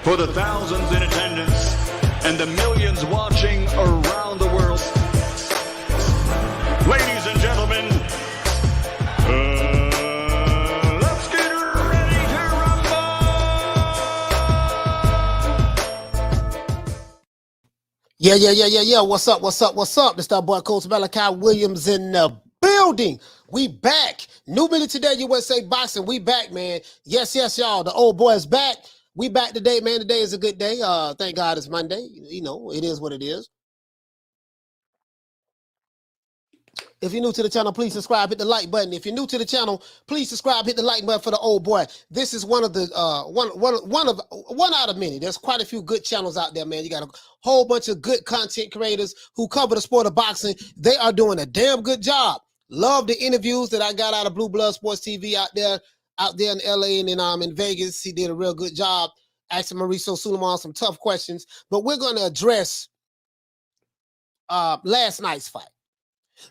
for the thousands in attendance and the millions watching around the world. Ladies and gentlemen, let's get ready to rumble! Yeah. What's up? This that boy Coach Malachi Williams in the building. We back. New Minute Today, USA Boxing. We back, man. Yes, y'all. The old boy is back. We back today, man. Today is a good day. Thank God it's Monday. You know, it is what it is. If you're new to the channel, please subscribe, hit the like button. If you're new to the channel, please subscribe, hit the like button for the old boy. This is one of the one out of many. There's quite a few good channels out there, man. You got a whole bunch of good content creators who cover the sport of boxing. They are doing a damn good job. Love the interviews that I got out of Blue Blood Sports TV out there in LA and in Vegas. He did a real good job asking Mauricio Suleiman some tough questions. But we're going to address last night's fight.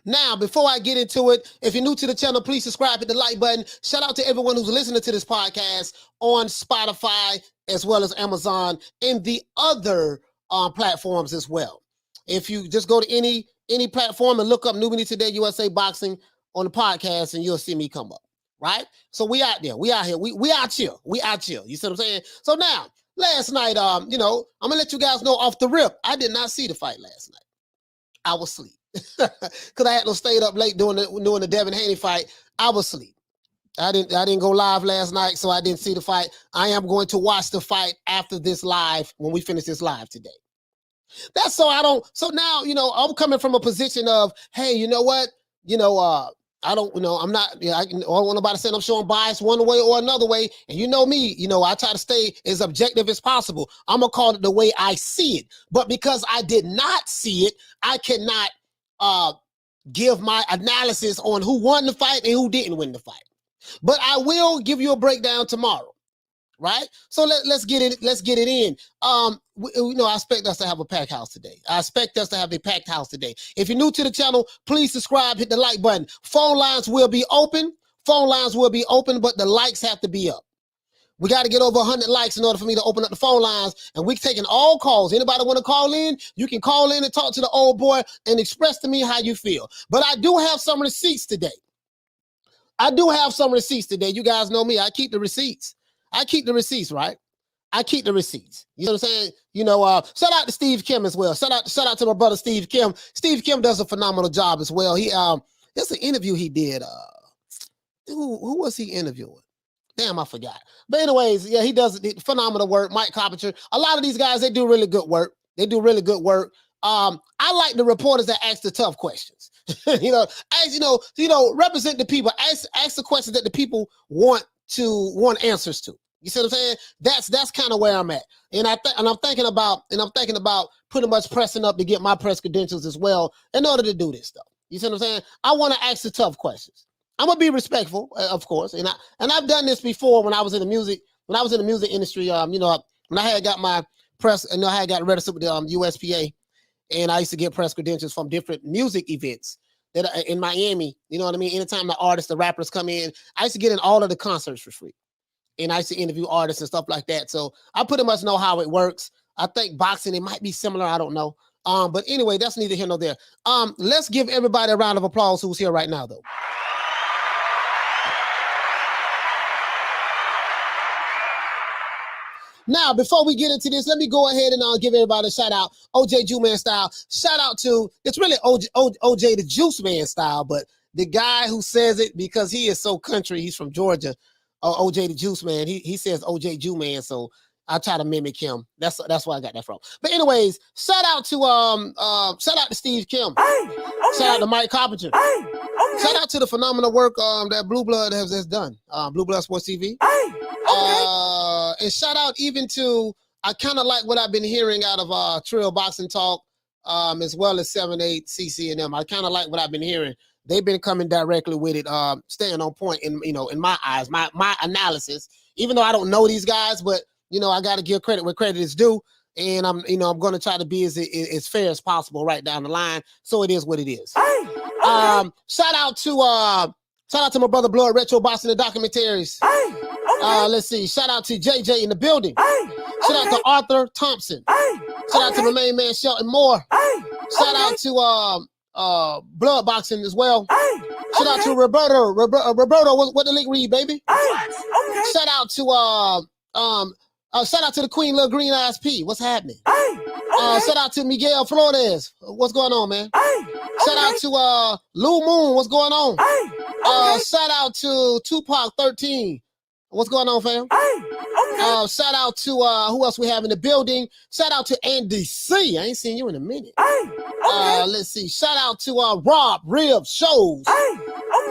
Now, before I get into it, if you're new to the channel, please subscribe, hit the like button. Shout out to everyone who's listening to this podcast on Spotify as well as Amazon and the other platforms as well. If you just go to any platform and look up New Minute Today USA Boxing on the podcast, and you'll see me come up, right? So we out there. We out here. We out here. We out here. You see what I'm saying? So now, last night, I'm going to let you guys know off the rip, I did not see the fight last night. I was asleep. Because I had to stay up late doing the Devin Haney fight. I was asleep. I didn't go live last night, so I didn't see the fight. I am going to watch the fight after this live when we finish this live today. That's so I don't. So now, I'm coming from a position of, hey, you know what? I don't, I'm not, I don't want nobody saying I'm showing bias one way or another way. And you know me, I try to stay as objective as possible. I'm going to call it the way I see it. But because I did not see it, I cannot give my analysis on who won the fight and who didn't win the fight. But I will give you a breakdown tomorrow, right? So let's get it in. I expect us to have a packed house today. I expect us to have a packed house today. If you're new to the channel, please subscribe, hit the like button. Phone lines will be open, but the likes have to be up. We got to get over 100 likes in order for me to open up the phone lines, and we're taking all calls. Anybody want to call in? You can call in and talk to the old boy and express to me how you feel. But I do have some receipts today. You guys know me. I keep the receipts. Right? I keep the receipts. You know what I'm saying? Shout out to Steve Kim as well. Shout out to my brother Steve Kim. Steve Kim does a phenomenal job as well. There's an interview he did. Who was he interviewing? Damn, I forgot. But anyways, yeah, he does phenomenal work. Mike Carpenter. A lot of these guys, they do really good work. I like the reporters that ask the tough questions. Represent the people. Ask the questions that the people want answers to. You see what I'm saying? That's kind of where I'm at. And I'm thinking about pretty much pressing up to get my press credentials as well in order to do this stuff. You see what I'm saying? I want to ask the tough questions. I'm gonna be respectful, of course, and I've done this before when I was in the music industry. When I had got my press, and I had got registered with the USPA, and I used to get press credentials from different music events that in Miami. You know what I mean? Anytime the rappers come in, I used to get in all of the concerts for free, and I used to interview artists and stuff like that. So I pretty much know how it works. I think boxing, it might be similar. I don't know. But anyway, that's neither here nor there. Let's give everybody a round of applause who's here right now, though. Now, before we get into this, let me go ahead and give everybody a shout out, OJ Juice Man style. Shout out to, it's really OJ the Juice Man style, but the guy who says it because he is so country, he's from Georgia, OJ the Juice Man. He says OJ Juice Man, so I try to mimic him. That's where I got that from. But anyways, shout out to Steve Kim. Okay. Shout out to Mike Carpenter. Okay. Shout out to the phenomenal work that Blue Blood has done. Blue Blood Sports TV. And shout out even to, I kind of like what I've been hearing out of Trill Boxing Talk, as well as 7-8 CC and them. I kind of like what I've been hearing. They've been coming directly with it, staying on point in my eyes, my analysis. Even though I don't know these guys, but I got to give credit where credit is due, and I'm going to try to be as fair as possible right down the line. So it is what it is. Shout out to my brother Blood Retro Boxing the Documentaries. Let's see. Shout out to JJ in the building. Shout out to Arthur Thompson. Shout out to my main man Shelton Moore. Shout out to Blood Boxing as well. Shout out to Roberto. Roberto, what the link read, baby? Shout out to shout out to the Queen Little Green Eyes P. What's happening? Shout out to Miguel Flores. What's going on, man? Shout out to Lou Moon. What's going on? Shout out to Tupac 13. What's going on, fam? Shout out to who else we have in the building? Shout out to Andy C. I ain't seen you in a minute. Let's see. Shout out to Rob Rib Shows.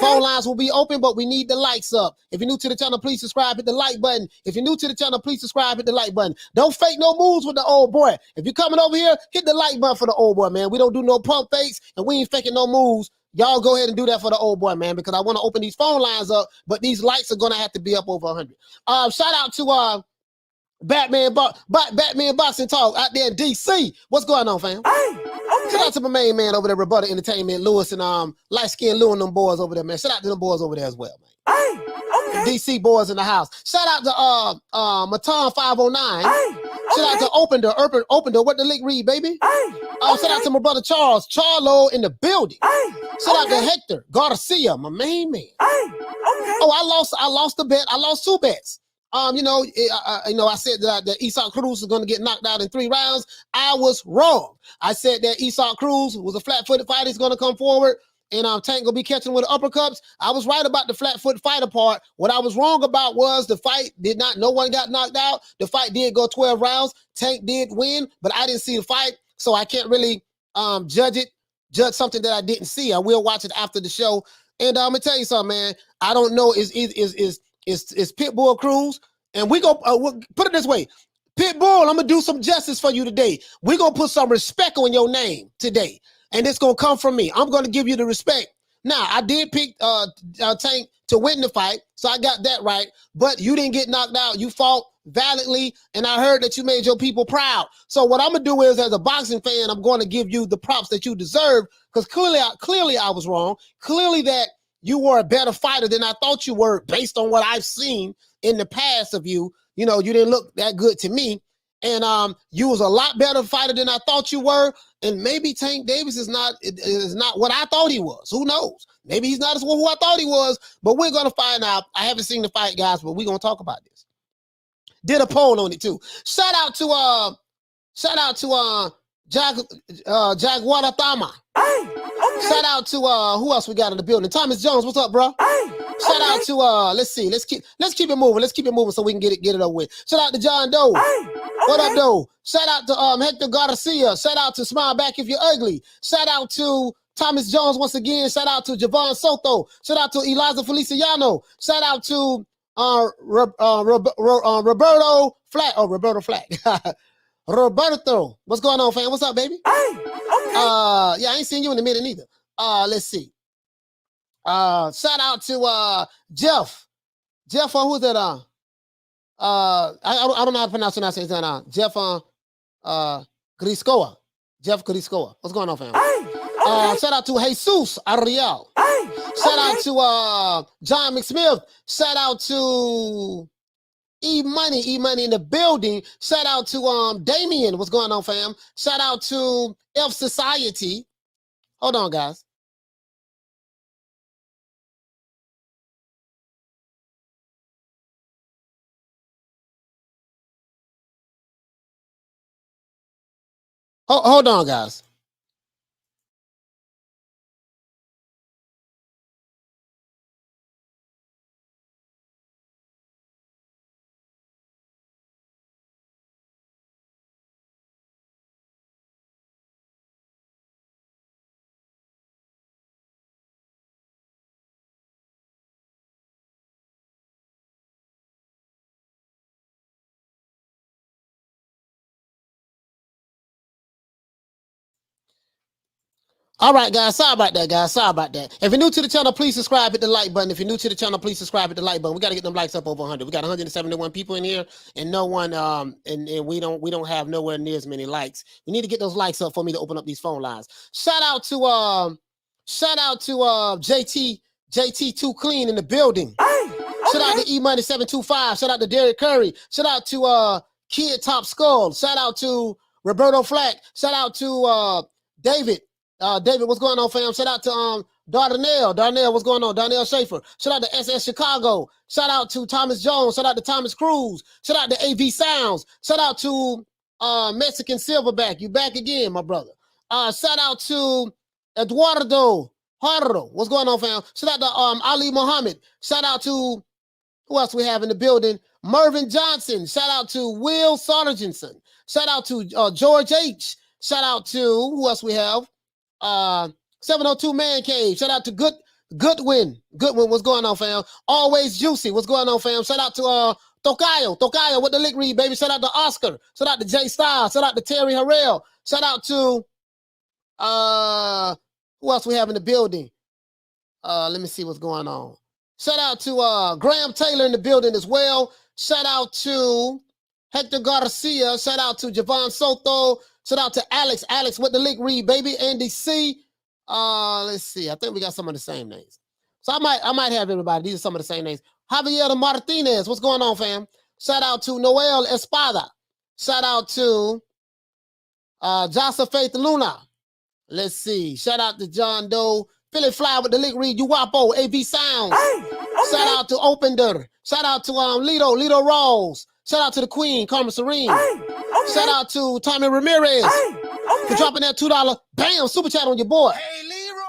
Phone lines will be open, but we need the likes up. If you're new to the channel, please subscribe, hit the like button. If you're new to the channel, please subscribe, hit the like button. Don't fake no moves with the old boy. If you're coming over here, hit the like button for the old boy, man. We don't do no pump fakes, and we ain't faking no moves. Y'all go ahead and do that for the old boy, man, because I want to open these phone lines up, but these likes are going to have to be up over 100. Shout out to Batman Boxing Talk out there in D.C. What's going on, fam? Shout out to my main man over there, Rebuttal Entertainment, Lewis and light-skinned Lou and them boys over there, man. Shout out to them boys over there as well, man. DC boys in the house. Shout out to Matan 509. Shout out to Open Door. What the link read, baby? Shout out to my brother Charlo in the building. Shout out to Hector Garcia, my main man. Oh, I lost a bet. I lost 2 bets. I said that Isaac Cruz is going to get knocked out in 3 rounds. I was wrong. I said that Isaac Cruz was a flat-footed fighter. He's going to come forward, and Tank going to be catching with uppercuts. I was right about the flat-foot fighter part. What I was wrong about was the fight no one got knocked out. The fight did go 12 rounds. Tank did win, but I didn't see the fight, so I can't really judge something that I didn't see. I will watch it after the show. And I'm going to tell you something, man. I don't know, is Pitbull Cruz, and we go put it this way. Pitbull, I'm gonna do some justice for you today. We're gonna put some respect on your name today, and it's gonna come from me. I'm gonna give you the respect. Now, I did pick Tank to win the fight, so I got that right, but you didn't get knocked out. You fought valiantly, and I heard that you made your people proud. So what I'm gonna do is, as a boxing fan, I'm going to give you the props that you deserve, because clearly I was wrong. Clearly that you were a better fighter than I thought you were, based on what I've seen in the past of you. You know, you didn't look that good to me. And you was a lot better fighter than I thought you were. And maybe Tank Davis is not what I thought he was. Who knows? Maybe he's not as who I thought he was, but we're going to find out. I haven't seen the fight, guys, but we're going to talk about this. Did a poll on it too. Shout out to Jaguar Thama. Shout out to who else we got in the building? Thomas Jones, what's up, bro? Shout out to let's keep it moving. Let's keep it moving so we can get it over with. Shout out to John Doe. What up, Doe? Shout out to Hector Garcia. Shout out to Smile Back If You're Ugly. Shout out to Thomas Jones once again. Shout out to Javon Soto. Shout out to Eliza Feliciano. Shout out to Roberto Flack. Oh, Roberto Flack. Roberto, what's going on, fam? What's up, baby? Yeah, I ain't seen you in a minute neither. Let's see. Shout out to Jeff. Jeff, who's that? I don't know how to pronounce his name. Jeff Griscoa. Jeff Griscoa. What's going on, fam? Shout out to Jesus Ariel. Shout out to John McSmith. Shout out to E-Money in the building. Shout out to Damien. What's going on, fam? Shout out to F Society. Hold on, guys. Hold on, guys. All right, guys. Sorry about that, guys. Sorry about that. If you're new to the channel, please subscribe, hit the like button. If you're new to the channel, please subscribe, hit the like button. We got to get them likes up over 100. We got 171 people in here, and no one, and we don't have nowhere near as many likes. We need to get those likes up for me to open up these phone lines. Shout out to JT Too Clean in the building. Shout out to E-Money 725. Shout out to Derek Curry. Shout out to Kid Top Skull. Shout out to Roberto Flack. Shout out to David. David, what's going on, fam? Shout out to Dardanelle. Dardanelle, what's going on? Dardanelle Schaefer. Shout out to SS Chicago. Shout out to Thomas Jones. Shout out to Thomas Cruz. Shout out to AV Sounds. Shout out to Mexican Silverback. You back again, my brother. Shout out to Eduardo Hardo. What's going on, fam? Shout out to Ali Muhammad. Shout out to who else we have in the building? Mervyn Johnson. Shout out to Will Sargenson. Shout out to George H. Shout out to who else we have? 702 Man Cave. Shout out to Goodwin. Goodwin, what's going on, fam? Always Juicy. What's going on, fam? Shout out to Tocayo. Tocayo with the lick read, baby. Shout out to Oscar. Shout out to Jay Styles. Shout out to Terry Harrell. Shout out to who else we have in the building? Let me see what's going on. Shout out to Graham Taylor in the building as well. Shout out to Hector Garcia. Shout out to Javon Soto. Shout out to Alex. Alex with the lick read, baby. Andy C. Let's see. I think we got some of the same names. So I might have everybody. These are some of the same names. Javier Martinez. What's going on, fam? Shout out to Noel Espada. Shout out to Joseph Faith Luna. Let's see. Shout out to John Doe. Philly Fly with the lick read. Uwapo. AV Sounds. Hey, okay. Shout out to Opender. Shout out to Lido Rawls. Shout out to the Queen, Carmen Serene. Hey, okay. Shout out to Tommy Ramirez for dropping that $2. Bam, super chat on your boy. Hey, Leroy.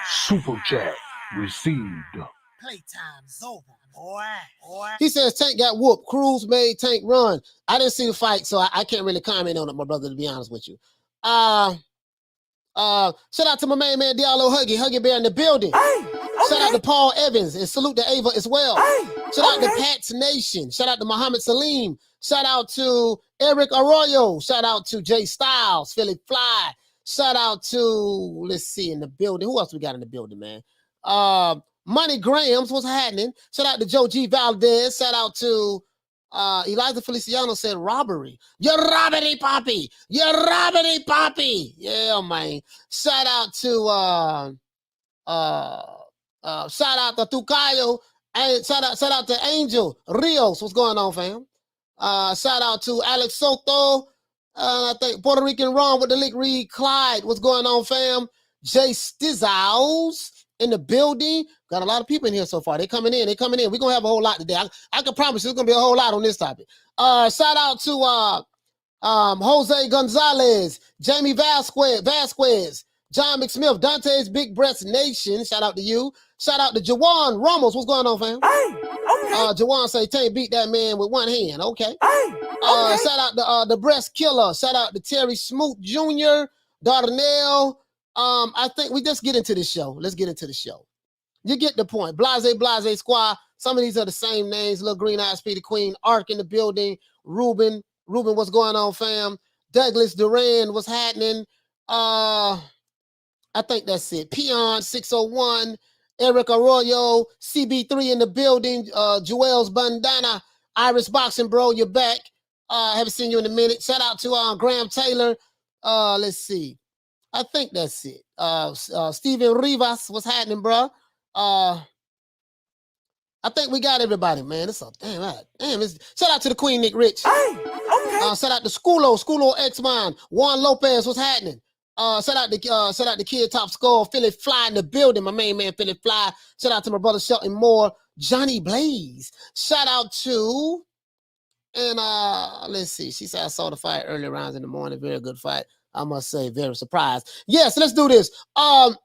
Super chat received. Playtime's over, boy. He says Tank got whooped. Cruz made Tank run. I didn't see the fight, so I can't really comment on it, my brother, to be honest with you. Shout out to my main man Diallo Huggy Bear in the building. Hey, okay. Shout out to Paul Evans and salute to Ava as well. Hey, shout out to Pat's Nation. Shout out to Muhammad Salim. Shout out to Eric Arroyo. Shout out to Jay Styles, Philly Fly. Shout out to, let's see, in the building. Who else we got in the building, man? Money Grams, what's happening? Shout out to Joe G. Valdez. Shout out to Eliza Feliciano said robbery. You're robbery, Poppy. You're robbery, Poppy. Yeah, man. Shout out to shout out to Tucayo and shout out to Angel Rios. What's going on, fam? Shout out to Alex Soto. I think Puerto Rican Ron with the lick read. Clyde, what's going on, fam? Jay Stizzles in the building. Got a lot of people in here so far. They're coming in. We're going to have a whole lot today. I can promise there's going to be a whole lot on this topic. Shout out to Jose Gonzalez, Jamie Vasquez, John McSmith, Dante's Big Breast Nation. Shout out to you. Shout out to Jawan Ramos. What's going on, fam? Hey, okay. Jawan say, Tank beat that man with one hand. Okay. Hey, okay. Shout out to the Breast Killer. Shout out to Terry Smoot Jr., Dardanelle. I think we just get into the show. Let's get into the show. You get the point. Blase Squad. Some of these are the same names. Little Green Eyed Speedy Queen. Ark in the building. Ruben, what's going on, fam? Douglas Duran, what's happening? I think that's it. Peon 601. Eric Arroyo. CB3 in the building. Joel's Bandana. Iris Boxing, bro. You're back. Haven't seen you in a minute. Shout out to Graham Taylor. Let's see. I think that's it. Steven Rivas, what's happening, bro? I think we got everybody, man. It's a damn. Shout out to the Queen, Nick Rich. Hey, okay. Shout out to Skulo X-Man, Juan Lopez, what's happening? Shout out to Kid Top Skull, Philly Fly in the building, my main man Philly Fly. Shout out to my brother Shelton Moore, Johnny Blaze. Shout out to, and let's see. She said I saw the fight early rounds in the morning. Very good fight. I must say, very surprised. Yes, let's do this. Now,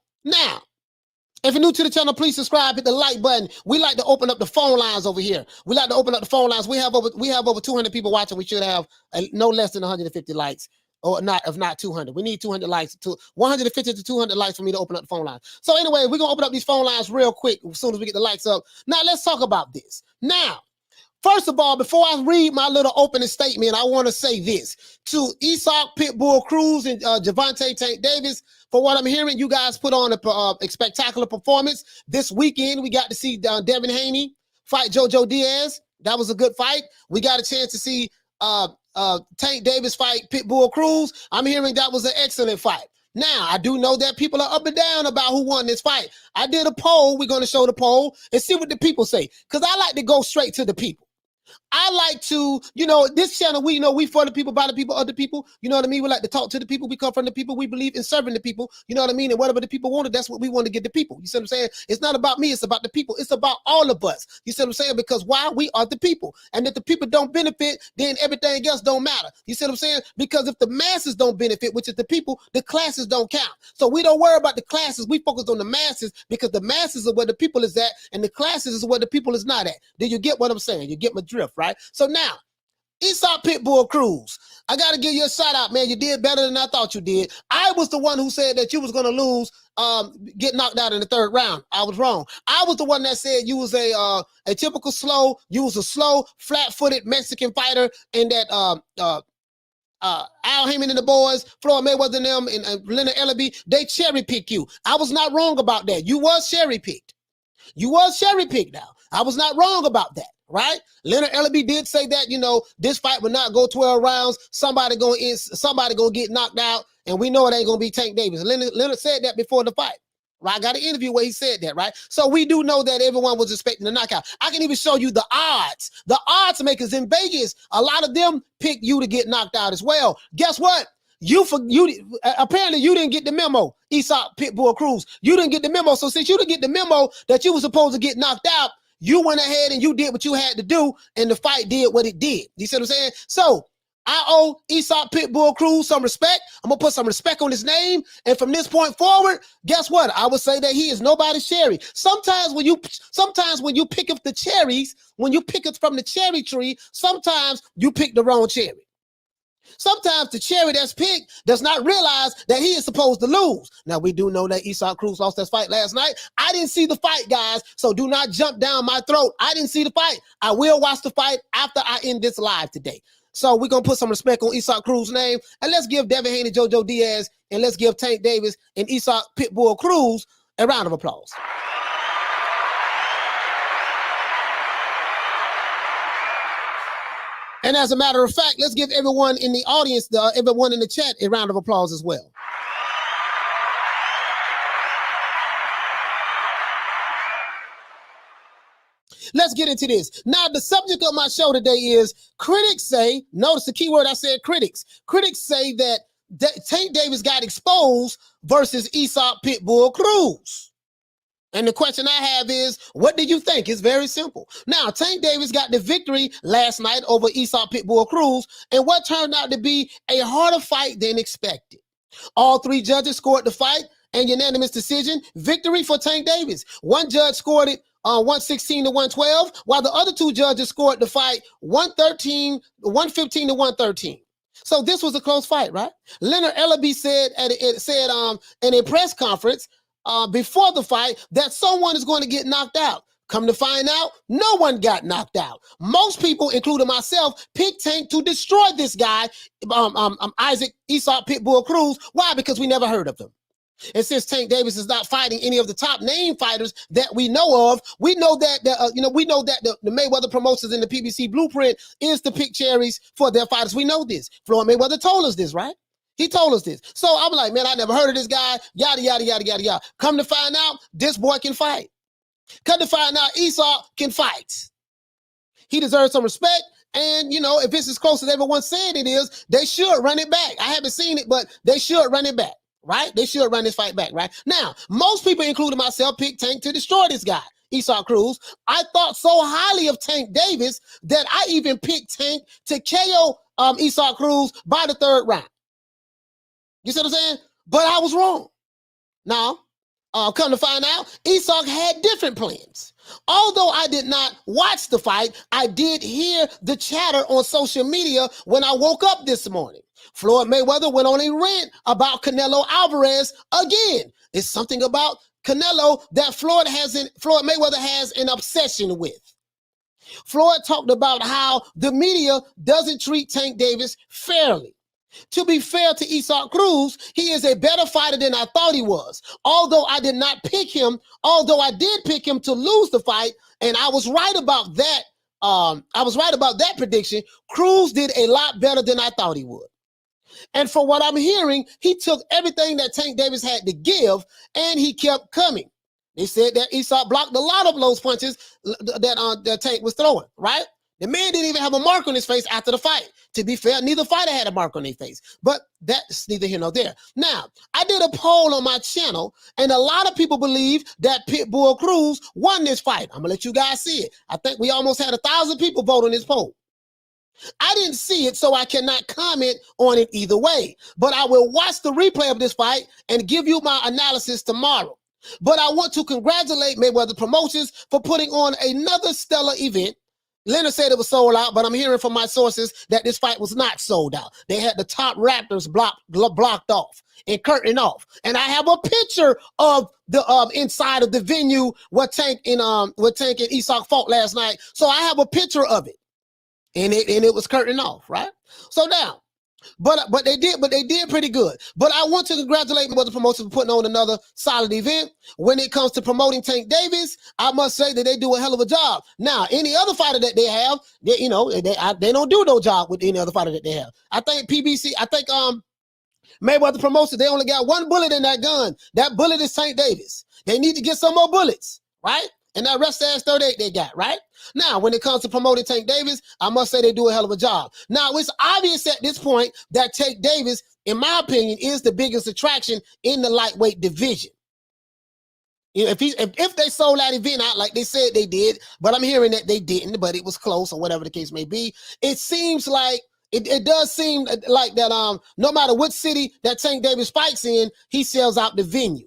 if you're new to the channel, please subscribe, hit the like button. We like to open up the phone lines over here. We like to open up the phone lines. We have over 200 people watching. We should have no less than 150 likes, or not, if not 200. We need 200 likes, to 150 to 200 likes for me to open up the phone line. So anyway, we're gonna open up these phone lines real quick as soon as we get the likes up. Now let's talk about this. Now, first of all, before I read my little opening statement, I want to say this to Isaac Pitbull Cruz and Javante Tank Davis. For what I'm hearing, you guys put on a spectacular performance. This weekend, we got to see Devin Haney fight Jojo Diaz. That was a good fight. We got a chance to see Tank Davis fight Pitbull Cruz. I'm hearing that was an excellent fight. Now, I do know that people are up and down about who won this fight. I did a poll. We're going to show the poll and see what the people say, because I like to go straight to the people. I like to, this channel, we for the people, by the people, other people. You know what I mean? We like to talk to the people. We come from the people. We believe in serving the people. You know what I mean? And whatever the people wanted, that's what we want to get the people. You see what I'm saying? It's not about me. It's about the people. It's about all of us. You see what I'm saying? Because why? We are the people. And if the people don't benefit, then everything else don't matter. You see what I'm saying? Because if the masses don't benefit, which is the people, the classes don't count. So we don't worry about the classes. We focus on the masses because the masses are where the people is at and the classes is where the people is not at. Do you get what I'm saying? You get my drift, right? So now, Isaac Pitbull Cruz, I got to give you a shout out, man. You did better than I thought you did. I was the one who said that you was going to lose, get knocked out in the third round. I was wrong. I was the one that said you was a typical you was a slow, flat-footed Mexican fighter, and that Al Heyman and the boys, Floyd Mayweather and them, and Leonard Ellerbe, they cherry-pick you. I was not wrong about that. You was cherry-picked. You was cherry-picked now. I was not wrong about that. Right? Leonard Ellerbe did say that, this fight would not go 12 rounds. Somebody gonna get knocked out, and we know it ain't gonna be Tank Davis. Leonard said that before the fight. Right? I got an interview where he said that, right? So we do know that everyone was expecting a knockout. I can even show you the odds. The odds makers in Vegas, a lot of them picked you to get knocked out as well. Guess what? Apparently you didn't get the memo, Isaac Pitbull Cruz. You didn't get the memo. So since you didn't get the memo that you were supposed to get knocked out, you went ahead and you did what you had to do, and the fight did what it did. You see what I'm saying? So I owe Isaac Pitbull Cruz some respect. I'm going to put some respect on his name. And from this point forward, guess what? I would say that he is nobody's cherry. Sometimes when you pick up the cherries, when you pick it from the cherry tree, sometimes you pick the wrong cherry. Sometimes the cherry that's picked does not realize that he is supposed to lose. Now, we do know that Isaac Cruz lost that fight last night. I didn't see the fight, guys, so do not jump down my throat. I didn't see the fight. I will watch the fight after I end this live today. So we're going to put some respect on Isaac Cruz's name, and let's give Devin Haney, JoJo Diaz, and let's give Tank Davis and Isaac Pitbull Cruz a round of applause. And as a matter of fact, let's give everyone in the audience, everyone in the chat, a round of applause as well. Let's get into this. Now, the subject of my show today is critics say, notice the key word I said, critics. Critics say that Tank Davis got exposed versus Isaac Pitbull Cruz. And the question I have is, what do you think? It's very simple. Now, Tank Davis got the victory last night over Isaac Pitbull Cruz, and what turned out to be a harder fight than expected. All three judges scored the fight, and unanimous decision, victory for Tank Davis. One judge scored it 116 to 112, while the other two judges scored the fight 115 to 113. So this was a close fight, right? Leonard Ellerbe said in a press conference before the fight that someone is going to get knocked out. Come to find out, no one got knocked out. Most people, including myself, picked Tank to destroy this guy, Isaac Pitbull Cruz. Why? Because we never heard of him. And since Tank Davis is not fighting any of the top name fighters that we know of, we know that the Mayweather promotions in the PBC blueprint is to pick cherries for their fighters. We know this. Floyd Mayweather told us this, right? He told us this. So I'm like, man, I never heard of this guy. Yada yada yada yada yada. Come to find out, this boy can fight. Come to find out, Esau can fight. He deserves some respect. And, if it's as close as everyone said it is, they should run it back. I haven't seen it, but they should run it back. Right? They should run this fight back, right? Now, most people, including myself, picked Tank to destroy this guy, Isaac Cruz. I thought so highly of Tank Davis that I even picked Tank to KO Isaac Cruz by the third round. You see what I'm saying? But I was wrong. Now, come to find out, Isaac had different plans. Although I did not watch the fight, I did hear the chatter on social media when I woke up this morning. Floyd Mayweather went on a rant about Canelo Alvarez again. It's something about Canelo that Floyd Mayweather has an obsession with. Floyd talked about how the media doesn't treat Tank Davis fairly. To be fair to Isaac Cruz, he is a better fighter than I thought he was. Although I did not pick him, although I did pick him to lose the fight, and I was right about that. I was right about that prediction. Cruz did a lot better than I thought he would. And for what I'm hearing, he took everything that Tank Davis had to give, and he kept coming. They said that Isaac blocked a lot of those punches that Tank was throwing, right? The man didn't even have a mark on his face after the fight. To be fair, neither fighter had a mark on their face. But that's neither here nor there. Now, I did a poll on my channel, and a lot of people believe that Pitbull Cruz won this fight. I'm going to let you guys see it. I think we almost had 1,000 people vote on this poll. I didn't see it, so I cannot comment on it either way. But I will watch the replay of this fight and give you my analysis tomorrow. But I want to congratulate Mayweather Promotions for putting on another stellar event. Leonard said it was sold out, but I'm hearing from my sources that this fight was not sold out. They had the top Raptors blocked off and curtained off. And I have a picture of the inside of the venue where Tank and Isaac fought last night. So I have a picture of it. And it was curtained off, right? So now, but they did pretty good. But I want to congratulate Mayweather Promotions for putting on another solid event. When it comes to promoting Tank Davis, I must say that they do a hell of a job. Now, any other fighter that they have, they don't do no job with any other fighter that they have. I think Mayweather Promotions, they only got one bullet in that gun. That bullet is Tank Davis. They need to get some more bullets, right? And that rest ass 38 they got, right? Now, when it comes to promoting Tank Davis, I must say they do a hell of a job. Now, it's obvious at this point that Tank Davis, in my opinion, is the biggest attraction in the lightweight division. You know, if they sold that event out like they said they did, but I'm hearing that they didn't, but it was close or whatever the case may be, it seems like it does seem like that no matter what city that Tank Davis fights in, he sells out the venue.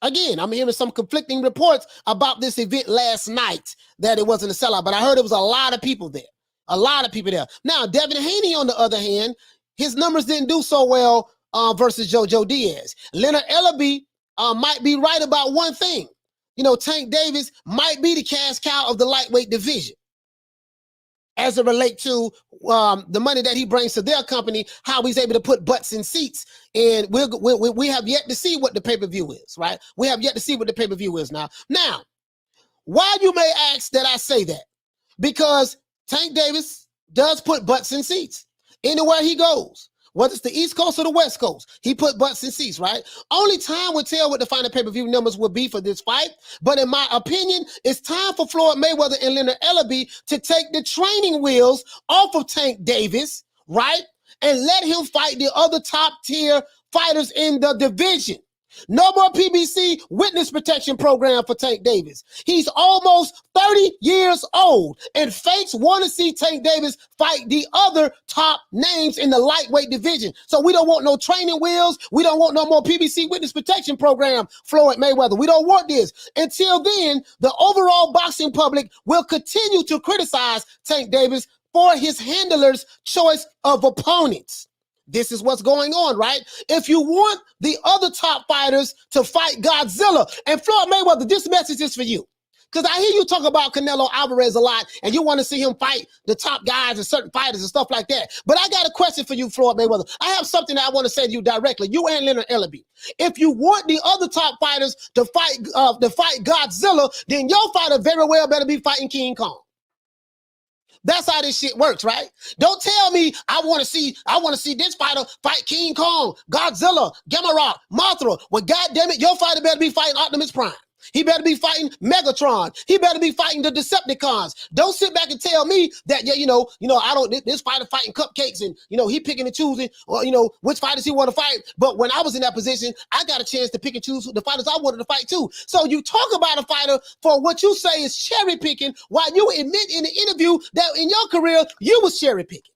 Again, I'm hearing some conflicting reports about this event last night that it wasn't a sellout, but I heard it was a lot of people there. A lot of people there. Now, Devin Haney, on the other hand, his numbers didn't do so well versus Jojo Diaz. Leonard Ellerbe might be right about one thing. You know, Tank Davis might be the cash cow of the lightweight division as it relates to the money that he brings to their company, how he's able to put butts in seats. And we have yet to see what the pay-per-view is, right? We have yet to see what the pay-per-view is now. Now, why you may ask that I say that? Because Tank Davis does put butts in seats anywhere he goes. Whether it's the East Coast or the West Coast, he put butts in seats, right? Only time will tell what the final pay-per-view numbers will be for this fight. But in my opinion, it's time for Floyd Mayweather and Leonard Ellerbe to take the training wheels off of Tank Davis, right? And let him fight the other top-tier fighters in the division. No more PBC witness protection program for Tank Davis. He's almost 30 years old, and fakes want to see Tank Davis fight the other top names in the lightweight division. So we don't want no training wheels. We don't want no more PBC witness protection program, Floyd Mayweather. We don't want this. Until then, the overall boxing public will continue to criticize Tank Davis for his handler's choice of opponents. This is what's going on, right? If you want the other top fighters to fight Godzilla, and Floyd Mayweather, this message is for you. Because I hear you talk about Canelo Alvarez a lot, and you want to see him fight the top guys and certain fighters and stuff like that. But I got a question for you, Floyd Mayweather. I have something that I want to say to you directly, you and Leonard Ellerbe. If you want the other top fighters to fight Godzilla, then your fighter very well better be fighting King Kong. That's how this shit works, right? Don't tell me I want to see this fighter fight King Kong, Godzilla, Gamera, Mothra. Well, goddamn it, your fighter better be fighting Optimus Prime. He better be fighting Megatron. He better be fighting the Decepticons. Don't sit back and tell me that, yeah, this fighter fighting cupcakes and, he picking and choosing, or, which fighters he want to fight. But when I was in that position, I got a chance to pick and choose the fighters I wanted to fight too. So you talk about a fighter for what you say is cherry picking, while you admit in the interview that in your career, you was cherry picking.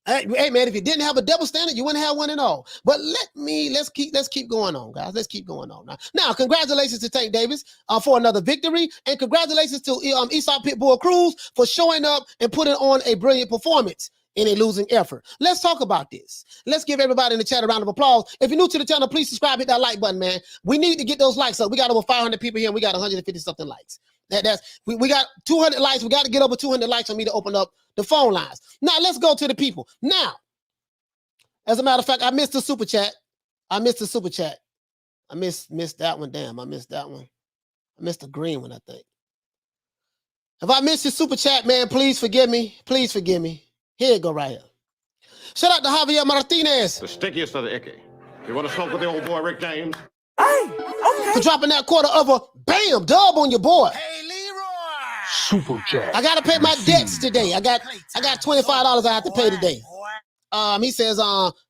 Hey man, if you didn't have a double standard, you wouldn't have one at all. But let's keep going on, guys. Let's keep going on now. Congratulations to Tank Davis for another victory, and congratulations to Isaac Pitbull Cruz for showing up and putting on a brilliant performance in a losing effort. Let's talk about this. Let's give everybody in the chat a round of applause. If you're new to the channel, please subscribe, hit that like button, man. We need to get those likes up. We got over 500 people here, and we got 150 something likes. We got 200 likes. We got to get over 200 likes for me to open up the phone lines. Now, let's go to the people. Now, as a matter of fact, I missed the super chat. I missed that one. Damn, I missed that one. I missed the green one, I think. If I missed your super chat, man, please forgive me. Please forgive me. Here you go right here. Shout out to Javier Martinez. The stickiest of the icky. You want to smoke with the old boy Rick James? Hey, okay. For dropping that quarter of a bam dub on your boy. Hey, Leroy. Super chat. I gotta pay my debts received. today. I got $25 I have to pay today. He says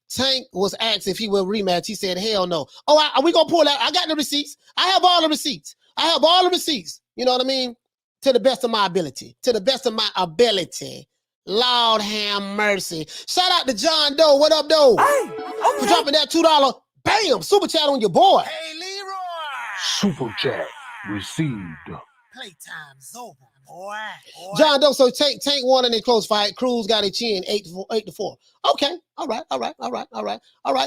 Tank was asked if he will rematch. He said hell no. Oh, are we gonna pull that? I got the receipts. I have all the receipts. I have all the receipts. You know what I mean? To the best of my ability. To the best of my ability. Lord have mercy. Shout out to John Doe. What up, Doe? For dropping that $2. Bam! Super chat on your boy. Hey, Leroy. Super chat received. Playtime's over, boy. John Doe, so Tank won in a close fight. Cruz got a chin 8-4. Okay. All right.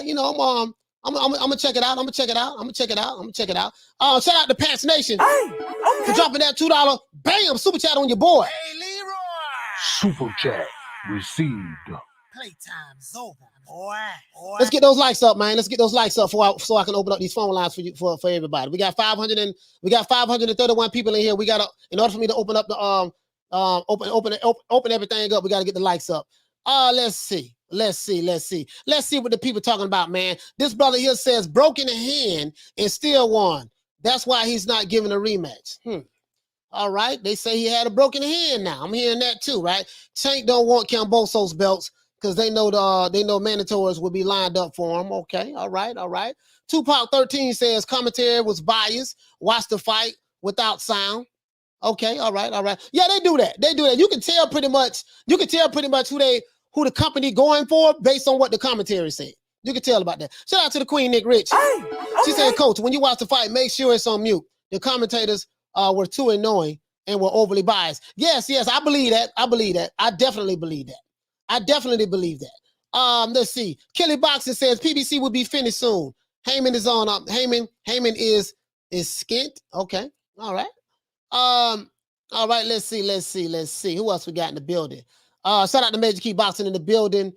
You know, I'm gonna check it out. I'm gonna check it out. Shout out to Pants Nation for dropping that $2. Bam! Super chat on your boy. Hey, Leroy. Super chat received. Playtime's over, boy. Let's get those likes up, man. Let's get those likes up so I can open up these phone lines for you for everybody. We got 531 people in here. We gotta, in order for me to open up the open everything up, we gotta get the likes up. Let's see what the people talking about, man. This brother here says broken hand and still won. That's why he's not giving a rematch. All right, they say he had a broken hand now. I'm hearing that too, right? Tank don't want Camboso's belts because they know mandatories will be lined up for him. Okay, all right. Tupac 13 says commentary was biased. Watch the fight without sound. Okay, all right. Yeah, they do that. You can tell pretty much who the company going for based on what the commentary said. You can tell about that. Shout out to the Queen Nick Rich. She said, Coach, when you watch the fight, make sure it's on mute. The commentators were too annoying and were overly biased. Yes, I believe that. I definitely believe that. Let's see. Kelly Boxer says PBC will be finished soon. Heyman is on up. Heyman is skint. Okay. All right. All right. Let's see. Who else we got in the building? Shout out to Major Key Boxing in the building.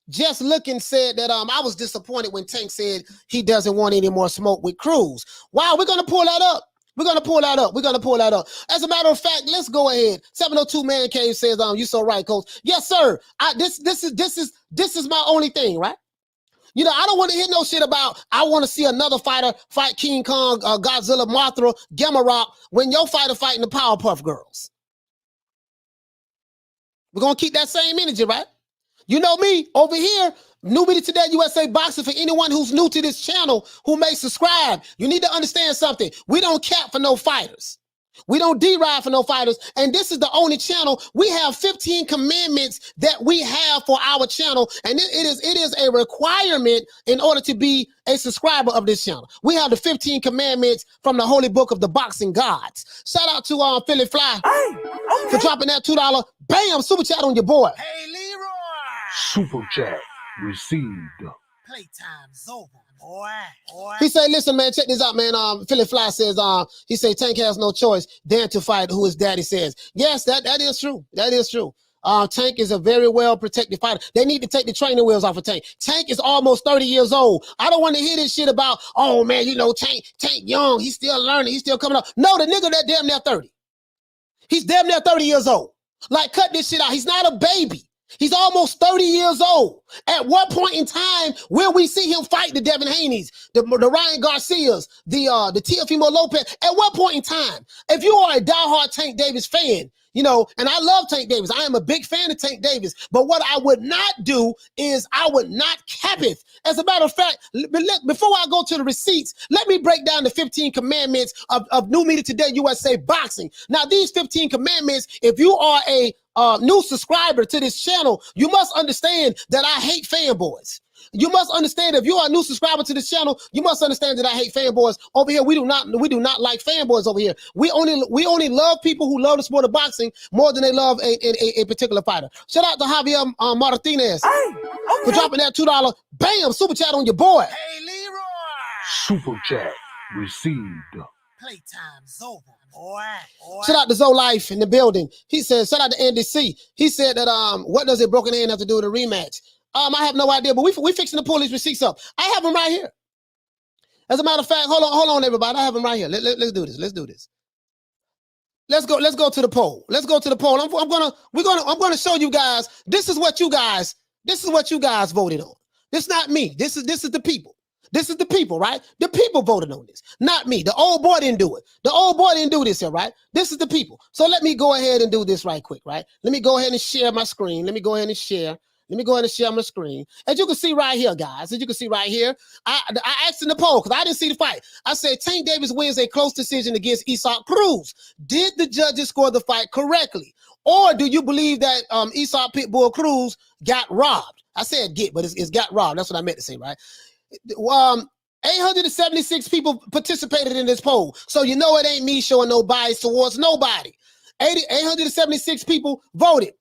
Just Looking said that I was disappointed when Tank said he doesn't want any more smoke with Cruz. Wow, we're gonna pull that up. As a matter of fact, let's go ahead. 702 Man Cave says, you so right, Coach. Yes, sir. This is my only thing, right? You know, I don't want to hear no shit about I want to see another fighter fight King Kong, Godzilla, Mothra, Gamma Rock when your fighter fighting the Powerpuff Girls. We're gonna keep that same energy, right? You know me over here, Newbie Today USA Boxing. For anyone who's new to this channel who may subscribe, you need to understand something. We don't cap for no fighters. We don't deride for no fighters. And this is the only channel. We have 15 commandments that we have for our channel. And it is a requirement in order to be a subscriber of this channel. We have the 15 commandments from the holy book of the boxing gods. Shout out to Philly Fly for dropping that $2. Bam! Super chat on your boy. Hey, Leroy. Super chat received. Playtime's over, boy. He said, listen, man, check this out, man. Philly Fly says, he said Tank has no choice than to fight who his daddy says. Yes, that is true. Tank is a very well protected fighter. They need to take the training wheels off of Tank. Tank is almost 30 years old. I don't want to hear this shit about, oh man, you know, Tank young, he's still learning, he's still coming up. No, the nigga that damn near 30. He's damn near 30 years old. Like, cut this shit out. He's not a baby. He's almost 30 years old. At what point in time will we see him fight the Devin Haney's, the Ryan Garcias, the Teofimo Lopez? At what point in time? If you are a diehard Tank Davis fan, you know, and I love Tank Davis. I am a big fan of Tank Davis. But what I would not do is I would not cap it. As a matter of fact, before I go to the receipts, let me break down the 15 commandments of New Media Today USA Boxing. Now, these 15 commandments, if you are a new subscriber to this channel, you must understand that I hate fanboys. You must understand, if you are a new subscriber to this channel, you must understand that I hate fanboys. Over here, we do not like fanboys over here. We only love people who love the sport of boxing more than they love a particular fighter. Shout out to Javier Martinez for dropping that $2. Bam! Super chat on your boy. Hey, Leroy. Super chat received. Playtime's over, boy. Shout out to Zoe Life in the building. He said, shout out to Andy C. He said that what does a broken hand have to do with a rematch? I have no idea, but we fixing to pull these receipts up. I have them right here. As a matter of fact, hold on, everybody. I have them right here. Let's do this. Let's go to the poll. I'm gonna show you guys. This is what you guys voted on. This is not me. This is the people. This is the people, right? The people voted on this, not me. The old boy didn't do it. The old boy didn't do this here, right? This is the people. So let me go ahead and do this right quick, right? Let me go ahead and share my screen. Let me go ahead and share. Let me go ahead and share my screen. As you can see right here, guys, as you can see right here, I asked in the poll because I didn't see the fight. I said, Tank Davis wins a close decision against Isaac Cruz. Did the judges score the fight correctly? Or do you believe that Isaac Pitbull Cruz got robbed? I said get, but it's got robbed. That's what I meant to say, right? 876 people participated in this poll. So you know it ain't me showing no bias towards nobody. 876 people voted.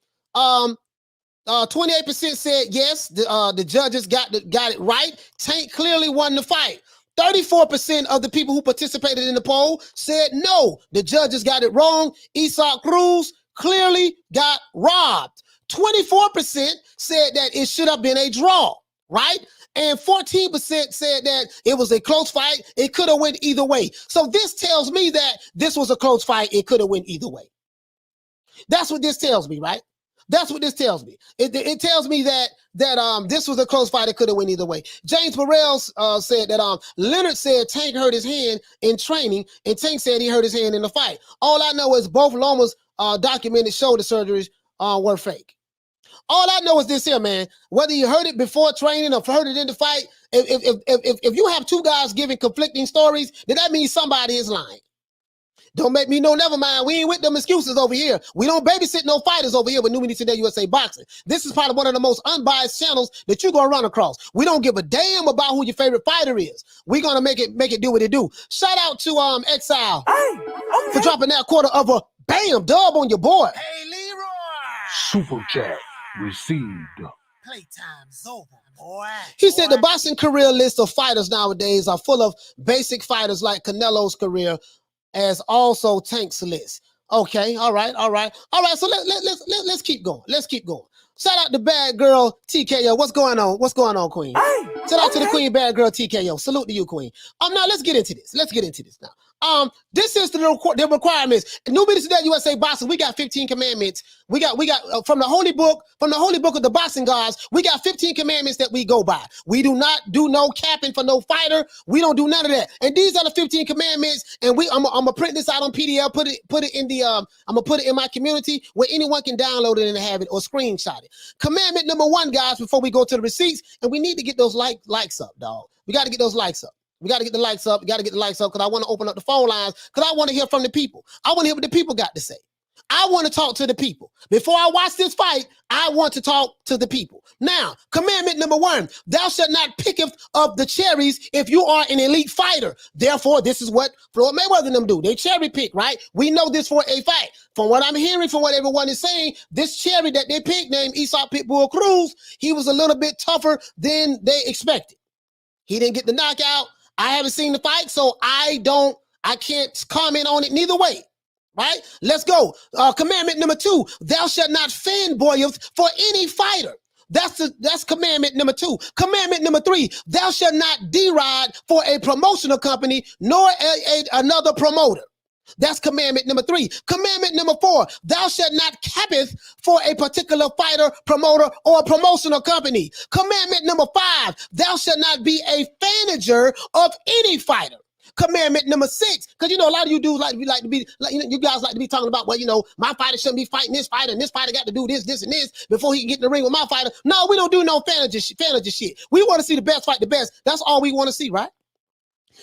28% said yes, the judges got it right. Tank clearly won the fight. 34% of the people who participated in the poll said no, the judges got it wrong. Isaac Cruz clearly got robbed. 24% said that it should have been a draw, right? And 14% said that it was a close fight. It could have went either way. So this tells me that this was a close fight. It could have went either way. That's what this tells me, right? That's what this tells me. It tells me that this was a close fight. It could have went either way. James Burrell said that Leonard said Tank hurt his hand in training, and Tank said he hurt his hand in the fight. All I know is both Loma's documented shoulder surgeries were fake. All I know is this here, man. Whether you heard it before training or heard it in the fight, if you have two guys giving conflicting stories, then that means somebody is lying. Don't make me know, never mind. We ain't with them excuses over here. We don't babysit no fighters over here with New Media Today USA Boxing. This is probably one of the most unbiased channels that you're gonna run across. We don't give a damn about who your favorite fighter is. We're gonna make it do what it do. Shout out to Exile for dropping that quarter of a bam dub on your boy. Hey, Leroy. Super chat received. Playtime's over, boy. He said the boxing career list of fighters nowadays are full of basic fighters like Canelo's career, as also Tank's list. Okay, all right. So let's keep going. Let's keep going. Shout out to Bad Girl TKO. What's going on? What's going on, Queen? Shout out to the Queen, Bad Girl TKO. Salute to you, Queen. Now let's get into this. now. This is the requirements. New Media Today USA Boxing. We got 15 commandments. We got from the holy book of the boxing gods. We got 15 commandments that we go by. We do not do no capping for no fighter. We don't do none of that. And these are the 15 commandments. And I'm gonna print this out on PDF. Put it in the I'm gonna put it in my community where anyone can download it and have it or screenshot it. Commandment number 1, guys. Before we go to the receipts, and we need to get those likes up, dog. We got to get those likes up. We got to get the likes up. We got to get the likes up because I want to open up the phone lines because I want to hear from the people. I want to hear what the people got to say. I want to talk to the people. Before I watch this fight, I want to talk to the people. Now, commandment number 1, thou shalt not picketh of the cherries if you are an elite fighter. Therefore, this is what Floyd Mayweather and them do. They cherry pick, right? We know this for a fact. From what I'm hearing, from what everyone is saying, this cherry that they picked named Isaac Pitbull Cruz, he was a little bit tougher than they expected. He didn't get the knockout. I haven't seen the fight, so I can't comment on it neither way. Right? Let's go. Commandment number 2, thou shalt not fanboyeth for any fighter. That's commandment number 2. Commandment number 3, thou shalt not deride for a promotional company nor another promoter. That's commandment number 3. Commandment number 4, thou shalt not cappeth for a particular fighter, promoter, or a promotional company. Commandment number 5, thou shalt not be a fanager of any fighter. Commandment number 6, because a lot of you dudes you guys like to be talking about, well, my fighter shouldn't be fighting this fighter, and this fighter got to do this, and this before he can get in the ring with my fighter. No, we don't do no fanager shit. We want to see the best fight the best. That's all we want to see, right?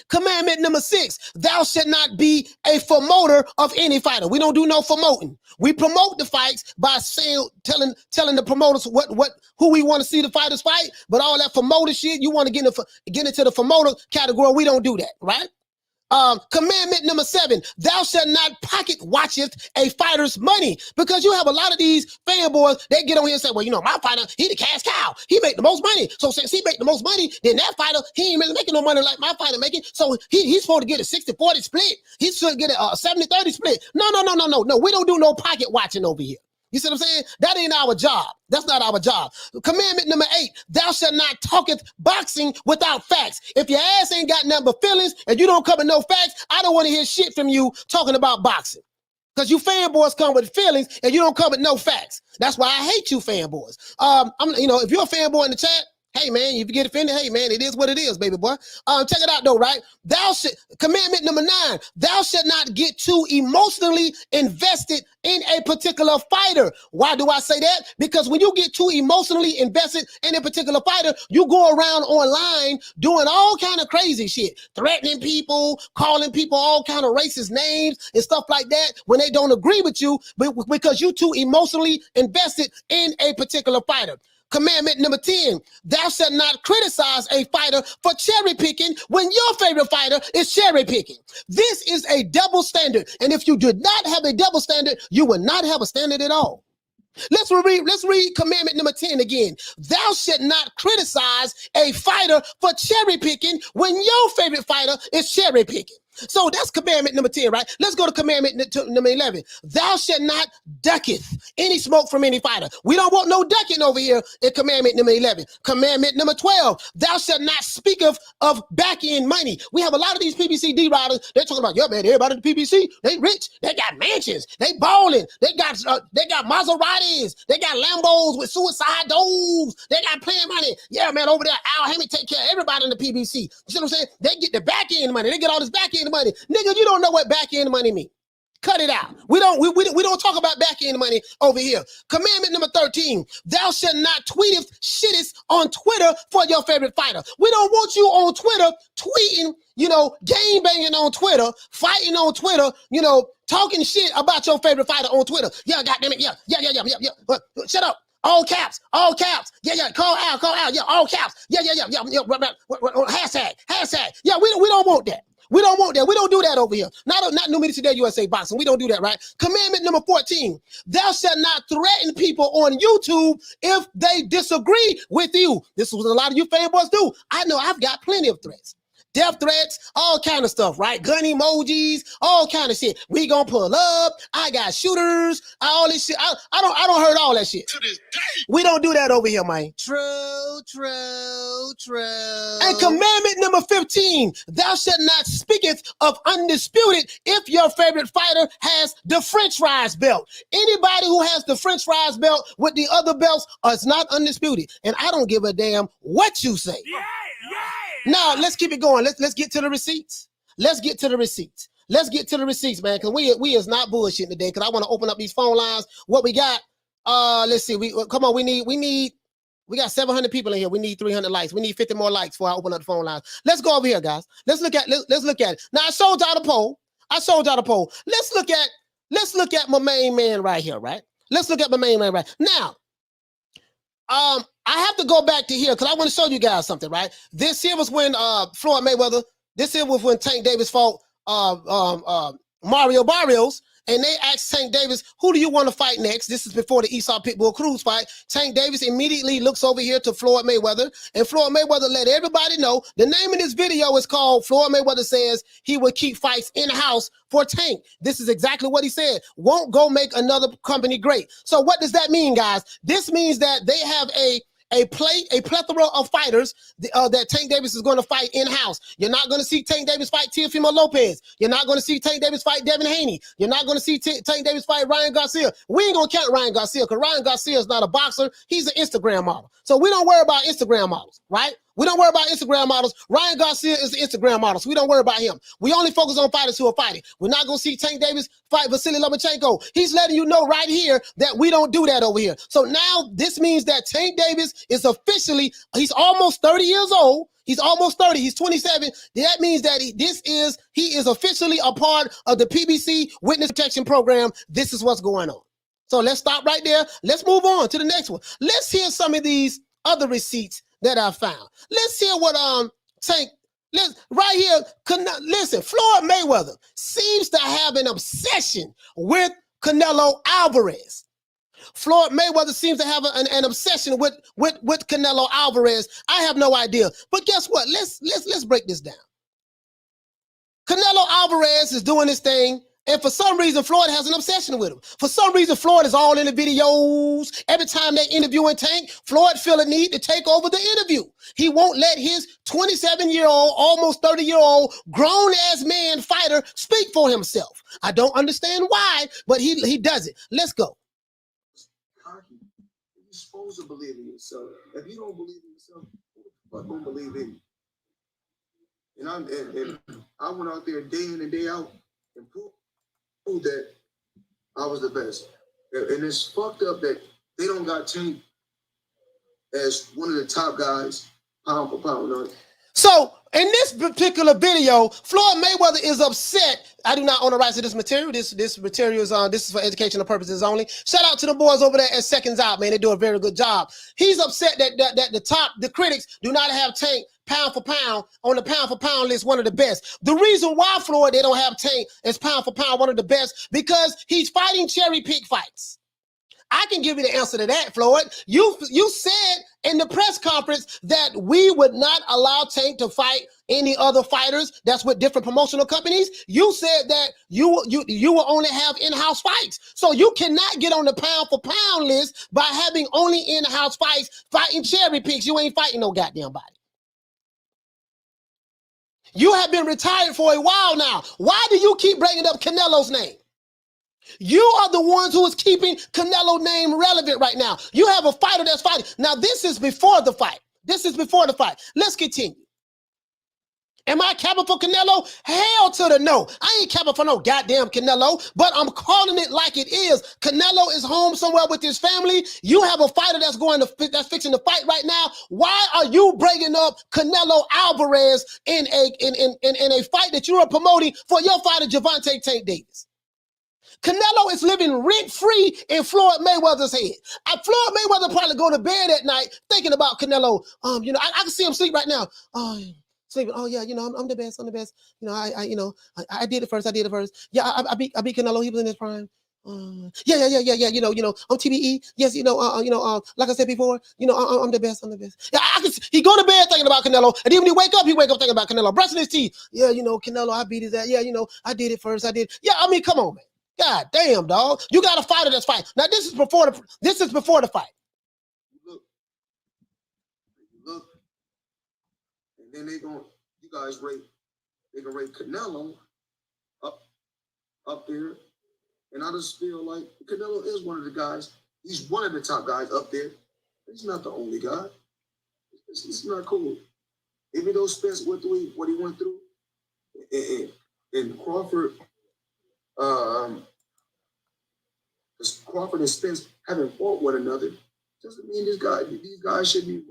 Commandment number 6, thou shalt not be a promoter of any fighter. We don't do no promoting. We promote the fights by telling the promoters who we want to see the fighters fight, but all that promoter shit, you want to get into the promoter category. We don't do that, right? Commandment number 7, thou shalt not pocket watcheth a fighter's money, because you have a lot of these fanboys, they get on here and say, well, my fighter, he the cash cow. He make the most money. So since he make the most money, then that fighter, he ain't really making no money like my fighter making. So he's supposed to get a 60-40 split. He should get a 70-30 split. No. We don't do no pocket watching over here. You see what I'm saying? That ain't our job. That's not our job. Commandment number 8, thou shalt not talketh boxing without facts. If your ass ain't got nothing but feelings and you don't come with no facts, I don't want to hear shit from you talking about boxing. Because you fanboys come with feelings and you don't come with no facts. That's why I hate you fanboys. If you're a fanboy in the chat, Hey man, if you get offended, hey man, it is what it is, baby boy. Check it out though, right? Commandment number 9, thou shalt not get too emotionally invested in a particular fighter. Why do I say that? Because when you get too emotionally invested in a particular fighter, you go around online doing all kind of crazy shit, threatening people, calling people all kind of racist names and stuff like that when they don't agree with you, but because you too emotionally invested in a particular fighter. Commandment number 10, thou shalt not criticize a fighter for cherry picking when your favorite fighter is cherry picking. This is a double standard. And if you did not have a double standard, you would not have a standard at all. Let's read commandment number 10 again. Thou shalt not criticize a fighter for cherry picking when your favorite fighter is cherry picking. So that's commandment number 10, right? Let's go to commandment number 11. Thou shalt not ducketh any smoke from any fighter. We don't want no ducking over here in commandment number 11. Commandment number 12. Thou shalt not speak of back end money. We have a lot of these PBCD riders. They're talking about, yeah, man, everybody in the PBC, they rich. They got mansions. They balling. They got Maseratis. They got Lambos with suicide doors. They got playing money. Yeah, man, over there, Al Hammy take care of everybody in the PBC. You see what I'm saying? They get the back end money. They get all this back end money. Nigga, you don't know what back end money means. Cut it out. We don't talk about back end money over here. Commandment number 13. Thou shalt not tweeteth shittest on Twitter for your favorite fighter. We don't want you on Twitter tweeting, game banging on Twitter, fighting on Twitter, talking shit about your favorite fighter on Twitter. Yeah, goddamn it. Yeah. But shut up. All caps. Yeah. Call out. Yeah, all caps. Yeah. Hashtag. Yeah, we don't want that. We don't want that. We don't do that over here. Not New Media Today USA Boxing. We don't do that, right? Commandment number 14. Thou shalt not threaten people on YouTube if they disagree with you. This is what a lot of you fanboys do. I know I've got plenty of threats. Death threats, all kind of stuff, right? Gun emojis, all kind of shit. We gonna pull up. I got shooters, all this shit. I don't hurt all that shit. To this day. We don't do that over here, man. True. And commandment number 15, thou shalt not speaketh of undisputed if your favorite fighter has the French fries belt. Anybody who has the French fries belt with the other belts is not undisputed. And I don't give a damn what you say. Yeah. Now, let's keep it going. Let's get to the receipts. Let's get to the receipts, man, because we is not bullshitting today, because I want to open up these phone lines. What we got, let's see. We got 700 people in here. We need 300 likes. We need 50 more likes before I open up the phone lines. Let's go over here, guys. Let's look at it. Now, I showed y'all the poll. Let's look at my main man right here, right? Let's look at my main man right now. I have to go back to here because I want to show you guys something, right? This here was when Floyd Mayweather, this here was when Tank Davis fought Mario Barrios, and they asked Tank Davis, who do you want to fight next? This is before the Isaac Pitbull Cruz fight. Tank Davis immediately looks over here to Floyd Mayweather, and Floyd Mayweather let everybody know. The name of this video is called Floyd Mayweather Says He Would Keep Fights In-House for Tank. This is exactly what he said. Won't go make another company great. So what does that mean, guys? This means that they have a plethora of fighters that Tank Davis is going to fight in-house. You're not going to see Tank Davis fight Teofimo Lopez. You're not going to see Tank Davis fight Devin Haney. You're not going to see Tank Davis fight Ryan Garcia. We ain't going to count Ryan Garcia because Ryan Garcia is not a boxer. He's an Instagram model. So we don't worry about Instagram models, right? We don't worry about Instagram models. Ryan Garcia is an Instagram model, so we don't worry about him. We only focus on fighters who are fighting. We're not going to see Tank Davis fight Vasily Lomachenko. He's letting you know right here that we don't do that over here. So now this means that Tank Davis is officially, he's almost 30 years old. He's almost 30. He's 27. That means that he is officially a part of the PBC Witness Protection Program. This is what's going on. So let's stop right there. Let's move on to the next one. Let's hear some of these other receipts that I found. Let's hear what Tank. Right here. Listen, Floyd Mayweather seems to have an obsession with Canelo Alvarez. Floyd Mayweather seems to have an obsession with Canelo Alvarez. I have no idea, but guess what? Let's break this down. Canelo Alvarez is doing this thing, and for some reason, Floyd has an obsession with him. For some reason, Floyd is all in the videos. Every time they interviewing Tank, Floyd feel a need to take over the interview. He won't let his 27-year-old, almost 30-year-old, grown-ass man fighter speak for himself. I don't understand why, but he does it. Let's go. You're supposed to believe in yourself. If you don't believe in yourself, But don't believe it. And I went out there day in and day out and proved that I was the best. And it's fucked up that they don't got Tank as one of the top guys, pound for pound. So in this particular video, Floyd Mayweather is upset. I do not own the rights to this material. This material is this is for educational purposes only. Shout out to the boys over there at Seconds Out, man. They do a very good job. He's upset that the critics do not have Tank pound for pound on the pound for pound list, one of the best. The reason why Floyd they don't have Tank as pound for pound one of the best because he's fighting cherry pick fights. I can give you the answer to that, Floyd. You said in the press conference that we would not allow Tank to fight any other fighters that's with different promotional companies. You said that you will only have in-house fights. So you cannot get on the pound for pound list by having only in-house fights fighting cherry picks. You ain't fighting no goddamn body. You have been retired for a while now. Why do you keep bringing up Canelo's name? You are the ones who is keeping Canelo name relevant right now. You have a fighter that's fighting. Now, this is before the fight. This is before the fight. Let's continue. Am I capping for Canelo? Hell to the no. I ain't capping for no goddamn Canelo, but I'm calling it like it is. Canelo is home somewhere with his family. You have a fighter that's fixing to fight right now. Why are you bringing up Canelo Alvarez in a fight that you are promoting for your fighter Gervonta Tank Davis? Canelo is living rent-free in Floyd Mayweather's head. Floyd Mayweather probably go to bed at night thinking about Canelo. I can see him sleep right now. Sleeping. Oh yeah, I'm the best. I'm the best. I did it first. Yeah, I beat Canelo. He was in his prime. Yeah. On TBE. Yes, like I said before, I'm the best. I'm the best. Yeah, he go to bed thinking about Canelo, and then when he wake up thinking about Canelo, brushing his teeth. Yeah, Canelo, I beat his ass. Yeah, I did it first. I did. Yeah, I mean, come on, man. God damn, dog. You got a fighter that's fighting. Now this is before the fight. You look, and then they gonna rate Canelo up there. And I just feel like Canelo is one of the guys. He's one of the top guys up there. He's not the only guy. It's not cool. Even though Spence went through what he went through, and Crawford and Spence haven't fought one another, doesn't mean these guys should be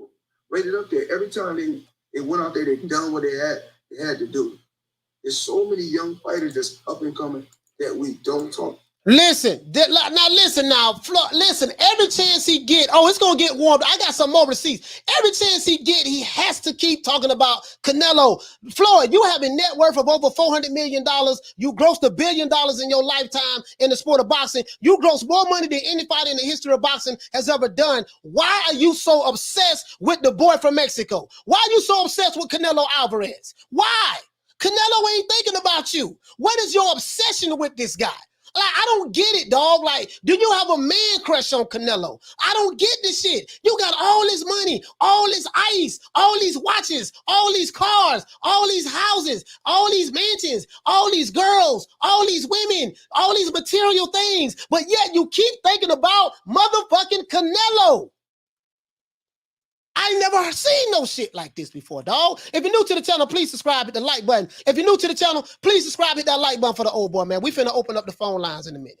rated up there. Every time they went out there, they done what they had to do. There's so many young fighters that's up and coming that we don't talk. Listen, listen, every chance he get, it's going to get warm. I got some more receipts. Every chance he get, he has to keep talking about Canelo. Floyd, you have a net worth of over $400 million. You grossed $1 billion in your lifetime in the sport of boxing. You grossed more money than any fighter in the history of boxing has ever done. Why are you so obsessed with the boy from Mexico? Why are you so obsessed with Canelo Alvarez? Why? Canelo ain't thinking about you. What is your obsession with this guy? Like, I don't get it, dog. Like, do you have a man crush on Canelo? I don't get this shit. You got all this money, all this ice, all these watches, all these cars, all these houses, all these mansions, all these girls, all these women, all these material things, but yet you keep thinking about motherfucking Canelo. I ain't never seen no shit like this before, dog. If you're new to the channel, please subscribe, hit the like button. If you're new to the channel, please subscribe, hit that like button for the old boy, man. We finna open up the phone lines in a minute.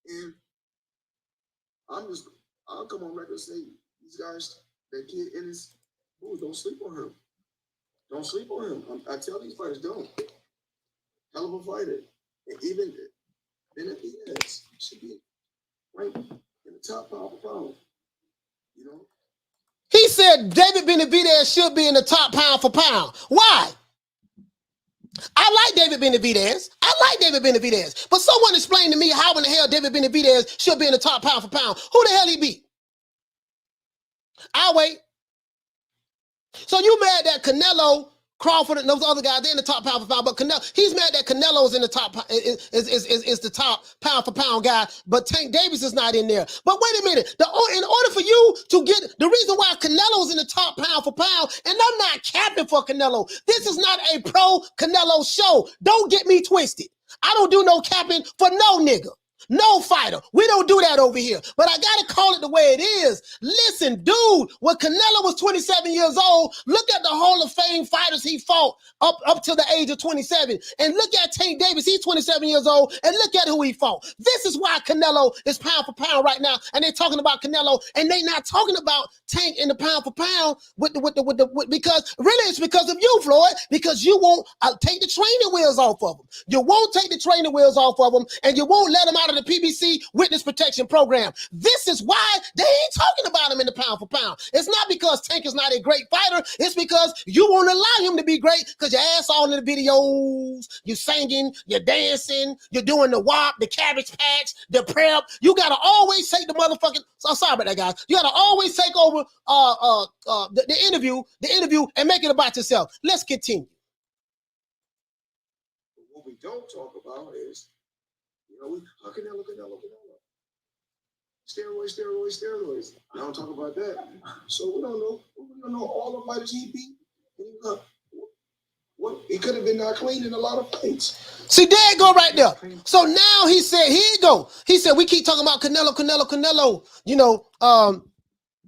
And I'll come on record and say, these guys, that kid in his, don't sleep on him. Don't sleep on him. I tell these fighters, don't. Hell of a fighter. And even Benavidez should be right in the top pound for pound. He said David Benavidez should be in the top pound for pound. Why? I like David Benavidez. But someone explain to me how in the hell David Benavidez should be in the top pound for pound. Who the hell he beat? I'll wait. So you mad that Canelo, Crawford, and those other guys, they're in the top pound for pound, but he's mad that Canelo is in the top, is the top pound for pound guy, but Tank Davis is not in there. But wait a minute, in order for you to get, the reason why Canelo is in the top pound for pound, and I'm not capping for Canelo, this is not a pro Canelo show. Don't get me twisted. I don't do no capping for no nigga. No fighter. We don't do that over here. But I got to call it the way it is. Listen, dude, when Canelo was 27 years old, look at the Hall of Fame fighters he fought up to the age of 27. And look at Tank Davis. He's 27 years old. And look at who he fought. This is why Canelo is pound for pound right now. And they're talking about Canelo. And they're not talking about Tank in the pound for pound because really it's because of you, Floyd, because you won't take the training wheels off of them. You won't take the training wheels off of them, and you won't let them out of the PBC Witness Protection Program. This is why they ain't talking about him in the pound for pound. It's not because Tank is not a great fighter. It's because you won't allow him to be great because your ass all in the videos, you singing, you're dancing, you're doing the WAP, the Cabbage Patch, the prep. You got to always take the motherfucking, so sorry about that, guys. You got to always take over the interview and make it about yourself. Let's continue. What we don't talk about is, Canelo. Steroids. I don't talk about that. So we don't know. We don't know all the fighters he beat. What he could have been not clean in a lot of fights. See, there you go right there. So now he said, here you go. He said, we keep talking about Canelo.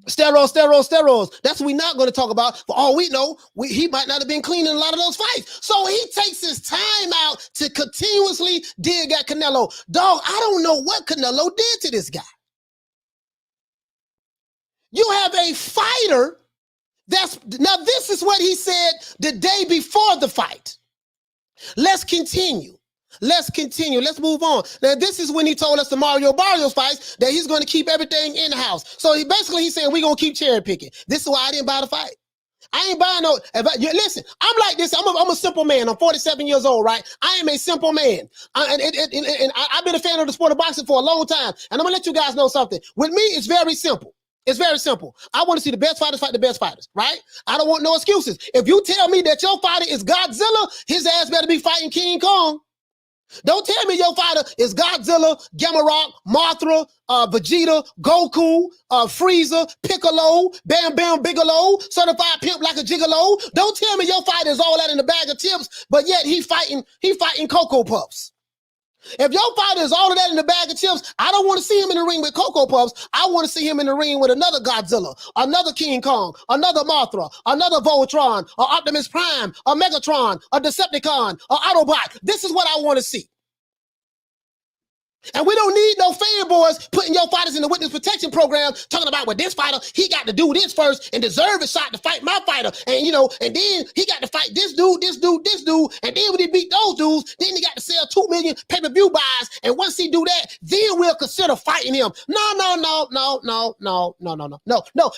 Steroids. That's what we're not going to talk about. For all we know, he might not have been clean in a lot of those fights. So he takes his time out to continuously dig at Canelo. Dog, I don't know what Canelo did to this guy. You have a fighter now this is what he said the day before the fight. Let's continue. Let's move on. Now, this is when he told us the Mario Barrios fights that he's going to keep everything in-house. So he's saying we're going to keep cherry picking. This is why I didn't buy the fight. I ain't buying no, listen, I'm like this. I'm a simple man. I'm 47 years old, right? I am a simple man. And I've been a fan of the sport of boxing for a long time. And I'm going to let you guys know something. With me, it's very simple. It's very simple. I want to see the best fighters fight the best fighters, right? I don't want no excuses. If you tell me that your fighter is Godzilla, his ass better be fighting King Kong. Don't tell me your fighter is Godzilla, Gamma Mothra, Vegeta, Goku, Frieza, Piccolo, Bam Bam Bigelow, certified pimp like a gigolo. Don't tell me your fighter is all that in a bag of chips, but yet he fighting Cocoa Puffs. If your fighter is all of that in the bag of chips, I don't want to see him in the ring with Cocoa Puffs. I want to see him in the ring with another Godzilla, another King Kong, another Mothra, another Voltron, or Optimus Prime, a Megatron, a Decepticon, or Autobot. This is what I want to see. And we don't need no fanboys putting your fighters in the witness protection program talking about, well, this fighter, he got to do this first and deserve a shot to fight my fighter. And, and then he got to fight this dude. And then when he beat those dudes, then he got to sell 2 million pay-per-view buys. And once he do that, then we'll consider fighting him. No.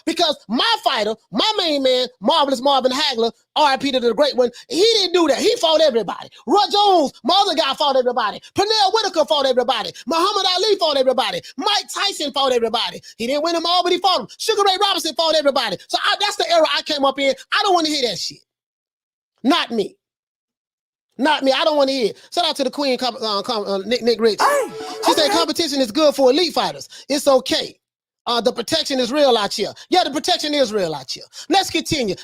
Because my fighter, my main man, Marvelous Marvin Hagler, RIP to the great one, he didn't do that. He fought everybody. Roy Jones, my other guy, fought everybody. Pernell Whitaker fought everybody. Muhammad Ali fought everybody. Mike Tyson fought everybody. He didn't win them all, but he fought them. Sugar Ray Robinson fought everybody. So that's the era I came up in. I don't want to hear that shit. Not me. I don't want to hear it. Shout out to the queen, Nick Rich. She said competition is good for elite fighters. It's okay. The protection is real out here. Yeah, the protection is real out here. Let's continue,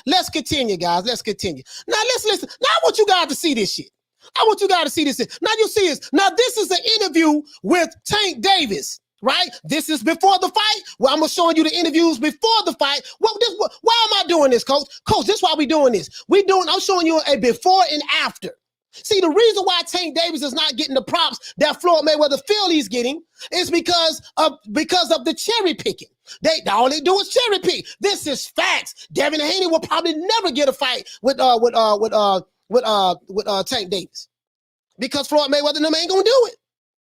guys. Let's continue. Now, let's listen. Now, I want you guys to see this shit. Now, you see this. Now, this is an interview with Tank Davis, right? This is before the fight. Well, I'm showing you the interviews before the fight. Why am I doing this, Coach? Coach, this is why we doing this. I'm showing you a before and after. See, the reason why Tank Davis is not getting the props that Floyd Mayweather feel he's getting is because of the cherry picking. All they do is cherry pick. This is facts. Devin Haney will probably never get a fight with Tank Davis because Floyd Mayweather and them ain't gonna do it.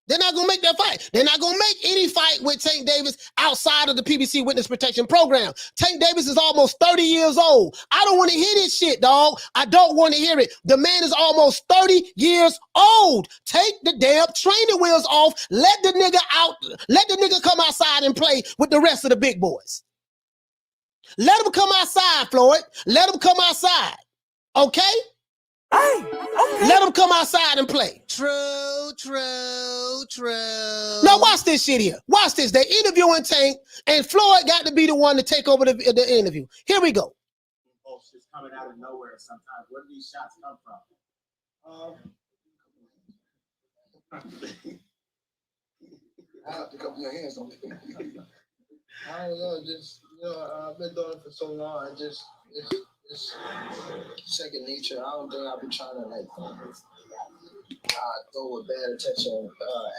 They're not gonna make that fight. They're not gonna make any fight with Tank Davis outside of the PBC Witness Protection Program. Tank Davis is almost 30 years old. I don't want to hear this shit, dog. I don't want to hear it. The man is almost 30 years old. Take the damn training wheels off. Let the nigga out. Let the nigga come outside and play with the rest of the big boys. Let him come outside, Floyd. Let him come outside. Okay? Let him come outside and play. True. Now watch this shit here. Watch this. They interviewing Tank, and Floyd got to be the one to take over the interview. Here we go. It's coming out of nowhere sometimes. Where do these shots come from? I have to cup your hands on it. I don't know, just, I've been doing it for so long. It's second nature. I don't think I'll be trying to throw a bad attention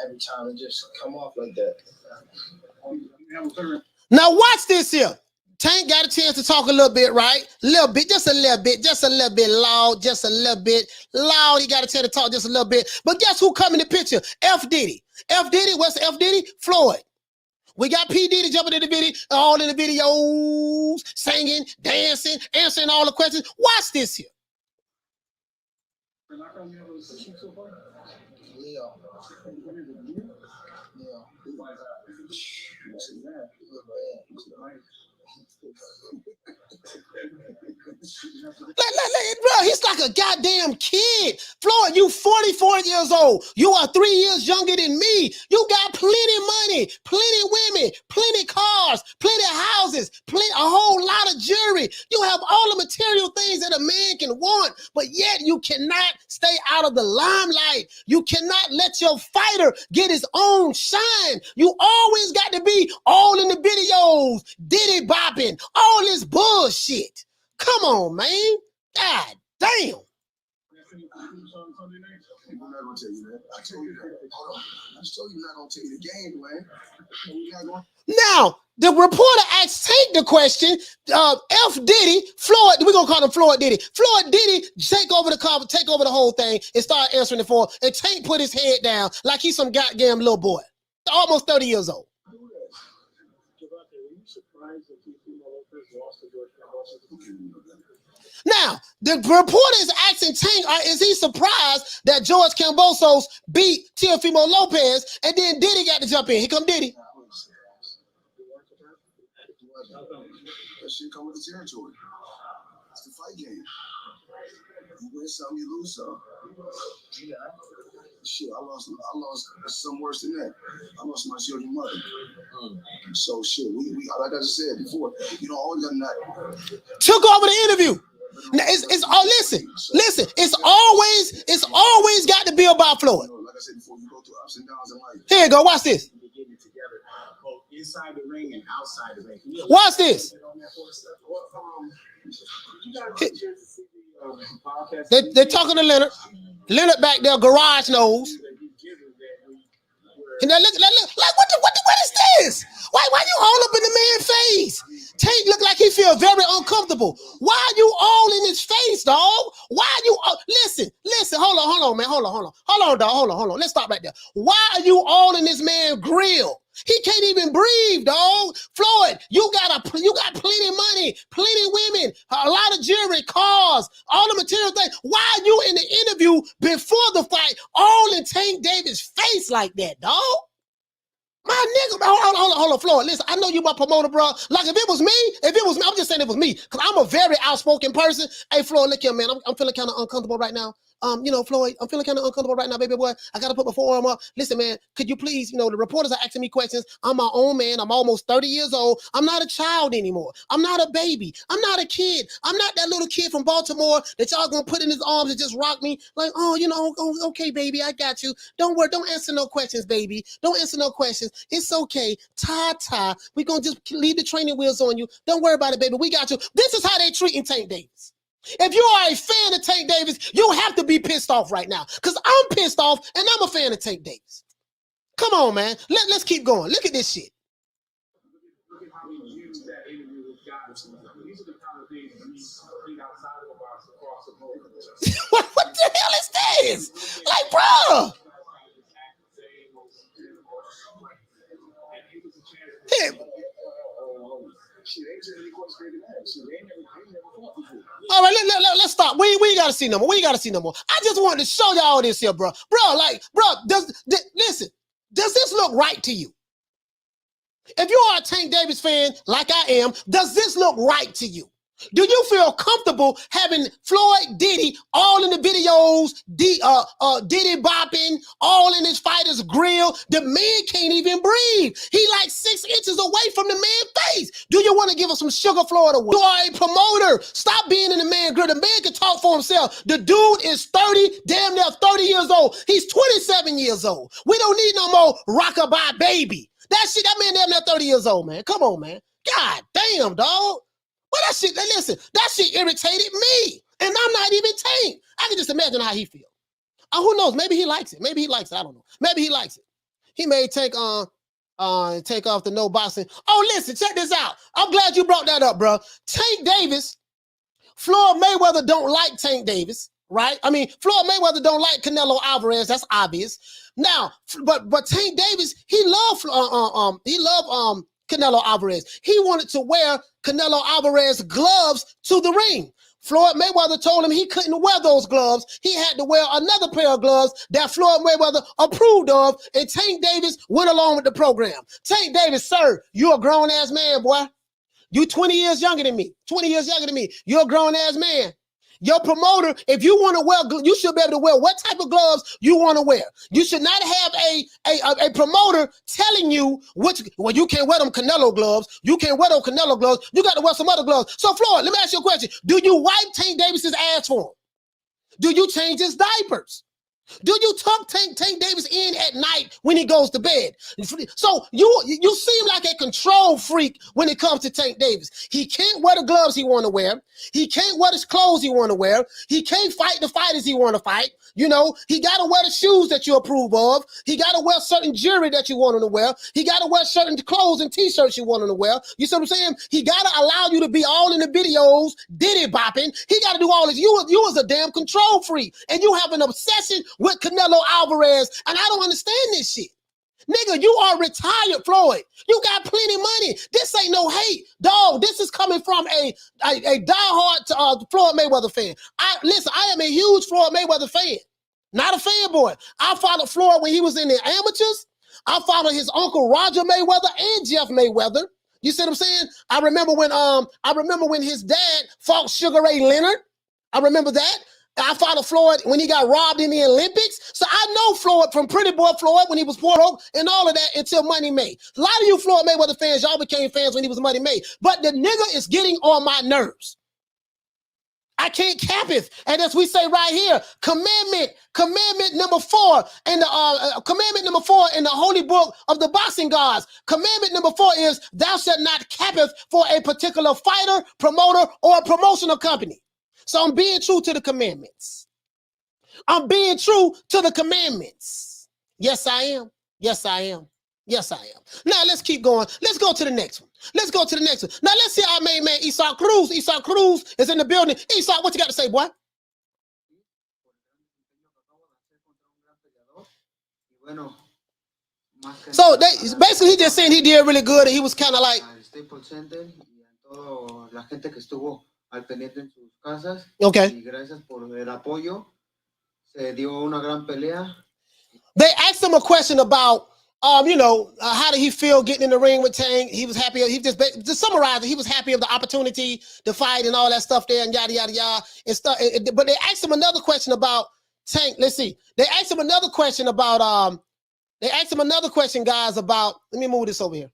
every time and just come off like that. Now watch this here. Tank got a chance to talk a little bit, right? Just a little bit loud, just a little bit loud. He got a chance to talk just a little bit. But guess who come in the picture? F. Diddy. F. Diddy, what's F. Diddy? Floyd. We got P. Diddy jumping in the video, all in the videos, singing, dancing, answering all the questions. Watch this here. Leo. Bro, he's like a goddamn kid. Floyd, you 44 years old. You are 3 years younger than me. You got plenty money, plenty women, plenty cars, plenty houses, a whole lot of jewelry. You have all the material things that a man can want, but yet you cannot stay out of the limelight. You cannot let your fighter get his own shine. You always got to be all in the videos, Diddy bopping, all this bullshit. Come on, man. God damn. I'm not gonna tell you that. I told you that. Hold on. I just told you I'm not gonna tell you the game, man. You're not gonna... Now, the reporter asked Tank the question, F. Diddy, Floyd, we're gonna call him Floyd Diddy. Floyd Diddy take over the whole thing and start answering it for him. And Tank put his head down like he's some goddamn little boy. Almost 30 years old. Now, the reporter is asking Tank, is he surprised that George Kambosos beat Teofimo Lopez and then Diddy got to jump in? Here come Diddy. That shit come with the territory. It's the fight game. You win some, you lose some. Shit, I lost some worse than that. I lost my children's mother. So shit, we like I just said before, you don't always got that. Took over the interview. Now it's all listen. It's always got to be about Floyd. Like I said before, you go through ups and downs in life. Here you go, watch this. Both inside the ring and outside the ring. Watch this. They're talking to Leonard. Leonard back there, garage nose. And look, like what is this? Why you all up in the man's face? Tank look like he feel very uncomfortable. Why are you all in his face, dog? Why are you listen, hold on, man. Hold on, dog. Hold on. Let's stop right there. Why are you all in this man's grill? He can't even breathe, dog. Floyd, you got plenty money, plenty women, a lot of jewelry, cars, all the material things. Why are you in the interview before the fight all in Tank Davis' face like that, dog? My nigga, hold on, Floyd. Listen, I know you my promoter, bro. Like if it was me, I'm just saying it was me, because I'm a very outspoken person. Hey, Floyd, look here, man. I'm feeling kind of uncomfortable right now. Floyd, I'm feeling kind of uncomfortable right now, baby boy. I got to put my forearm up. Listen, man, could you please, the reporters are asking me questions. I'm my own man. I'm almost 30 years old. I'm not a child anymore. I'm not a baby. I'm not a kid. I'm not that little kid from Baltimore that y'all going to put in his arms and just rock me like, okay, baby, I got you. Don't worry. Don't answer no questions, baby. Don't answer no questions. It's okay. Ta-ta. We're going to just leave the training wheels on you. Don't worry about it, baby. We got you. This is how they treating Tank Davis. If you are a fan of Tank Davis, you have to be pissed off right now, because I'm pissed off and I'm a fan of Tank Davis. Come on, man. Let's keep going. Look at this shit. Look at how he used that interview with God. These are the kind of things that we outside of the box across the board. What the hell is this? Like, bro. Hey. All right, let's stop. We ain't got to see no more. I just wanted to show y'all this here, bro. Listen, does this look right to you? If you are a Tank Davis fan like I am, does this look right to you? Do you feel comfortable having Floyd Diddy all in the videos, Diddy bopping, all in his fighter's grill? The man can't even breathe. He like 6 inches away from the man's face. Do you want to give us some sugar Florida? You are a promoter. Stop being in the man's grill. The man can talk for himself. The dude is 30, damn near 30 years old. He's 27 years old. We don't need no more rockabye baby. That man damn near 30 years old, man. Come on, man. God damn, dog. Well, listen, that shit irritated me. And I'm not even Tank. I can just imagine how he feels. Who knows? Maybe he likes it. Maybe he likes it. I don't know. Maybe he likes it. He may take off the no boxing. Oh, listen, check this out. I'm glad you brought that up, bro. Tank Davis, Floyd Mayweather don't like Tank Davis, right? I mean, Floyd Mayweather don't like Canelo Alvarez. That's obvious. Now, but Tank Davis, he loved Canelo Alvarez. He wanted to wear Canelo Alvarez gloves to the ring. Floyd Mayweather told him he couldn't wear those gloves. He had to wear another pair of gloves that Floyd Mayweather approved of, and Tank Davis went along with the program. Tank Davis, sir, you're a grown-ass man, boy. You 20 years younger than me. 20 years younger than me. You're a grown-ass man. Your promoter, if you want to wear, you should be able to wear what type of gloves you want to wear. You should not have a promoter telling you well, you can't wear them Canelo gloves. You can't wear those Canelo gloves. You got to wear some other gloves. So, Floyd, let me ask you a question. Do you wipe Tank Davis's ass for him? Do you change his diapers? Do you tuck Tank Davis in at night when he goes to bed? So you seem like a control freak when it comes to Tank Davis. He can't wear the gloves he want to wear. He can't wear the clothes he want to wear. He can't fight the fighters he want to fight. You know, he got to wear the shoes that you approve of. He got to wear certain jewelry that you want him to wear. He got to wear certain clothes and t-shirts you want him to wear. You see what I'm saying? He got to allow you to be all in the videos, Diddy bopping. He got to do all this. You was a damn control freak, and you have an obsession with Canelo Alvarez, and I don't understand this shit. Nigga, you are retired, Floyd. You got plenty of money. This ain't no hate. Dog, this is coming from a diehard Floyd Mayweather fan. Listen, I am a huge Floyd Mayweather fan. Not a fanboy. I followed Floyd when he was in the amateurs. I followed his uncle Roger Mayweather and Jeff Mayweather. You see what I'm saying? I remember when his dad fought Sugar Ray Leonard. I remember that. I followed Floyd when he got robbed in the Olympics. So I know Floyd from Pretty Boy Floyd when he was poor and all of that until Money May. A lot of you Floyd Mayweather fans, y'all became fans when he was Money May. But the nigga is getting on my nerves. I can't cap it. And as we say right here, commandment number 4 in the commandment number 4 in the holy book of the boxing gods. Commandment number 4 is thou shalt not capeth for a particular fighter, promoter, or a promotional company. So I'm being true to the commandments. I'm being true to the commandments. Yes, I am. Yes, I am. Yes, I am. Now, let's keep going. Let's go to the next one. Let's go to the next one. Now, let's see our main man, Isaac Cruz. Isaac Cruz is in the building. Isaac, what you got to say, boy? So, basically, he just saying he did really good, and he was kind of like... al pendiente en sus casas. Okay. Y gracias por el apoyo. Se dio una gran pelea. They asked him a question about, how did he feel getting in the ring with Tank? He was happy. He just summarize it. He was happy of the opportunity to fight and all that stuff there and yada, yada, yada and stuff. But they asked him another question about Tank. Let's see. They asked him another question about, guys, about, let me move this over here.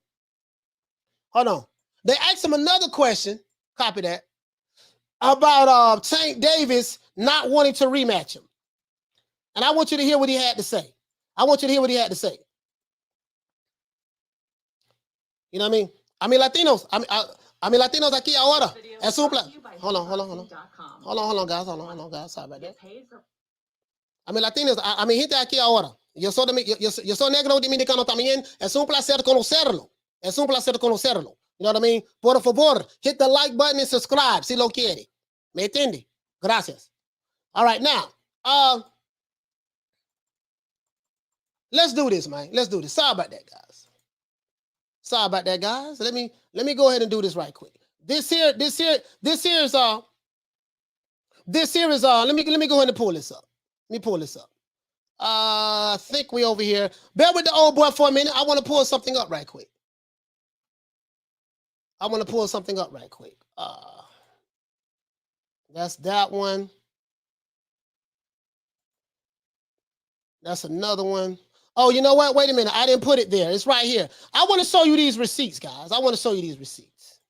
Hold on. They asked him another question. Copy that. About Tank Davis not wanting to rematch him. And I want you to hear what he had to say. You know what I mean? I mean Latinos aquí ahora. Es un plan. Hold on, guys. Sorry about that. I mean Latinos, I mean gente aquí ahora. Yo soy negro dominicano también. Es un placer conocerlo. You know what I mean? Por favor, hit the like button and subscribe si lo quiere. ¿Me entiende? Gracias. All right, now, let's do this, man. Let's do this. Sorry about that, guys. Let me go ahead and do this right quick. This here is let me go ahead and pull this up. I think we over here. Bear with the old boy for a minute. I want to pull something up right quick. That's that one. That's another one. Oh, you know what? Wait a minute. I didn't put it there. It's right here. I want to show you these receipts, guys. I want to show you these receipts.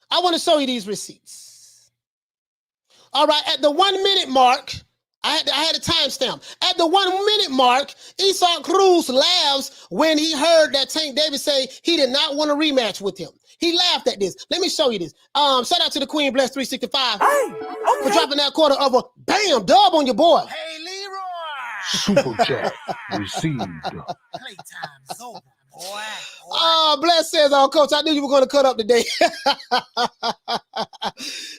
I want to show you these receipts. All right. At the 1 minute mark, I had a timestamp. At the 1 minute mark, Isaac Cruz laughs when he heard that Tank Davis say he did not want a rematch with him. He laughed at this. Let me show you this. Shout out to the Queen Bless 365 for dropping that quarter of a bam dub on your boy. Hey, Leroy. Super chat received. Playtime's over, boy. Oh, Bless says, oh, Coach, I knew you were going to cut up today.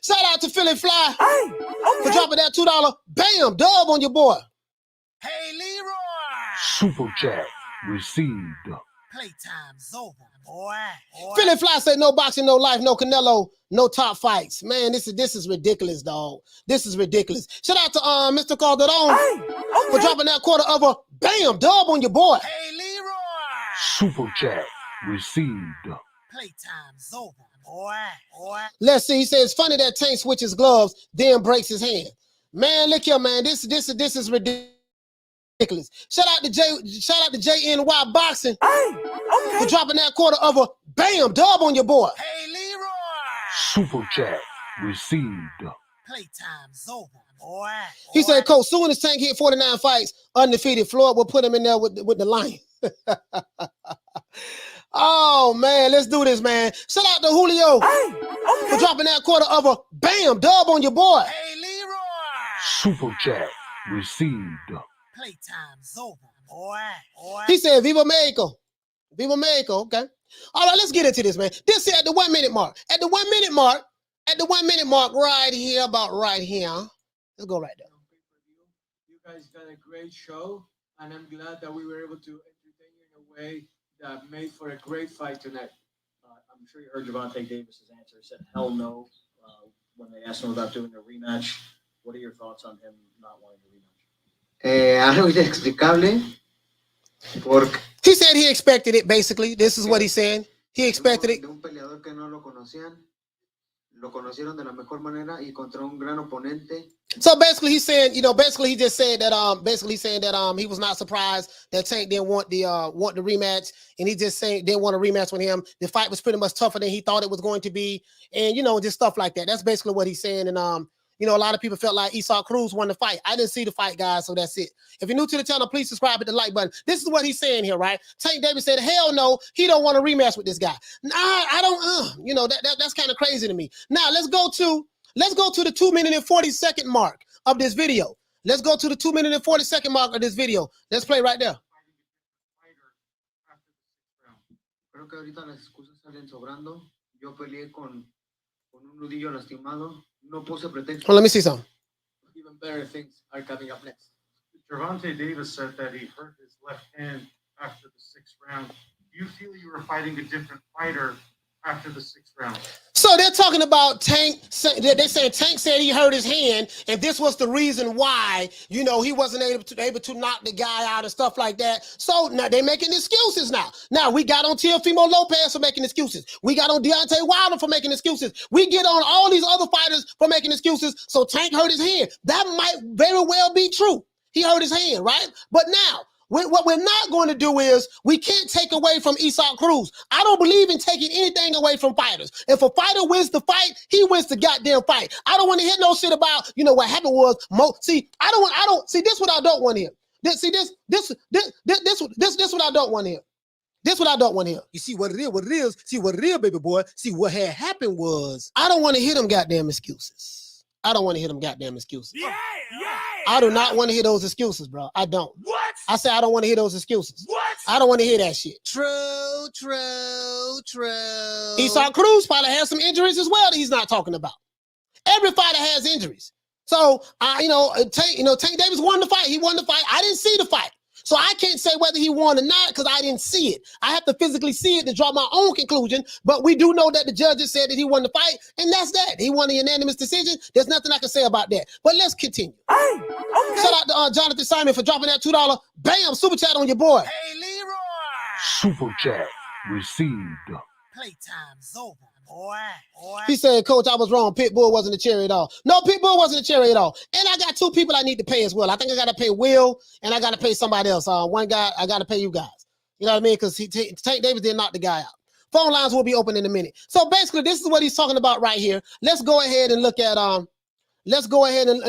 Shout out to Philly Fly for dropping that $2 bam dub on your boy. Hey, Leroy. Super chat received. Playtime's over, boy. Philly Fly said, no boxing, no life, no Canelo, no top fights. Man, this is ridiculous, dog. This is ridiculous. Shout out to Mr. Calderon for dropping that quarter of a bam dub on your boy. Hey, Leroy. Super chat received. Playtime's over, boy. Let's see. He says, it's funny that Tank switches gloves, then breaks his hand. Man, look here, man. This is ridiculous. Shout out to JNY Boxing for dropping that quarter of a bam dub on your boy. Hey, Leroy. Super chat received. Playtime's over, boy. He said, Coach, soon as Tank hit 49 fights, undefeated, Floyd will put him in there with the lion. Oh, man, let's do this, man. Shout out to Julio for dropping that quarter of a bam dub on your boy. Hey, Leroy. Super chat received. Playtime's over, boy. He said, Viva Mexico. Viva Mexico, okay. All right, let's get into this, man. This is at the 1 minute mark. At the 1 minute mark, right here, about right here. Let's go right there. You guys got a great show, and I'm glad that we were able to entertain you in a way that made for a great fight tonight. I'm sure you heard Gervonta Davis's answer. He said, hell no, when they asked him about doing a rematch. What are your thoughts on him not wanting a rematch? Algo inexplicable. Porque He said he expected it, basically. This is what he's saying. He expected it. de un peleador que no lo conocían, lo conocieron de la mejor manera y contra un gran oponente. So basically he's saying, basically he just said that he was not surprised that Tank didn't want the rematch, and he just saying didn't want a rematch with him. The fight was pretty much tougher than he thought it was going to be, and just stuff like that. That's basically what he's saying. And a lot of people felt like Isaac Cruz won the fight. I didn't see the fight, guys, so that's it. If you're new to the channel, please subscribe, hit the like button. This is what he's saying here, right? Tank Davis said, hell no, he don't want a rematch with this guy. Nah, I don't, that's kind of crazy to me. Now, let's go to the 2 minute and 40-second mark of this video. Let's go to the 2 minute and 40-second mark of this video. Let's play right there. Creo que ahorita las excusas salen sobrando. Yo peleé con un nudillo lastimado. No puse pretexto. Well, let me see something. Even better things are coming up next. Gervonta Davis said that he hurt his left hand after the 6th round. Do you feel you were fighting a different fighter after the 6th round? So they're talking about Tank. They're saying Tank said he hurt his hand, and this was the reason why, he wasn't able to knock the guy out and stuff like that. So now they're making excuses now. Now we got on Teofimo Lopez for making excuses. We got on Deontay Wilder for making excuses. We get on all these other fighters for making excuses. So Tank hurt his hand. That might very well be true. He hurt his hand, right? But now, what we're not going to do is we can't take away from Isaac Cruz. I don't believe in taking anything away from fighters. If a fighter wins the fight, he wins the goddamn fight. I don't want to hear no shit about, what happened was, see, this is what I don't want to hear. This what I don't want to hear. This what I don't want to hear. You see what it is. See what it is, baby boy. See what had happened was, I don't want to hear them goddamn excuses. I don't want to hear them goddamn excuses. Yeah. I do not want to hear those excuses, bro. I don't. What? I say I don't want to hear those excuses. What? I don't want to hear that shit. True. Isaac Cruz probably has some injuries as well that he's not talking about. Every fighter has injuries. So, Tank Davis won the fight. He won the fight. I didn't see the fight. So I can't say whether he won or not because I didn't see it. I have to physically see it to draw my own conclusion. But we do know that the judges said that he won the fight, and that's that. He won a unanimous decision. There's nothing I can say about that. But let's continue. Shout out to Jonathan Simon for dropping that $2 bam super chat on your boy. Hey, Leroy. Super chat received. Playtime's over, boy. He said, Coach, I was wrong. Pitbull wasn't a cherry at all. No, Pitbull wasn't a cherry at all. And I got two people I need to pay as well. I think I got to pay Will and I got to pay somebody else. One guy, I got to pay you guys. You know what I mean? Because Tank Davis did knock the guy out. Phone lines will be open in a minute. So basically, this is what he's talking about right here. Let's go ahead and look at, let's go ahead and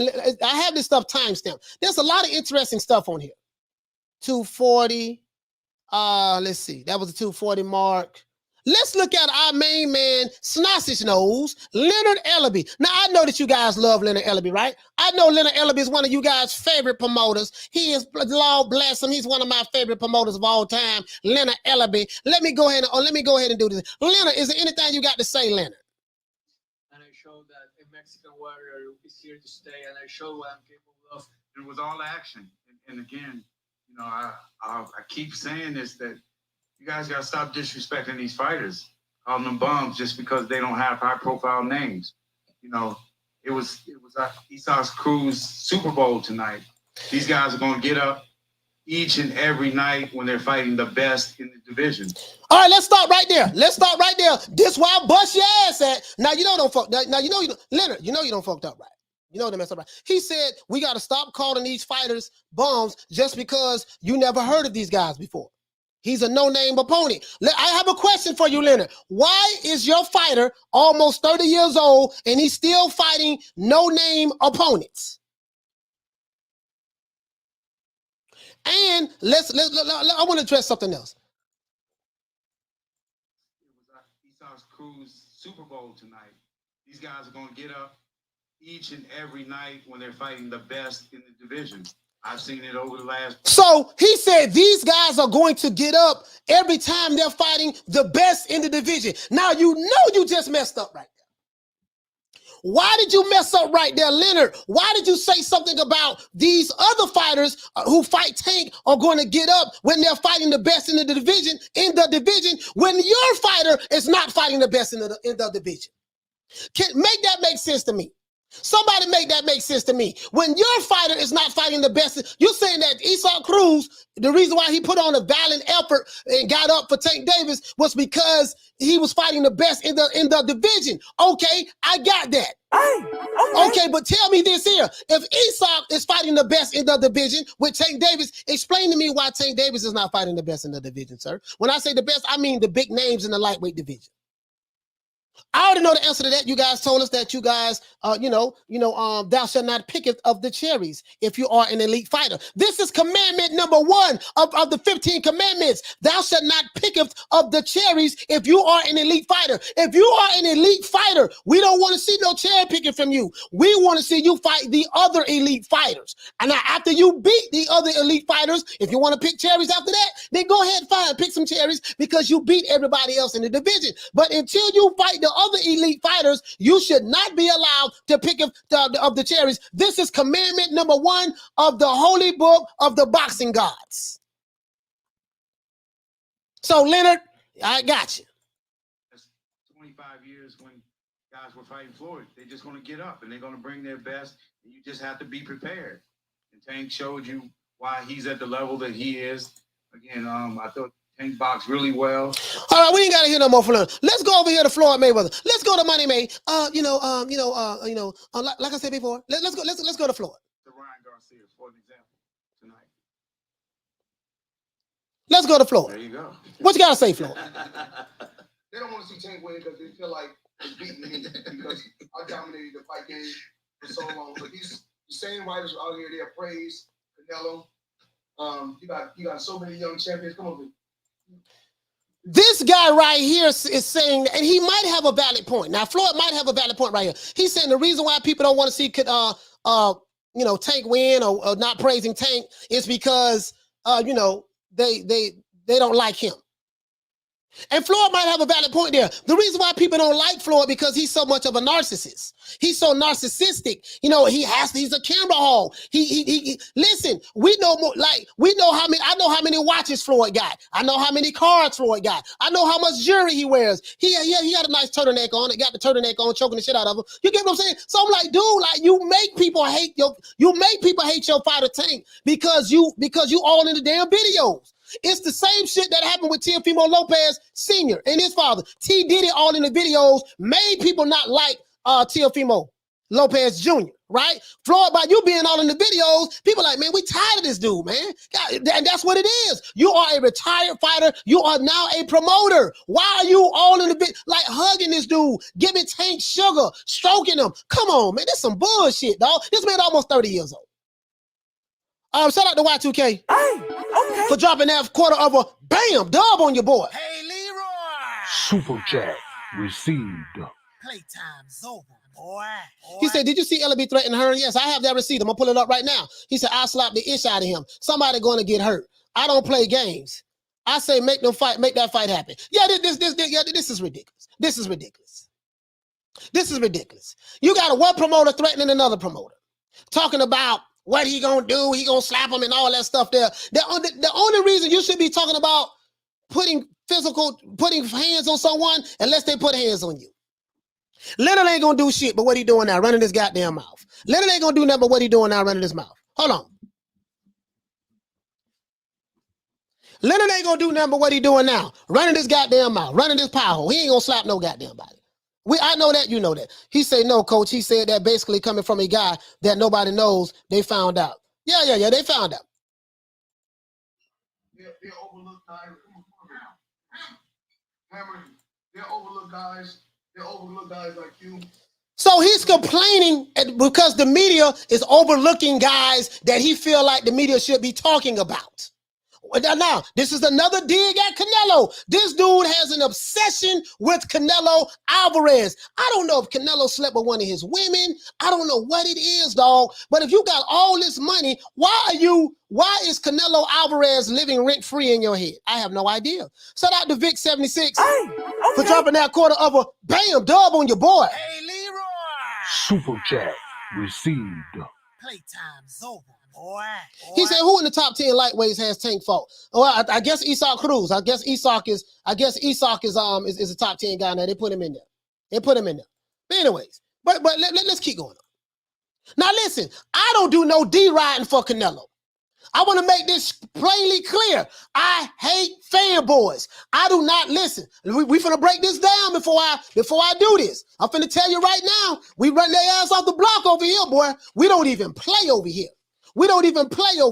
I have this stuff timestamped. There's a lot of interesting stuff on here. 240. Let's see. That was the 240 mark. Let's look at our main man, Sausage Nose, Leonard Ellerbe. Now, I know that you guys love Leonard Ellerbe, right? I know Leonard Ellerbe is one of you guys' favorite promoters. He is, Lord bless him, he's one of my favorite promoters of all time, Leonard Ellerbe. Let me go ahead and do this. Leonard, is there anything you got to say, Leonard? And I showed that a Mexican warrior is here to stay, and I showed what I'm capable of. It was all action. And again, you know, I keep saying this, that you guys got to stop disrespecting these fighters, calling them bums just because they don't have high-profile names. You know, it was Isaac Cruz Super Bowl tonight. These guys are going to get up each and every night when they're fighting the best in the division. All right, let's start right there. This why I bust your ass at. Now you know don't fuck. Now you know you don't, Leonard. You know you don't fucked up right. You know they messed up right. He said we got to stop calling these fighters bums just because you never heard of these guys before. He's a no-name opponent. I have a question for you, Leonard. Why is your fighter almost 30 years old and he's still fighting no-name opponents? And I want to address something else. It was Isaac Cruz Super Bowl tonight. These guys are going to get up each and every night when they're fighting the best in the division. I've seen it over the last. So he said these guys are going to get up every time they're fighting the best in the division. Now you know you just messed up right there. Why did you mess up right there, Leonard? Why did you say something about these other fighters who fight Tank are going to get up when they're fighting the best in the division, when your fighter is not fighting the best in the division? Make that make sense to me. Somebody make that make sense to me. When your fighter is not fighting the best, you're saying that Isaac Cruz, the reason why he put on a valiant effort and got up for Tank Davis was because he was fighting the best in the division. Okay, I got that. Okay, but tell me this here. If Isaac is fighting the best in the division with Tank Davis, explain to me why Tank Davis is not fighting the best in the division, sir. When I say the best, I mean the big names in the lightweight division. I already know the answer to that. You guys told us that you guys, thou shalt not picketh of the cherries if you are an elite fighter. This is commandment number 1 of the 15 commandments. Thou shalt not picketh of the cherries if you are an elite fighter. If you are an elite fighter, we don't want to see no cherry picking from you. We want to see you fight the other elite fighters. And now after you beat the other elite fighters, if you want to pick cherries after that, then go ahead and pick some cherries because you beat everybody else in the division. But until you fight the other elite fighters, you should not be allowed to pick of the cherries. This is commandment number 1 of the holy book of the boxing gods. So, Leonard, I got you. That's 25 years when guys were fighting Floyd. They're just going to get up and they're going to bring their best. And you just have to be prepared. And Tank showed you why he's at the level that he is. Again, I thought Tank boxed really well. All right, we ain't got to hear no more from Leonard. Let's go over here to Floyd Mayweather. Let's go to Money May. Like I said before, let's go to Floyd. To Ryan Garcia, for an example, tonight. Let's go to Floyd. There you go. What you got to say, Floyd? They don't want to see Tank win because they feel like it's beating me because I dominated the fight game for so long. But these same writers out here, they praise Canelo. You got so many young champions. Come on, man. This guy right here is saying, and he might have a valid point. Now, Floyd might have a valid point right here. He's saying the reason why people don't want to see Tank win or not praising Tank is because they don't like him. And Floyd might have a valid point there. The reason why people don't like Floyd because he's so much of a narcissist. He's so narcissistic. He's a camera hog. He listen, we know more, I know how many watches Floyd got. I know how many cards Floyd got. I know how much jewelry he wears. He got a nice turtleneck on. It got the turtleneck on, choking the shit out of him. You get what I'm saying? So I'm like, dude, you make people hate your fighter Tank because you all in the damn videos. It's the same shit that happened with Teofimo Lopez Sr. and his father. T did it all in the videos, made people not like Teofimo Lopez Jr., right? Floyd, by you being all in the videos, people like, man, we tired of this dude, man. God, and that's what it is. You are a retired fighter. You are now a promoter. Why are you all in the video, like hugging this dude, giving Tank sugar, stroking him? Come on, man. This some bullshit, dog. This man almost 30 years old. Shout out to Y2K for dropping that quarter of a bam dub on your boy. Hey, Leroy. Super chat received. Playtime's over, boy. He said, did you see Ellerbe threaten her? Yes, I have that receipt. I'm gonna pull it up right now. He said, I'll slap the ish out of him. Somebody gonna get hurt. I don't play games. I say make them fight, make that fight happen. Yeah, this is ridiculous. This is ridiculous. This is ridiculous. You got one promoter threatening another promoter, talking about what he gonna do, he gonna slap him and all that stuff there. The only reason you should be talking about putting hands on someone unless they put hands on you. Leonard ain't gonna do shit but what he doing now, running his goddamn mouth. Leonard ain't gonna do nothing but what he doing now, running his mouth. Hold on. Leonard ain't gonna do nothing but what he doing now, running his goddamn mouth, running his power hole. He ain't gonna slap no goddamn body. I know that, you know that. He said, no, coach. He said that basically coming from a guy that nobody knows, they found out. Yeah, they found out. They're overlooked guys. Hammer, they're overlooked guys. They're overlooked guys like you. So he's complaining because the media is overlooking guys that he feel like the media should be talking about. Now, this is another dig at Canelo. This dude has an obsession with Canelo Alvarez. I don't know if Canelo slept with one of his women. I don't know what it is, dog. But if you got all this money, why is Canelo Alvarez living rent-free in your head? I have no idea. Shout out to Vic76 for dropping that quarter of a bam dub on your boy. Hey, Leroy. Super chat received. Playtime's over, boy. He said, "Who in the top 10 lightweights has Tank fought?" Well, I guess Isaac Cruz. I guess Isaac is a top 10 guy now. They put him in there. But anyways, but let's keep going. Now listen, I don't do no D-riding for Canelo. I want to make this plainly clear. I hate fanboys. I do not listen. We finna break this down before I do this. I'm finna tell you right now, we run their ass off the block over here, boy. We don't even play over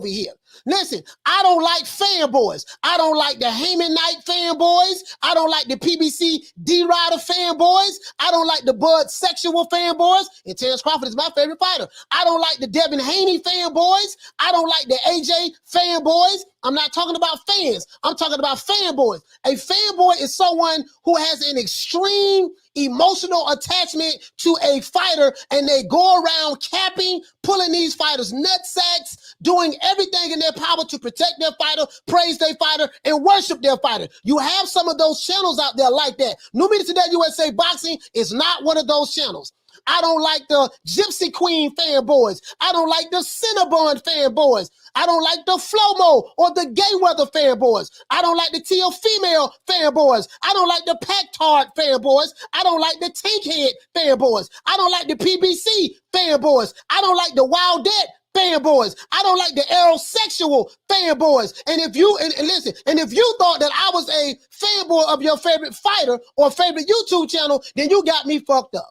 here. Listen, I don't like fanboys. I don't like the Heyman Knight fanboys. I don't like the PBC D-Rider fanboys. I don't like the Bud Sexual fanboys. And Terrence Crawford is my favorite fighter. I don't like the Devin Haney fanboys. I don't like the AJ fanboys. I'm not talking about fans. I'm talking about fanboys. A fanboy is someone who has an extreme emotional attachment to a fighter, and they go around capping, pulling these fighters' nutsacks, doing everything in their power to protect their fighter, praise their fighter, and worship their fighter. You have some of those channels out there like that. New Media Today USA Boxing is not one of those channels. I don't like the Gypsy Queen fanboys. I don't like the Cinnabon fanboys. I don't like the Flomo or the Gay Weather fanboys. I don't like the Teal Female fanboys. I don't like the Pactard fanboys. I don't like the Tankhead fanboys. I don't like the PBC fanboys. I don't like the Wildette fanboys. I don't like the aerosexual fanboys. And if you listen, and if you thought that I was a fanboy of your favorite fighter or favorite YouTube channel, then you got me fucked up.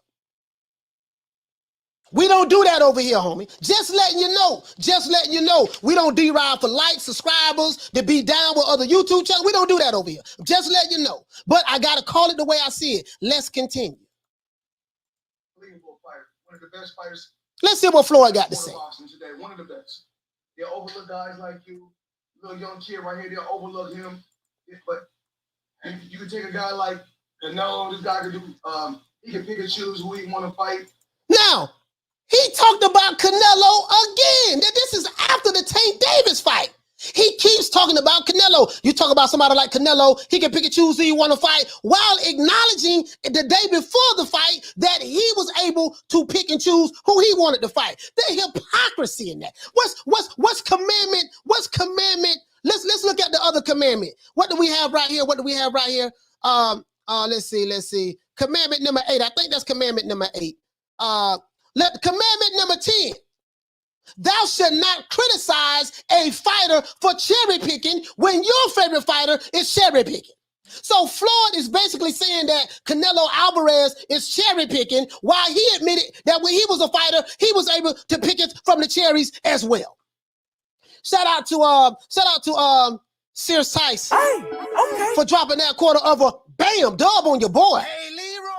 We don't do that over here, homie. Just letting you know. We don't D-ride for likes, subscribers, to be down with other YouTube channels. We don't do that over here. Just letting you know. But I got to call it the way I see it. Let's continue. One of the best fighters. Let's see what Floyd got to say. Today. One of the best. They overlook guys like you. Little young kid right here, they'll overlook him. But you can take a guy like Canelo. This guy can do, he can pick and choose who he want to fight. Now, he talked about Canelo again. This is after the Tank Davis fight. He keeps talking about Canelo. You talk about somebody like Canelo, he can pick and choose who you want to fight, while acknowledging the day before the fight that he was able to pick and choose who he wanted to fight. The hypocrisy in that. What's commandment? What's commandment? Let's look at the other commandment. What do we have right here? Let's see. Commandment number 8. I think that's commandment number 8. Commandment number 10. Thou should not criticize a fighter for cherry picking when your favorite fighter is cherry picking. So Floyd is basically saying that Canelo Alvarez is cherry picking, while he admitted that when he was a fighter, he was able to pick it from the cherries as well. Shout out to Sears Tice for dropping that quarter of a bam dub on your boy. Hey, Leroy.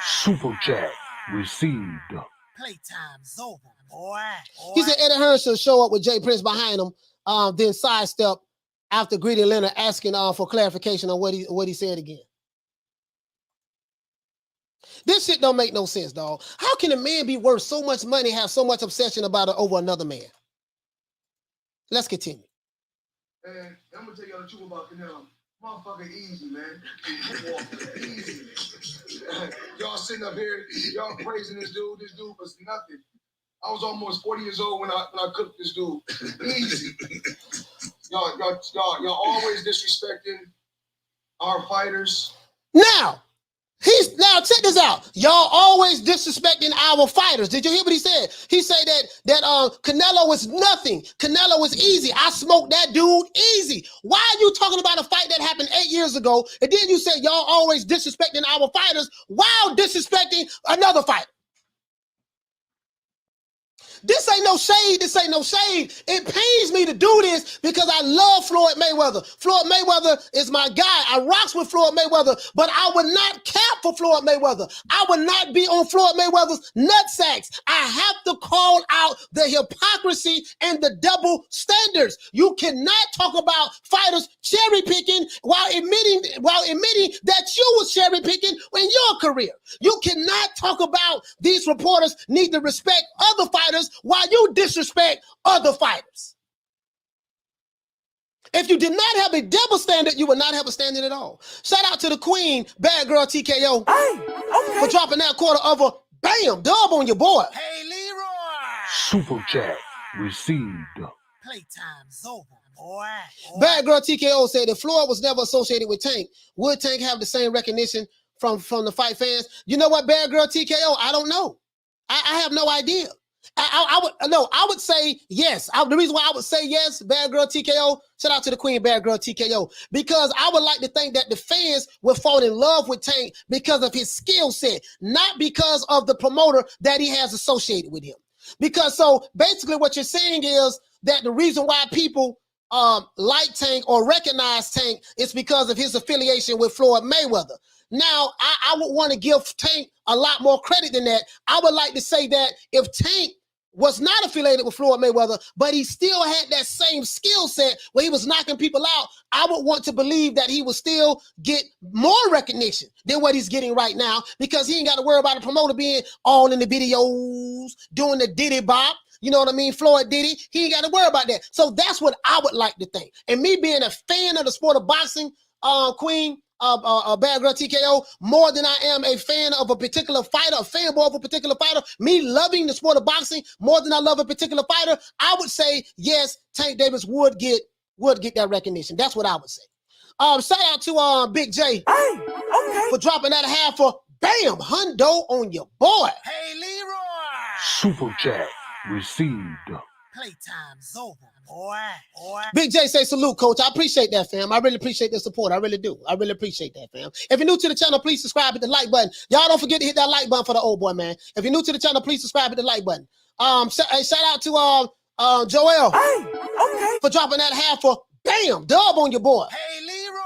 Super chat received. Playtime's over, boy. He said Eddie Hearn should show up with Jay Prince behind him, then sidestep after greeting Leonard, asking for clarification on what he said again. This shit don't make no sense, dog. How can a man be worth so much money, have so much obsession about it over another man? Let's continue. And I'm gonna tell y'all the truth about Canelo. Motherfucker easy, man. Easy. Y'all sitting up here, y'all praising this dude. This dude was nothing. I was almost 40 years old when I cooked this dude. Easy. Y'all always disrespecting our fighters. Now check this out. Y'all always disrespecting our fighters. Did you hear what he said? He said that Canelo was nothing. Canelo was easy. I smoked that dude easy. Why are you talking about a fight that happened 8 years ago? And then you say y'all always disrespecting our fighters while disrespecting another fighter. This ain't no shade. This ain't no shade. It pains me to do this because I love Floyd Mayweather. Floyd Mayweather is my guy. I rocks with Floyd Mayweather, but I would not cap for Floyd Mayweather. I would not be on Floyd Mayweather's nutsacks. I have to call out the hypocrisy and the double standards. You cannot talk about fighters cherry picking while admitting that you was cherry picking in your career. You cannot talk about these reporters need to respect other fighters while you disrespect other fighters. If you did not have a double standard, you would not have a standard at all. Shout out to the queen, Bad Girl TKO, for dropping that quarter of a bam dub on your boy. Hey, Leroy. Super chat received. Playtime's over, boy. Bad Girl TKO said if Floyd was never associated with Tank, would Tank have the same recognition from the fight fans? You know what, Bad Girl TKO? I don't know. I have no idea. I would say yes. The reason why I would say yes, Bad Girl TKO, shout out to the queen, Bad Girl TKO, because I would like to think that the fans would fall in love with Tank because of his skill set, not because of the promoter that he has associated with him. Because so basically what you're saying is that the reason why people like Tank or recognize Tank is because of his affiliation with Floyd Mayweather. Now, I would want to give Tank a lot more credit than that. I would like to say that if Tank was not affiliated with Floyd Mayweather, but he still had that same skill set where he was knocking people out, I would want to believe that he would still get more recognition than what he's getting right now, because he ain't got to worry about a promoter being all in the videos, doing the Diddy bop. You know what I mean? Floyd Diddy. He ain't got to worry about that. So that's what I would like to think. And me being a fan of the sport of boxing, queen, Bad Girl TKO, more than I am a fan of a particular fighter, a fanboy of a particular fighter, me loving the sport of boxing more than I love a particular fighter, I would say yes, Tank Davis would get that recognition. That's what I would say. Shout out to Big J for dropping that half for bam hundo on your boy. Hey, Leroy. Super chat received. Playtime's over, boy. Big J say salute, coach. I appreciate that, fam. I really appreciate the support. I really do. I really appreciate that, fam. If you're new to the channel, please subscribe, hit the like button. Y'all don't forget to hit that like button for the old boy, man. If you're new to the channel, please subscribe, hit the like button. Shout out to Joel for dropping that half for bam dub on your boy. Hey, Leroy.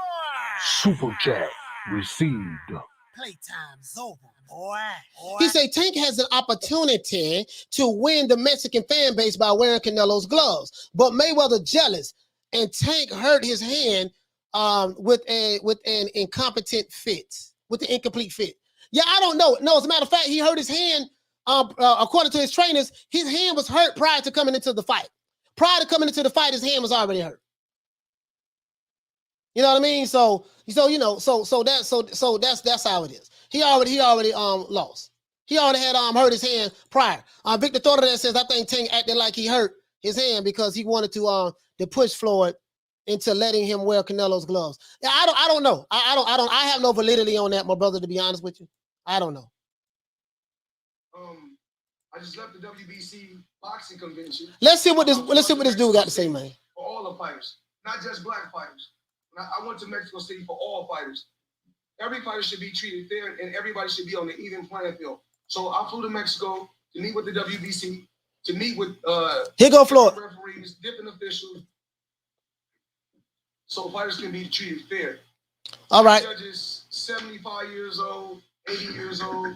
Super chat received. Playtime's over, boy. He said Tank has an opportunity to win the Mexican fan base by wearing Canelo's gloves, but Mayweather jealous, and Tank hurt his hand with an incompetent fit, with the incomplete fit. Yeah, I don't know. No, as a matter of fact, he hurt his hand. According to his trainers, his hand was hurt prior to coming into the fight. Prior to coming into the fight, his hand was already hurt. You know what I mean? So that's how it is. He already lost. He already had hurt his hand prior. Victor Torres says I think Tank acted like he hurt his hand because he wanted to push Floyd into letting him wear Canelo's gloves. Yeah, I don't know. I have no validity on that, my brother, to be honest with you. I don't know. I just left the WBC boxing convention. Let's see what this dude got to say, man. For all the fighters, not just black fighters. I went to Mexico City for all fighters. Every fighter should be treated fair, and everybody should be on the even playing field. So I flew to Mexico to meet with the WBC, to meet with here go Floyd, referees, different officials, so fighters can be treated fair. All right. Judges 75 years old, 80 years old.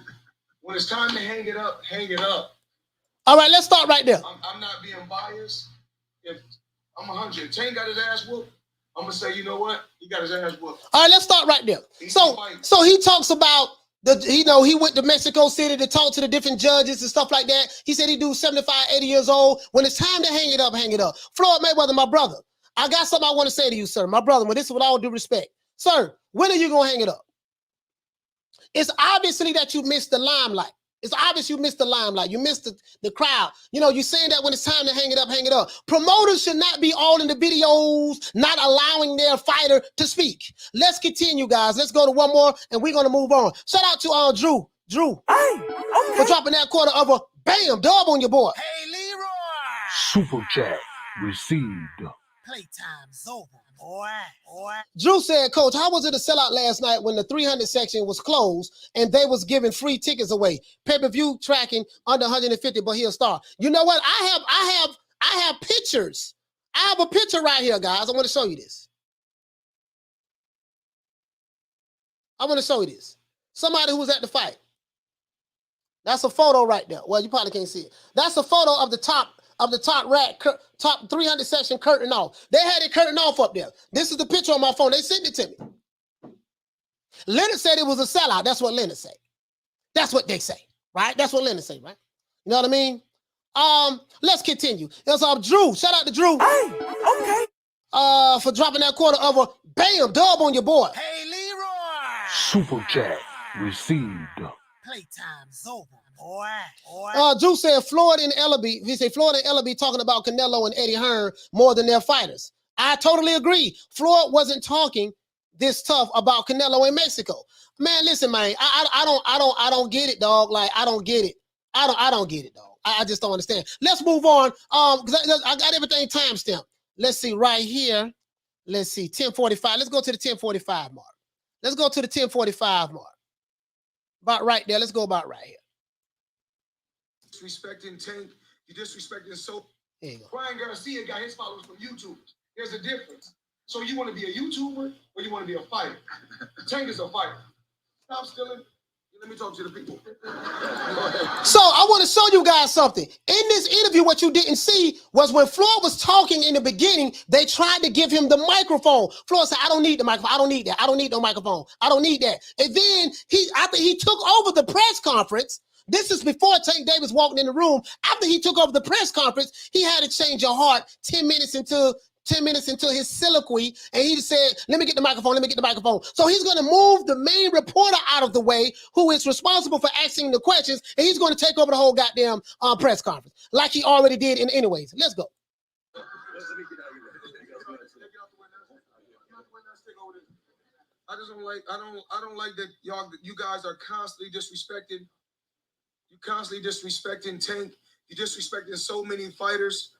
When it's time to hang it up, hang it up. All right, let's start right there. I'm not being biased. If I'm 100, Tank got his ass whooped, I'm gonna say, you know what? He got his ass whooped. All right, let's start right there. So he talks about he went to Mexico City to talk to the different judges and stuff like that. He said he do 75, 80 years old. When it's time to hang it up, hang it up. Floyd Mayweather, my brother, I got something I want to say to you, sir. My brother, this is with all due respect. Sir, when are you gonna hang it up? It's obviously that you missed the limelight. It's obvious you missed the limelight. You missed the crowd. You know, you're saying that when it's time to hang it up, hang it up. Promoters should not be all in the videos, not allowing their fighter to speak. Let's continue, guys. Let's go to one more, and we're going to move on. Shout out to Drew. For dropping that quarter of a bam dub on your boy. Hey, Leroy. Super chat received. Playtime's over, boy. Drew said, Coach, how was it a sellout last night when the 300 section was closed and they was giving free tickets away? Pay-per-view tracking under 150, but he'll start. You know what? I have pictures. I have a picture right here, guys. I want to show you this. Somebody who was at the fight. That's a photo right there. Well, you probably can't see it. That's a photo of the top rack, top 300 section curtain off. They had it curtain off up there. This is the picture on my phone. They sent it to me. Leonard said it was a sellout. That's what Leonard said. That's what they say, right? That's what Leonard say, right? You know what I mean? Let's continue. It was Drew. Shout out to Drew. Hey, okay. For dropping that quarter of a bam dub on your boy. Hey, Leroy. Super chat received. Playtime's over, boy. Drew said Floyd and Ellerbe. He said Floyd and Ellerbe talking about Canelo and Eddie Hearn more than their fighters. I totally agree. Floyd wasn't talking this tough about Canelo in Mexico. Man, listen, man. I don't get it, dog. Like I don't get it. I don't get it, dog. I just don't understand. Let's move on. Because I got everything timestamped. Let's see right here. Let's see 10:45. Let's go to the 10:45 mark. Let's go to the 10:45 mark. About right there. Let's go about right here. Disrespecting Tank, you disrespecting so. There you go. Brian Garcia got his followers from YouTubers. There's a difference. So you want to be a YouTuber or you want to be a fighter? Tank is a fighter. Stop stealing. Let me talk to the people. So I want to show you guys something. In this interview, what you didn't see was when Floyd was talking in the beginning, they tried to give him the microphone. Floyd said, I don't need the microphone. I don't need that. I don't need no microphone. I don't need that. And then after he took over the press conference, this is before Tank Davis walked in the room. After he took over the press conference, he had to change your heart 10 minutes into his soliloquy, and he said, let me get the microphone. So he's going to move the main reporter out of the way, who is responsible for asking the questions, and he's going to take over the whole goddamn press conference, like he already did in anyways. Let's go. I don't like that you guys are constantly disrespecting. You constantly disrespecting Tank. You disrespecting so many fighters.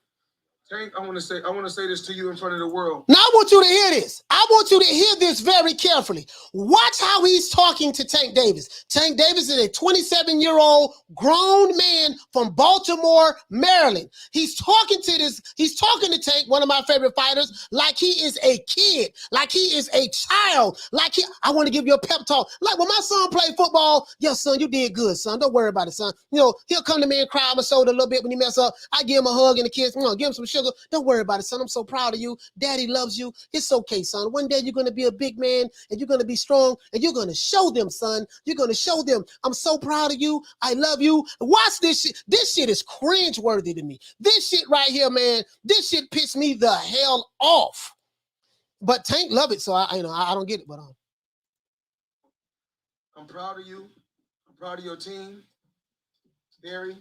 Tank, I want to say this to you in front of the world. Now I want you to hear this. I want you to hear this very carefully. Watch how he's talking to Tank Davis. Tank Davis is a 27-year-old grown man from Baltimore, Maryland. He's talking to Tank, one of my favorite fighters, like he is a kid, like he is a child, I want to give you a pep talk. Like when my son played football, yo, son, you did good, son. Don't worry about it, son. You know, he'll come to me and cry on my shoulder a little bit when he mess up. I give him a hug and the kids, give him some sugar. Don't worry about it, son. I'm so proud of you. Daddy loves you. It's okay, son. One day you're going to be a big man and you're going to be strong and you're going to show them, son. You're going to show them. I'm so proud of you. I love you. Watch this shit. This shit is cringe-worthy to me. This shit right here, man, this shit pissed me the hell off. But Tank love it, so I don't get it, but I'm proud of you. I'm proud of your team. Barry,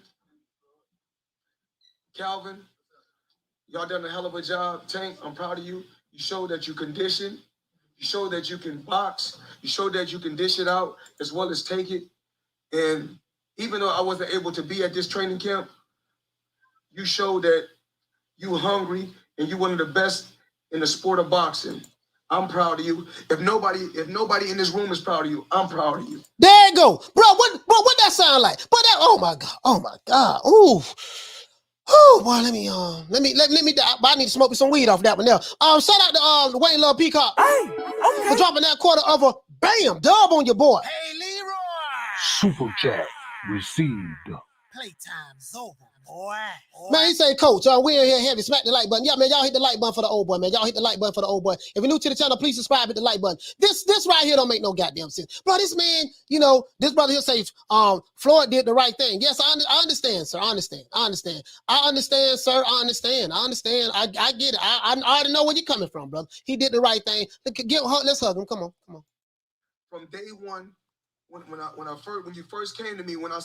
Calvin, y'all done a hell of a job. Tank, I'm proud of you. You showed that you condition. You showed that you can box. You showed that you can dish it out as well as take it. And even though I wasn't able to be at this training camp, you showed that you were hungry and you one of the best in the sport of boxing. I'm proud of you. If nobody in this room is proud of you, I'm proud of you. There you go, bro. What that sound like? But that, oh my god, ooh. Oh boy, let me I need to smoke some weed off that one there. Shout out to Wayne Love Peacock for dropping that quarter of a bam dub on your boy. Hey, Leroy. Super chat received. Playtime's over, boy. Man, he say, Coach, we in here heavy. Smack the like button. Yeah, man, y'all hit the like button for the old boy, man. Y'all hit the like button for the old boy. If you're new to the channel, please subscribe, hit the like button. This right here don't make no goddamn sense. Bro, this man, this brother here say, Floyd did the right thing. Yes, I understand, sir. I understand, sir. I understand. I get it. I already know where you're coming from, brother. He did the right thing. Let's hug him. Come on. From day one, when you first came to me, when I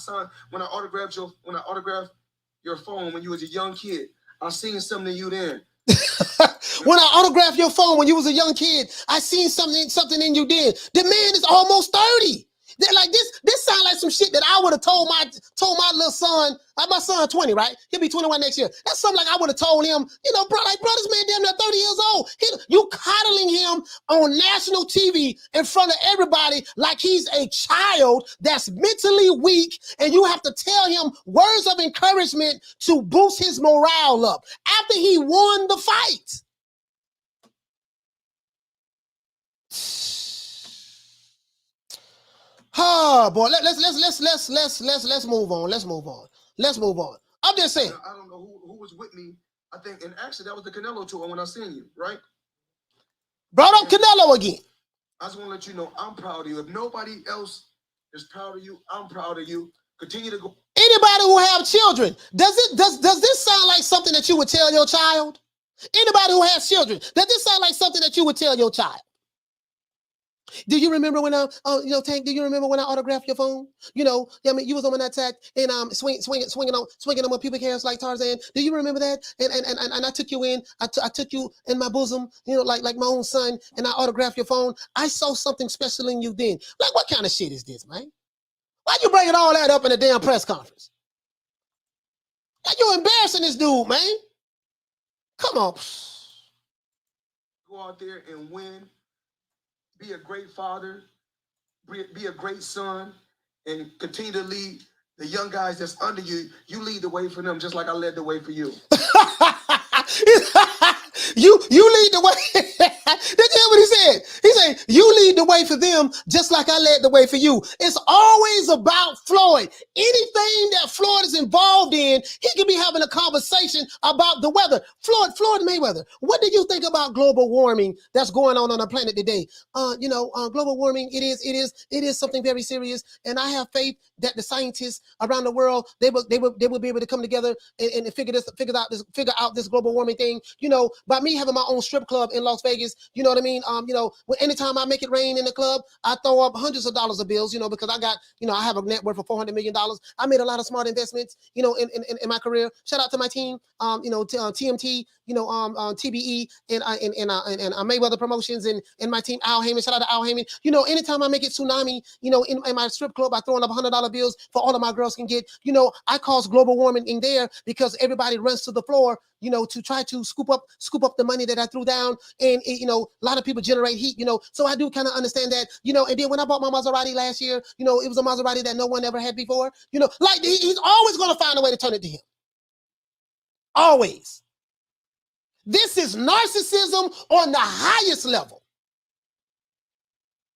autographed your phone when you was a young kid, I seen something in you then. When I autographed your phone when you was a young kid, I seen something in you then. The man is almost 30. They're like this sound like some shit that I would have told my little son. My son 20, right? He'll be 21 next year. That's something like I would have told him, bro, this man damn near 30 years old. You coddling him on national TV in front of everybody like he's a child that's mentally weak, and you have to tell him words of encouragement to boost his morale up after he won the fight. Oh boy, let's move on. Let's move on. I'm just saying. I don't know who was with me. I think, and actually that was the Canelo tour when I seen you, right? Brought up Canelo again. I just want to let you know I'm proud of you. If nobody else is proud of you, I'm proud of you. Continue to go. Anybody who have children, does this sound like something that you would tell your child? Anybody who has children, does this sound like something that you would tell your child? Do you remember when Tank? Do you remember when I autographed your phone? You was on that attack and swinging on people's hands like Tarzan. Do you remember that? And I took you in. I took you in my bosom. Like my own son. And I autographed your phone. I saw something special in you then. Like, what kind of shit is this, man? Why you bringing all that up in a damn press conference? Like, you embarrassing this dude, man. Come on. Go out there and win. Be a great father, be a great son, and continue to lead the young guys that's under you. You lead the way for them, just like I led the way for you. You lead the way. Did you hear what he said? He said, you lead the way for them, just like I led the way for you. It's always about Floyd. Anything that Floyd is involved in, he could be having a conversation about the weather. Floyd Mayweather, what do you think about global warming that's going on the planet today? Global warming, it is something very serious, and I have faith that the scientists around the world, they will be able to come together and figure out this global warming thing. By me having my own strip club in Las Vegas, you know what I mean? Anytime I make it rain in the club, I throw up hundreds of dollars of bills, because I got, I have a net worth of $400 million. I made a lot of smart investments, in my career. Shout out to my team, TMT, TBE and Mayweather Promotions and my team, Al Heyman. Shout out to Al Heyman. Anytime I make it tsunami, in my strip club, I throwing up $100 bills for all of my girls can get. I cause global warming in there because everybody runs to the floor, to try to scoop up the money that I threw down. And, a lot of people generate heat, so I do kind of understand that, and then when I bought my Maserati last year, it was a Maserati that no one ever had before, like he's always going to find a way to turn it to him. Always. This is narcissism on the highest level.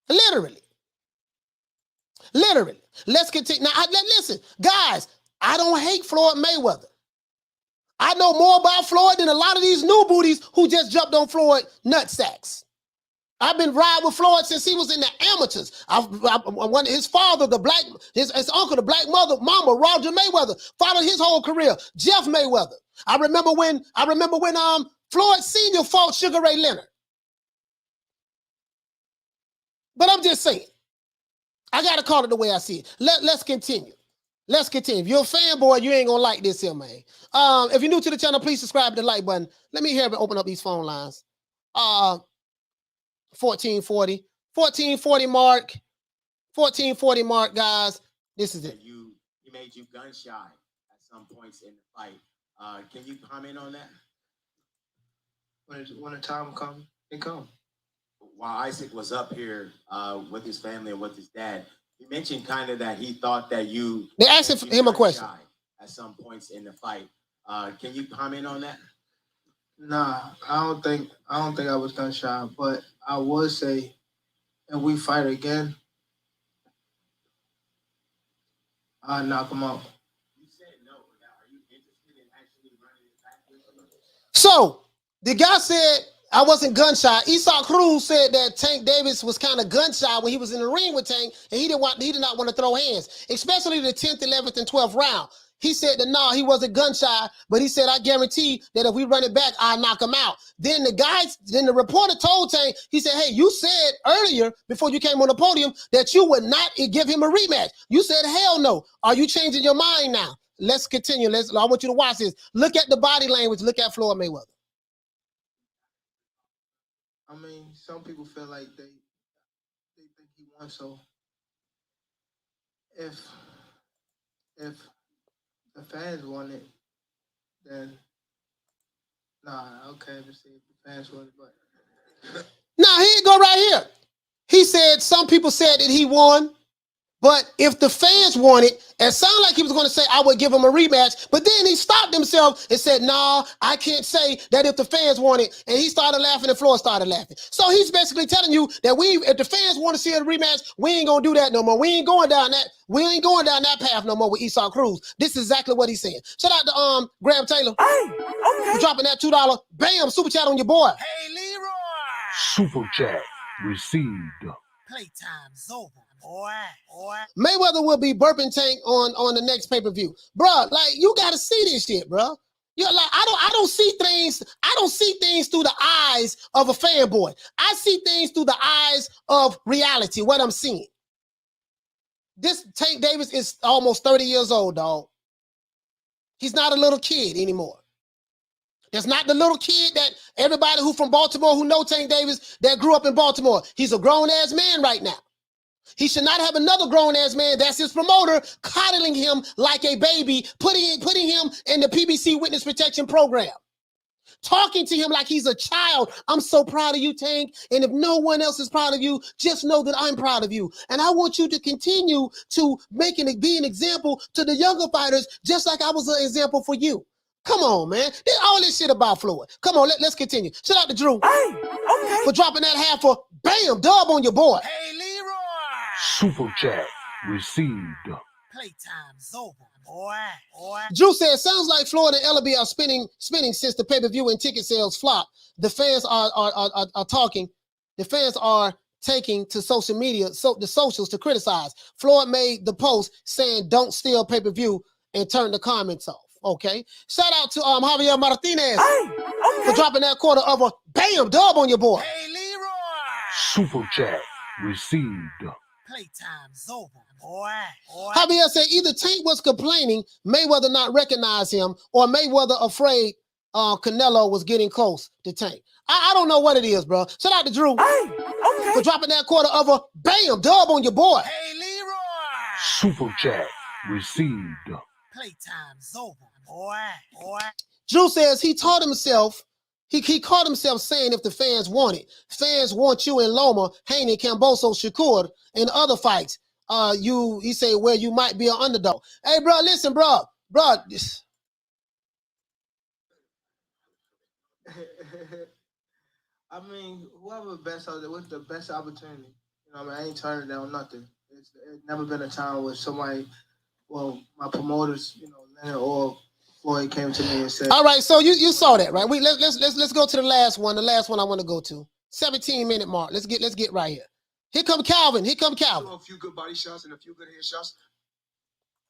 Literally. Let's continue. Now, listen, guys, I don't hate Floyd Mayweather. I know more about Floyd than a lot of these new booties who just jumped on Floyd nutsacks. I've been riding with Floyd since he was in the amateurs. His father, his uncle, the black mama, Roger Mayweather, followed his whole career. Jeff Mayweather. I remember when Floyd Sr. fought Sugar Ray Leonard. But I'm just saying, I gotta call it the way I see it. Let's continue. If you're a fanboy, you ain't gonna like this here, man. If you're new to the channel, please subscribe to the like button. Let me open up these phone lines. 1440 mark, guys. This is it. You he made you gun shy at some points in the fight. Can you comment on that? When the time comes, it comes. While Isaac was up here with his family and with his dad, he mentioned kind of that he thought that you. They asked him a question at some points in the fight. Can you comment on that? Nah, I don't think I was gun shy, but I would say, if we fight again, I'll knock him out. You said no, but now are you interested in actually running it back with him? So the guy said I wasn't gun shy. Isaac Cruz said that Tank Davis was kind of gun shy when he was in the ring with Tank, and he did not want to throw hands, especially the 10th, 11th, and 12th round. He said that no, he wasn't gun shy, but he said, I guarantee that if we run it back, I'll knock him out. Then the reporter told Tank, he said, hey, you said earlier before you came on the podium that you would not give him a rematch. You said, hell no. Are you changing your mind now? Let's continue. I want you to watch this. Look at the body language. Look at Floyd Mayweather. I mean, some people feel like they think he won, so if the fans want it, then okay, let's see if the fans want it, but now here you go right here. He said some people said that he won, but if the fans want it, it sounded like he was going to say I would give him a rematch, but then he stopped himself and said, no, I can't say that if the fans want it, and he started laughing and Floyd started laughing. So he's basically telling you that if the fans want to see a rematch, we ain't going to do that no more. We ain't going down that path no more with Isaac Cruz. This is exactly what he's saying. Shout out to Graham Taylor for dropping that $2. Bam, super chat on your boy. Hey, Leroy. Super chat received. Playtime's over, boy. Mayweather will be burping Tank on the next pay-per-view. Bruh, like, you got to see this shit, bruh. You're like, I don't see things through the eyes of a fanboy. I see things through the eyes of reality, what I'm seeing. This Tank Davis is almost 30 years old, dog. He's not a little kid anymore. That's not the little kid that everybody who from Baltimore who know Tank Davis that grew up in Baltimore. He's a grown-ass man right now. He should not have another grown-ass man, that's his promoter, coddling him like a baby, putting him in the PBC Witness Protection Program. Talking to him like he's a child. I'm so proud of you, Tank. And if no one else is proud of you, just know that I'm proud of you. And I want you to continue to be an example to the younger fighters, just like I was an example for you. Come on, man. All this shit about Floyd. Come on, let's continue. Shout out to Drew for dropping that half for bam, dub on your boy. Hey, Leroy. Super chat received. Playtime's over, boy. Drew says, sounds like Floyd and Ellerbe are spinning since the pay-per-view and ticket sales flop. The fans are talking. The fans are taking to social media, the socials to criticize. Floyd made the post saying, don't steal pay-per-view and turn the comments off. Okay. Shout out to Javier Martinez for dropping that quarter of a bam dub on your boy. Hey, Leroy. Super chat received. Playtime's over, boy. Javier said either Tank was complaining, Mayweather not recognize him, or Mayweather afraid Canelo was getting close to Tank. I don't know what it is, bro. Shout out to Drew for dropping that quarter of a bam dub on your boy. Hey, Leroy. Super chat received. Playtime's over, boy. Drew says he taught himself, he caught himself saying if the fans want it. Fans want you in Loma, Haney, Camboso, Shakur, and other fights. He say where you might be an underdog. Hey, bro, listen, bro. I mean, whoever best out there with the best opportunity. You know what I mean? I ain't turning down nothing. It's never been a time where somebody, well, my promoters, you know, Leonard or Floyd came to me and said, all right, so you saw that, right? Let's go to the last one. The last one I want to go to. 17-minute mark. Let's get right here. Here come Calvin. A few good body shots and a few good head shots.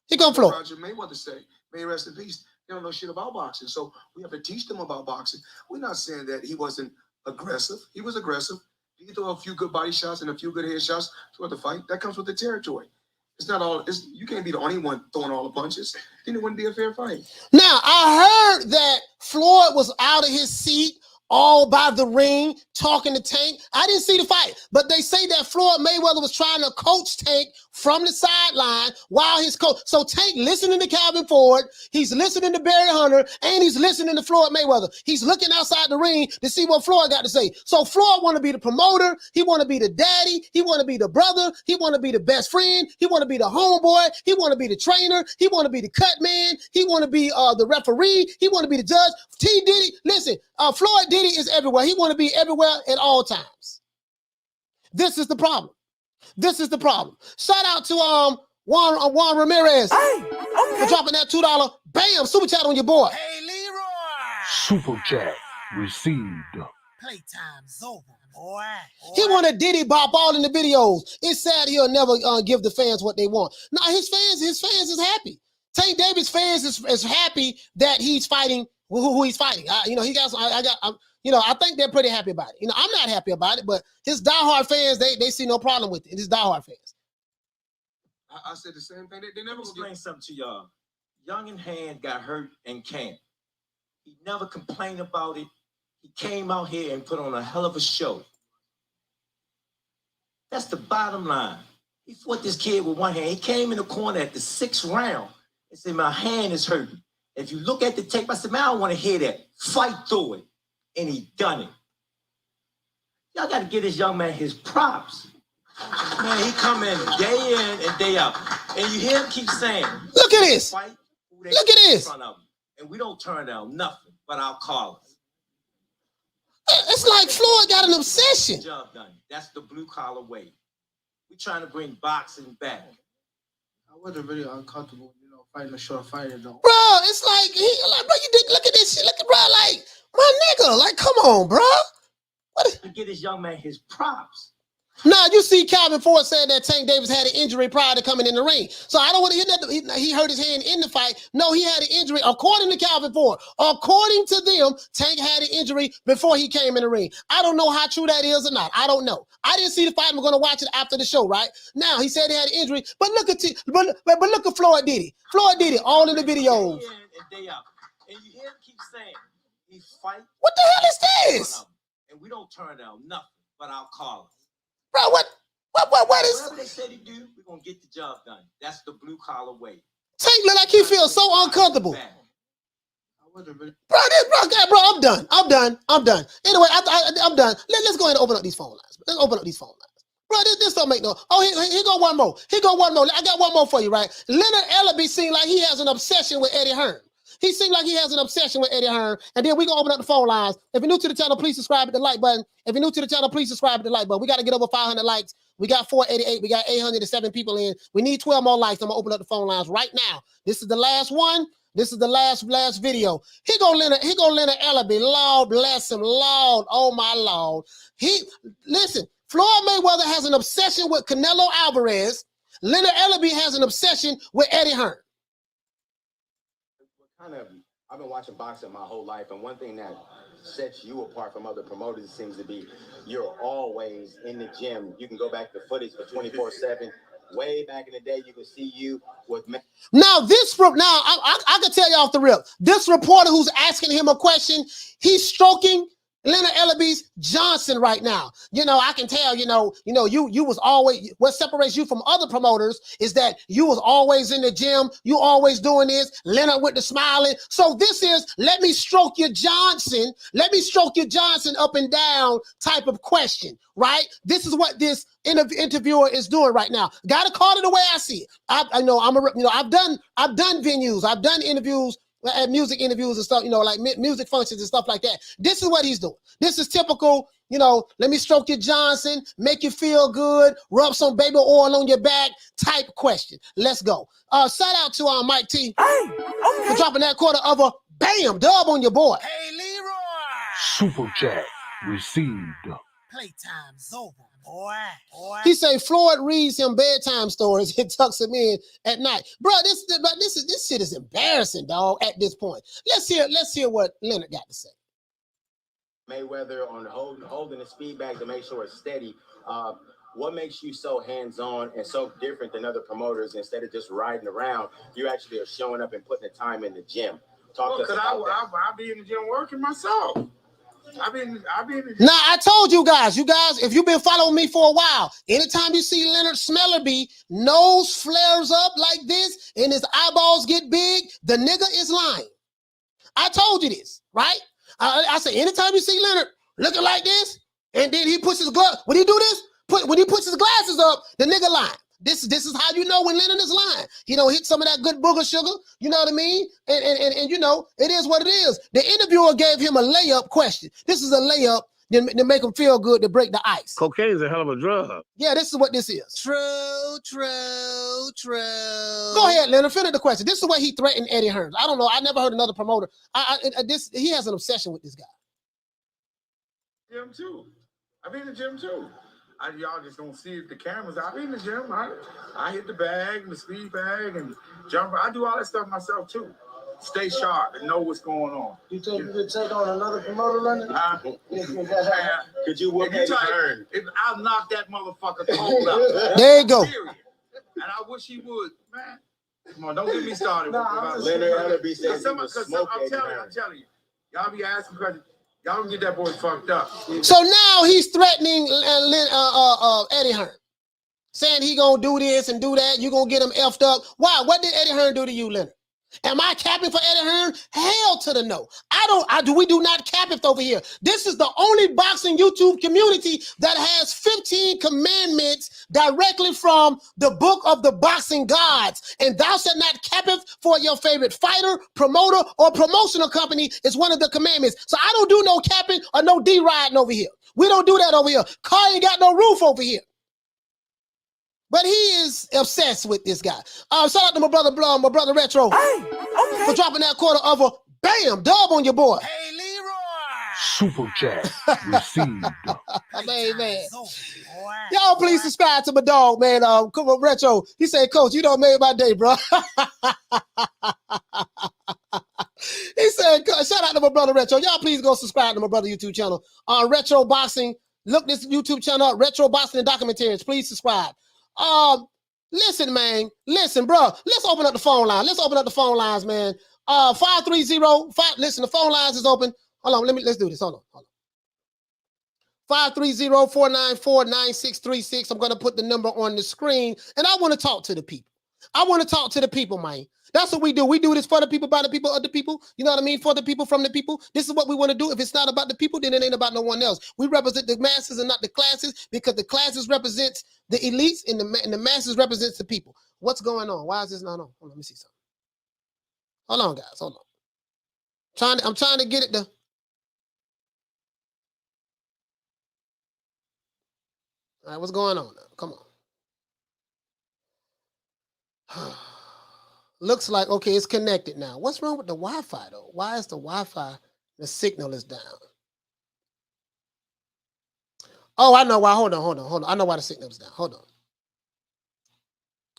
Here come Floyd. Roger Mayweather say, may rest in peace. They don't know shit about boxing, so we have to teach them about boxing. We're not saying that he wasn't aggressive. He was aggressive. You throw a few good body shots and a few good head shots throughout the fight. That comes with the territory. It's not all. You can't be the only one throwing all the punches. Then it wouldn't be a fair fight. Now I heard that Floyd was out of his seat all by the ring, talking to Tank. I didn't see the fight, but they say that Floyd Mayweather was trying to coach Tank from the sideline while his coach. So Tank listening to Calvin Ford, he's listening to Barry Hunter, and he's listening to Floyd Mayweather. He's looking outside the ring to see what Floyd got to say. So Floyd want to be the promoter. He want to be the daddy. He want to be the brother. He want to be the best friend. He want to be the homeboy. He want to be the trainer. He want to be the cut man. He want to be the referee. He want to be the judge. T. Diddy, listen, Floyd Diddy is everywhere. He want to be everywhere at all times. This is the problem. This is the problem. Shout out to Juan Ramirez for dropping that $2. Bam, super chat on your boy. Hey, Leroy. Super chat received. Playtime's over, boy. He wanted Diddy bop all in the videos. It's sad he'll never give the fans what they want. No, his fans is happy. Tank Davis fans is happy that he's fighting who he's fighting. I think they're pretty happy about it. I'm not happy about it, but his diehard fans, they see no problem with it. His diehard fans. I said the same thing. They never explain something to y'all. Young in hand got hurt in camp. He never complained about it. He came out here and put on a hell of a show. That's the bottom line. He fought this kid with one hand. He came in the corner at the 6th round and said, my hand is hurting. If you look at the tape, I said, man, I don't want to hear that. Fight through it. And he done it. Y'all got to give this young man his props. Man, he come in and day out. And you hear him keep saying, look at this. Look at this. And we don't turn down nothing but our callers. It's like Floyd got an obsession. Job done. That's the blue collar way. We're trying to bring boxing back. I wasn't really uncomfortable, fighting a short fighter though. Bro, it's like bro, you did look at this shit. Look at bro, like my nigga, like come on, bro. What? To get this young man his props. Now you see Calvin Ford saying that Tank Davis had an injury prior to coming in the ring. So I don't want to hear that he hurt his hand in the fight. No, he had an injury according to Calvin Ford. According to them, Tank had an injury before he came in the ring. I don't know how true that is or not. I don't know. I didn't see the fight. I'm going to watch it after the show, right? Now he said he had an injury, but look at look at Floyd Diddy. Floyd Diddy all in the videos. And day out. And you hear him keep saying, he fight. What the hell is this? And we don't turn down nothing but our callers. Bro, what is... Whatever they said he do, we're going to get the job done. That's the blue collar way. Tank look like he feels so uncomfortable. Bro, I'm done. Anyway, I'm done. Let's go ahead and open up these phone lines. Let's open up these phone lines. Bro, this don't make no... Oh, here go one more. I got one more for you, right? Leonard Ellerbe seems like he has an obsession with Eddie Hearn. He seems like he has an obsession with Eddie Hearn. And then we're going to open up the phone lines. If you're new to the channel, please subscribe to the like button. We got to get over 500 likes. We got 488. We got 807 people in. We need 12 more likes. I'm going to open up the phone lines right now. This is the last one. This is the last video. Here go Leonard Ellerbe. Lord bless him. Lord, oh my Lord. Listen, Floyd Mayweather has an obsession with Canelo Alvarez. Leonard Ellerbe has an obsession with Eddie Hearn. I've been watching boxing my whole life, and one thing that sets you apart from other promoters seems to be you're always in the gym. You can go back to footage for 24/7. Way back in the day, you can see you with. Now I can tell you off the rip. This reporter who's asking him a question, he's stroking Leonard Ellerbe's Johnson right now. I can tell, you was always, what separates you from other promoters is that you was always in the gym. You always doing this. Leonard with the smiling. So this is, let me stroke your Johnson. Let me stroke your Johnson up and down type of question, right? This is what this interviewer is doing right now. Got to call it the way I see it. I know I've done venues. I've done interviews at music interviews and stuff, like music functions and stuff like that. This is what he's doing. This is typical, let me stroke your Johnson, make you feel good, rub some baby oil on your back type question. Let's go. Shout out to Mike T for dropping that quarter of a bam dub on your boy. Hey, Leroy. Super chat received. Playtime's over, boy. He say Floyd reads him bedtime stories and tucks him in at night. Bro, this shit is embarrassing, dog, at this point. Let's hear what Leonard got to say. Mayweather on holding the speed bag to make sure it's steady. What makes you so hands-on and so different than other promoters? Instead of just riding around, you actually are showing up and putting the time in the gym. Because I'll be in the gym working myself. I've been. Now, I told you guys, if you've been following me for a while, anytime you see Leonard Ellerbe nose flares up like this and his eyeballs get big, the nigga is lying. I told you this, right? I said, anytime you see Leonard looking like this, and then he puts his glove, when he do this, when he puts his glasses up, the nigga lying. This is how you know when Leonard is lying. He don't hit some of that good booger sugar, you know what I mean? And you know, it is what it is. The interviewer gave him a layup question. This is a layup to make him feel good, to break the ice. Cocaine is a hell of a drug. Yeah, this is what this is. True. Go ahead, Leonard, finish the question. This is the way he threatened Eddie Hearn. I don't know. I never heard another promoter. He has an obsession with this guy. Gym too. I've been in the gym too. Y'all just don't see the cameras. I be in the gym. I hit the bag, the speed bag, and jump. I do all that stuff myself too. Stay sharp and know what's going on. You think you could take on another promoter, Leonard? Could you work Eddie Hearn? I'll knock that motherfucker cold out. There you go. Period. And I wish he would, man. Come on, don't get me started. Leonard Ellerbe says he was smoke I'm telling you. Y'all be asking questions. Y'all don't get that boy fucked up. So now he's threatening Eddie Hearn, saying he gonna do this and do that. You gonna get him effed up. Why? What did Eddie Hearn do to you, Leonard? Am I capping for Eddie Hearn? Hell to the no. We do not cap it over here. This is the only boxing YouTube community that has 15 commandments directly from the book of the boxing gods. And thou shalt not cap it for your favorite fighter, promoter, or promotional company is one of the commandments. So I don't do no capping or no D-riding over here. We don't do that over here. Car ain't got no roof over here. But he is obsessed with this guy. Shout out to my brother Blum, my brother Retro, for dropping that quarter of a bam dub on your boy. Hey, Leroy. Super chat received. Man. Y'all please subscribe to my dog, man. Come on, Retro. He said, Coach, you done made my day, bro. He said, shout out to my brother Retro. Y'all please go subscribe to my brother YouTube channel on Retro Boxing. Look this YouTube channel up, Retro Boxing and Documentaries. Please subscribe. Listen, man. Listen, bro. Let's open up the phone line. Let's open up the phone lines, man. 530. Listen, the phone lines is open. Hold on. Let's do this. Hold on. 530-494-9636. I'm gonna put the number on the screen, and I want to talk to the people. Man. That's what we do. We do this for the people, by the people, of the people. You know what I mean? For the people, from the people. This is what we want to do. If it's not about the people, then it ain't about no one else. We represent the masses and not the classes, because the classes represents the elites and the masses represents the people. What's going on? Why is this not on? Hold on, let me see something. Hold on, guys. Hold on. I'm trying to get it to. All right, what's going on now? Come on. Looks like, okay, it's connected now. What's wrong with the Wi-Fi, though? Why is the Wi-Fi, the signal is down? Oh, I know why. Hold on. I know why the signal is down. Hold on.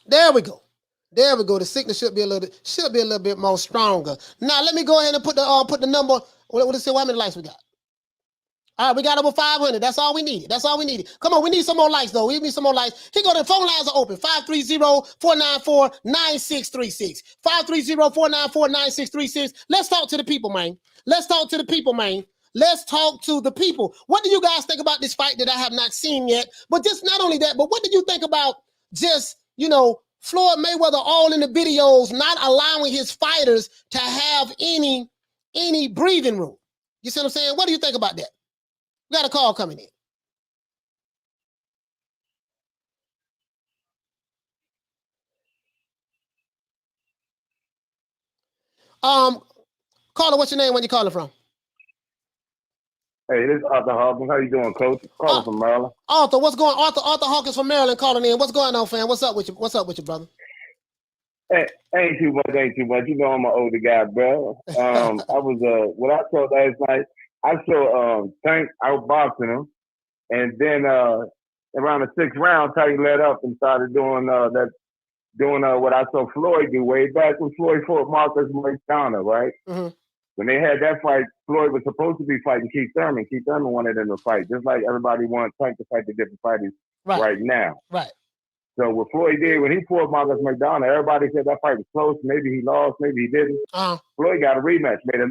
There we go. The signal should be a little bit more stronger. Now, let me go ahead and put the number. Let's see how many likes we got. All right, we got over 500. That's all we needed. Come on, we need some more likes, though. We need some more likes. Here go, the phone lines are open. 530-494-9636. 530-494-9636. Let's talk to the people, man. Let's talk to the people. What do you guys think about this fight that I have not seen yet? But just not only that, but what did you think about just, Floyd Mayweather all in the videos, not allowing his fighters to have any breathing room? You see what I'm saying? What do you think about that? We got a call coming in. Caller, what's your name? Where you calling from? Hey, this is Arthur Hawkins. How you doing, Coach? Calling from Maryland. Arthur, what's going on? Arthur Hawkins from Maryland calling in. What's going on, fam? What's up with you, brother? Hey, ain't too much. You know I'm an older guy, bro. I was what I saw last night. I saw Tank outboxing him, and then around the 6th round, Tank let up and started doing what I saw Floyd do way back when Floyd fought Marcus Moicano, right? Mm-hmm. When they had that fight, Floyd was supposed to be fighting Keith Thurman. Keith Thurman wanted him to fight, just like everybody wants Tank to fight the different fighters right now. Right. So what Floyd did when he pulled Marcus McDonald, everybody said that fight was close. Maybe he lost, maybe he didn't. Floyd got a rematch, made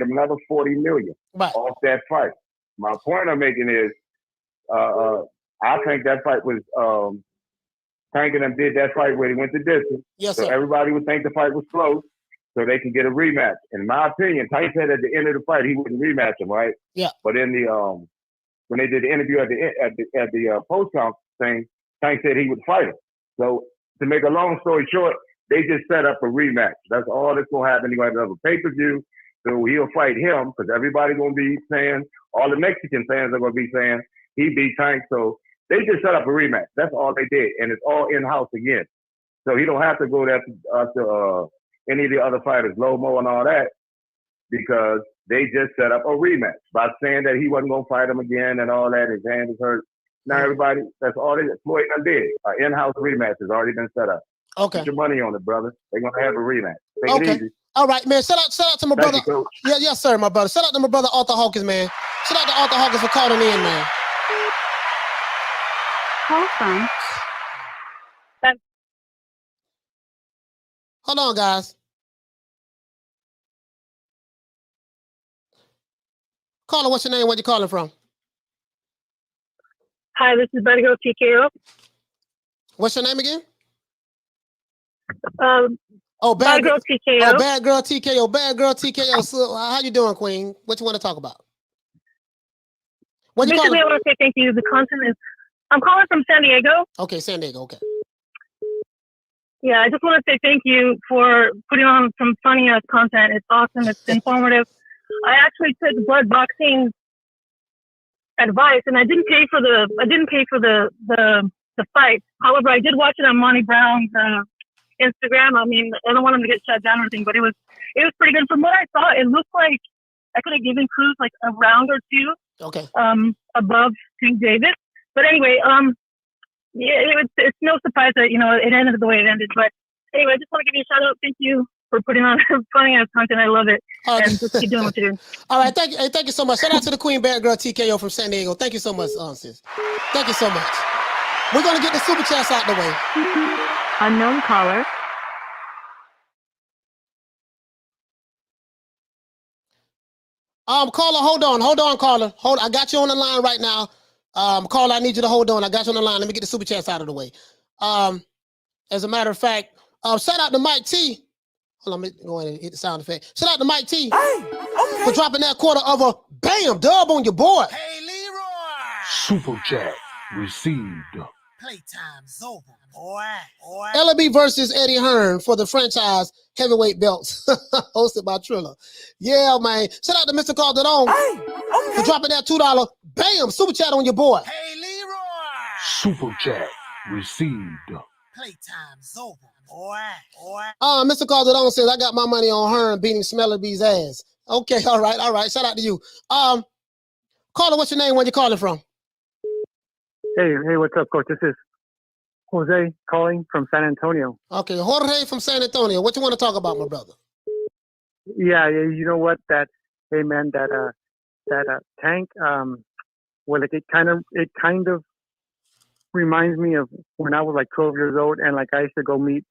him another $40 million off that fight. My point I'm making is, I think that fight was Tank and them did that fight where he went the distance. Yes, so sir. everybody would think the fight was close, so they can get a rematch. In my opinion, Tank said at the end of the fight he wouldn't rematch him, right? Yeah. But in the when they did the interview at the post conference thing, Tank said he would fight him. So to make a long story short, they just set up a rematch. That's all that's gonna happen. He's gonna have a pay-per-view, so he'll fight him because everybody's gonna be saying, all the Mexican fans are gonna be saying he beat Tank. So they just set up a rematch. That's all they did, and it's all in-house again. So he don't have to go there to any of the other fighters, Lomo and all that, because they just set up a rematch by saying that he wasn't gonna fight him again and all that. His hand is hurt. Now everybody, that's all they Floyd done did. An in-house rematch has already been set up. Okay. Put your money on it, brother. They're gonna have a rematch. Take it easy. All right, man. Shout out to my brother. You, yes, sir, my brother. Shout out to my brother Arthur Hawkins, man. Shout out to Arthur Hawkins for calling in, man. Call from. Hold on, guys. Caller, what's your name? Where you calling from? Hi, this is Bad Girl TKO. What's your name again? Bad Girl TKO. Oh, Bad Girl TKO. Bad Girl TKO. So, how you doing, Queen? What you want to talk about? What you Basically, calling? I want to say thank you. The content is. I'm calling from San Diego. Okay, San Diego. Okay. Yeah, I just want to say thank you for putting on some funny ass content. It's awesome. It's informative. I actually took blood boxing advice, and I didn't pay for the fight. However, I did watch it on Monty Brown's Instagram. I mean, I don't want him to get shut down or anything, but it was pretty good. From what I saw, it looked like I could have given Cruz like a round or two. Okay. Above King David. But anyway, yeah, it's no surprise that it ended the way it ended. But anyway, I just want to give you a shout out. Thank you for putting on funny ass content. I love it. And just keep doing what you're doing. All right, thank you. Hey, thank you so much. Shout out to the Queen Bad Girl TKO from San Diego. Thank you so much, sis. Thank you so much. We're gonna get the super chats out the way. Unknown caller. Caller, hold on, caller. I got you on the line right now. Caller, I need you to hold on. I got you on the line. Let me get the super chats out of the way. As a matter of fact, shout out to Mike T. Hold on, let me go ahead and hit the sound effect. Shout out to Mike T for dropping that quarter of a bam dub on your boy. Hey, Leroy! Super chat received. Playtime's over, boy. Ellerbe versus Eddie Hearn for the franchise heavyweight belts, hosted by Triller. Yeah, man. Shout out to Mr. Calderon for dropping that $2 bam super chat on your boy. Hey, Leroy! Super chat received. Playtime's over, boy. Mr. Calderon says, I got my money on Hearn beating Smellerby's ass. Okay, all right. Shout out to you. Caller, what's your name? Where you calling from? Hey, what's up, Coach? This is Jose calling from San Antonio. Okay, Jorge from San Antonio. What you want to talk about, my brother? Yeah, you know what? That Tank. Well, it kind of reminds me of when I was like 12 years old, and like I used to go meet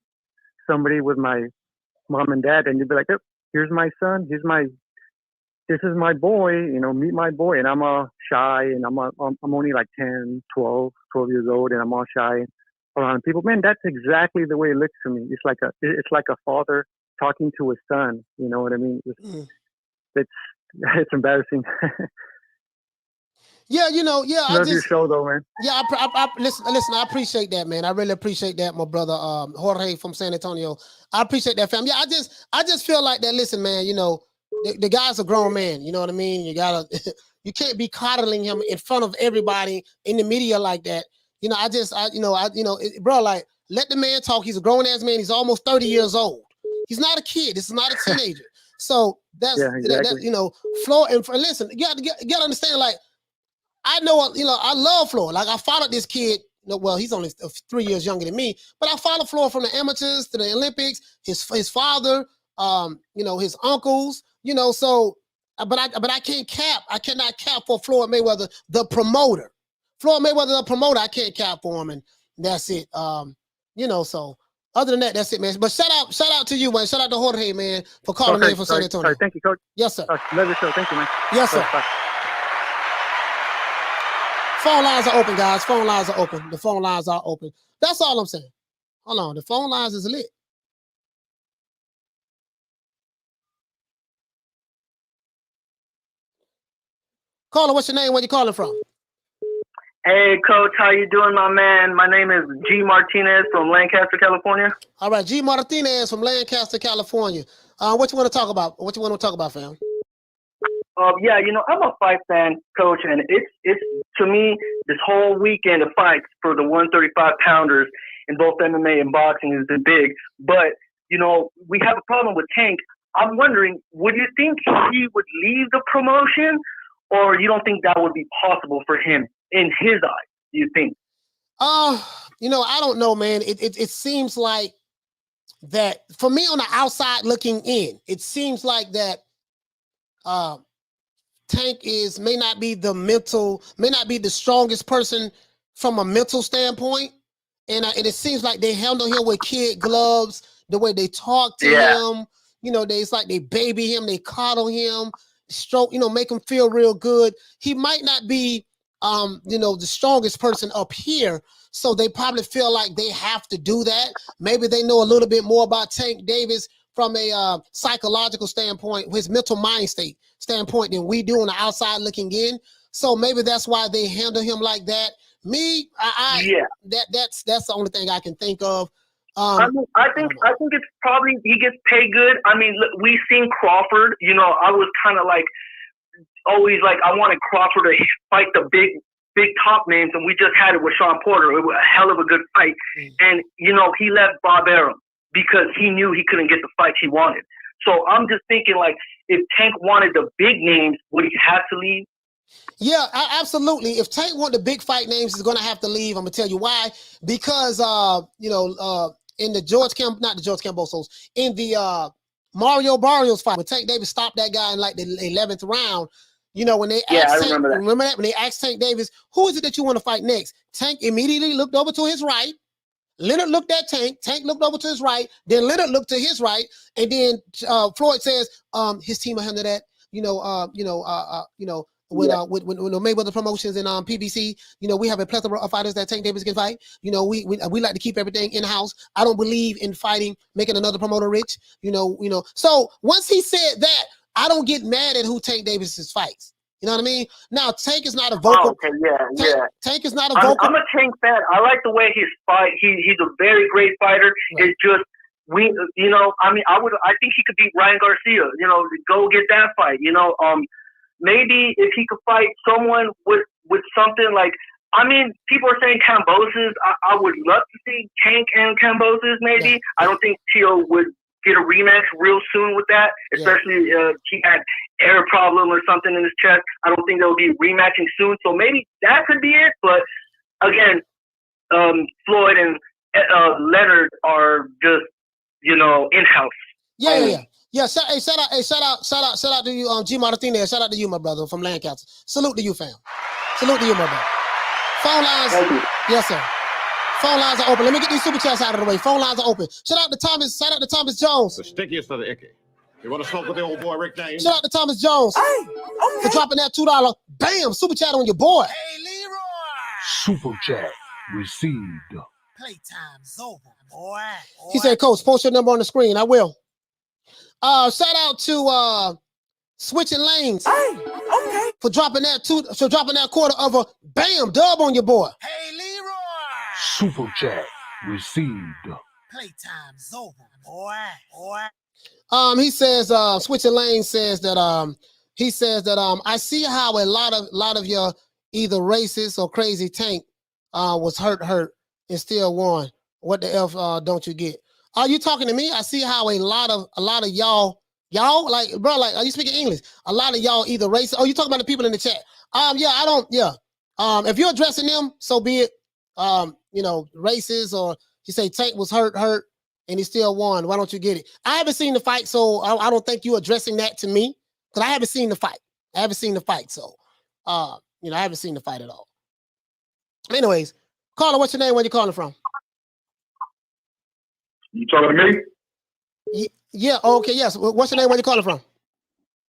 somebody with my mom and dad, and you'd be like, oh, "Here's my son. This is my boy, meet my boy." And I'm all shy, and I'm only like 10, 12 years old, and I'm all shy around people. Man, that's exactly the way it looks to me. It's like a father talking to his son. You know what I mean? It's embarrassing. Yeah, Love your show though, man. Yeah, listen, I appreciate that, man. I really appreciate that, my brother Jorge from San Antonio. I appreciate that, fam. Yeah, I just feel like that. Listen, man, the guy's a grown man. You know what I mean? You can't be coddling him in front of everybody in the media like that. Bro, like, let the man talk. He's a grown ass man. He's almost 30 years old. He's not a kid. This is not a teenager. So that's exactly. Floyd. And listen, you got to understand. Like, I know, I love Floyd. Like, I followed this kid. Well, he's only 3 years younger than me, but I followed Floyd from the amateurs to the Olympics. His father, his uncles. So, but I can't cap. I cannot cap for Floyd Mayweather, the promoter. Floyd Mayweather, the promoter, I can't cap for him. And That's it. You know, so other than that, that's it, man. But shout out to you, man. Shout out to Jorge, man, for calling in from San Antonio. Sorry, thank you, Coach. Yes, sir. Love your show. Thank you, man. Yes, sir. Bye. Phone lines are open, guys. Phone lines are open. The phone lines are open. That's all I'm saying. Hold on. The phone lines is lit. Caller, what's your name? Where you calling from? Hey, Coach, how you doing, my man? My name is G. Martinez from Lancaster, California. All right, G. Martinez from Lancaster, California. What you want to talk about? What you want to talk about, fam? Yeah, you know, I'm a fight fan, Coach, and it's to me, this whole weekend of fights for the 135 pounders in both MMA and boxing has been big. But, you know, we have a problem with Tank. I'm wondering, would you think he would leave the promotion, or you don't think that would be possible for him in his eyes, do you think? You know, I don't know, man. It seems like that for me on the outside looking in, it seems like that Tank may not be the strongest person from a mental standpoint. And it seems like they handle him with kid gloves, the way they talk to him. You know, it's like they baby him, they coddle him, stroke, you know, make him feel real good. He might not be you know, the strongest person up here, so they probably feel like they have to do that. Maybe they know a little bit more about Tank Davis from a psychological standpoint, his mental mind state standpoint, than we do on the outside looking in. So maybe that's why they handle him like that. Me, that's the only thing I can think of. I think it's probably he gets paid good. I mean, look, we've seen Crawford. You know, I was kind of like always like I wanted Crawford to fight the big top names, and we just had it with Sean Porter. It was a hell of a good fight. And you know, he left Bob Arum because he knew he couldn't get the fights he wanted. So I'm just thinking, like, if Tank wanted the big names, would he have to leave? Yeah, absolutely. If Tank want the big fight names, he's going to have to leave. I'm going to tell you why. Because, you know, in the in the Mario Barrios fight, when Tank Davis stopped that guy in like the 11th round, you know, when they asked Tank, remember that? When they asked Tank Davis, who is it that you want to fight next? Tank immediately looked over to his right. Leonard looked at Tank. Tank looked over to his right. Then Leonard looked to his right. And then Floyd says, his team will handle that. With Mayweather Promotions and PBC, you know, we have a plethora of fighters that Tank Davis can fight. You know, we like to keep everything in house. I don't believe in fighting, making another promoter rich. You know. So once he said that, I don't get mad at who Tank Davis fights. You know what I mean? Now Tank is not a vocal. Oh, okay, Tank is not a vocal. I'm a Tank fan. I like the way he's fight. He's a very great fighter. Right. It's just you know, I mean, I think he could beat Ryan Garcia. You know, go get that fight. You know, maybe if he could fight someone with something like, I mean, people are saying Kambosos. I would love to see Tank and Kambosos maybe. Yeah. I don't think Tio would get a rematch real soon with that, especially he had air problem or something in his chest. I don't think they'll be rematching soon. So maybe that could be it. But again, Floyd and Leonard are just, you know, in-house. Yeah. Shout out to you, G. Martinez. Shout out to you, my brother, from Lancaster. Salute to you, fam. Salute to you, my brother. Phone lines, yes, sir. Phone lines are open. Let me get these super chats out of the way. Phone lines are open. Shout out to Thomas Jones. The stickiest of the icky. You want to smoke with the old boy Rick James? Shout out to Thomas Jones for dropping that $2. Bam, super chat on your boy. Hey, Leroy. Super chat received. Playtime's over, boy. He said, Coach, post your number on the screen. I will. Shout out to Switching Lanes for dropping that quarter of a bam dub on your boy. Hey, Leroy. Super chat received. Playtime's over, boy. He says, Switching Lanes says that I see how a lot of your either racist or crazy Tank was hurt and still won. What the F don't you get? Are you talking to me? I see how a lot of y'all like, bro, like, are you speaking English? A lot of y'all either racist. Oh, you talking about the people in the chat? If you're addressing them, so be it. You know, racist, or you say Tank was hurt, and he still won. Why don't you get it? I haven't seen the fight, so I don't think you're addressing that to me, because I haven't seen the fight. So, you know, I haven't seen the fight at all. Anyways, Caller, what's your name? Where you calling from? You talking to me? Yeah. Okay. Yes. What's your name? Where you calling from?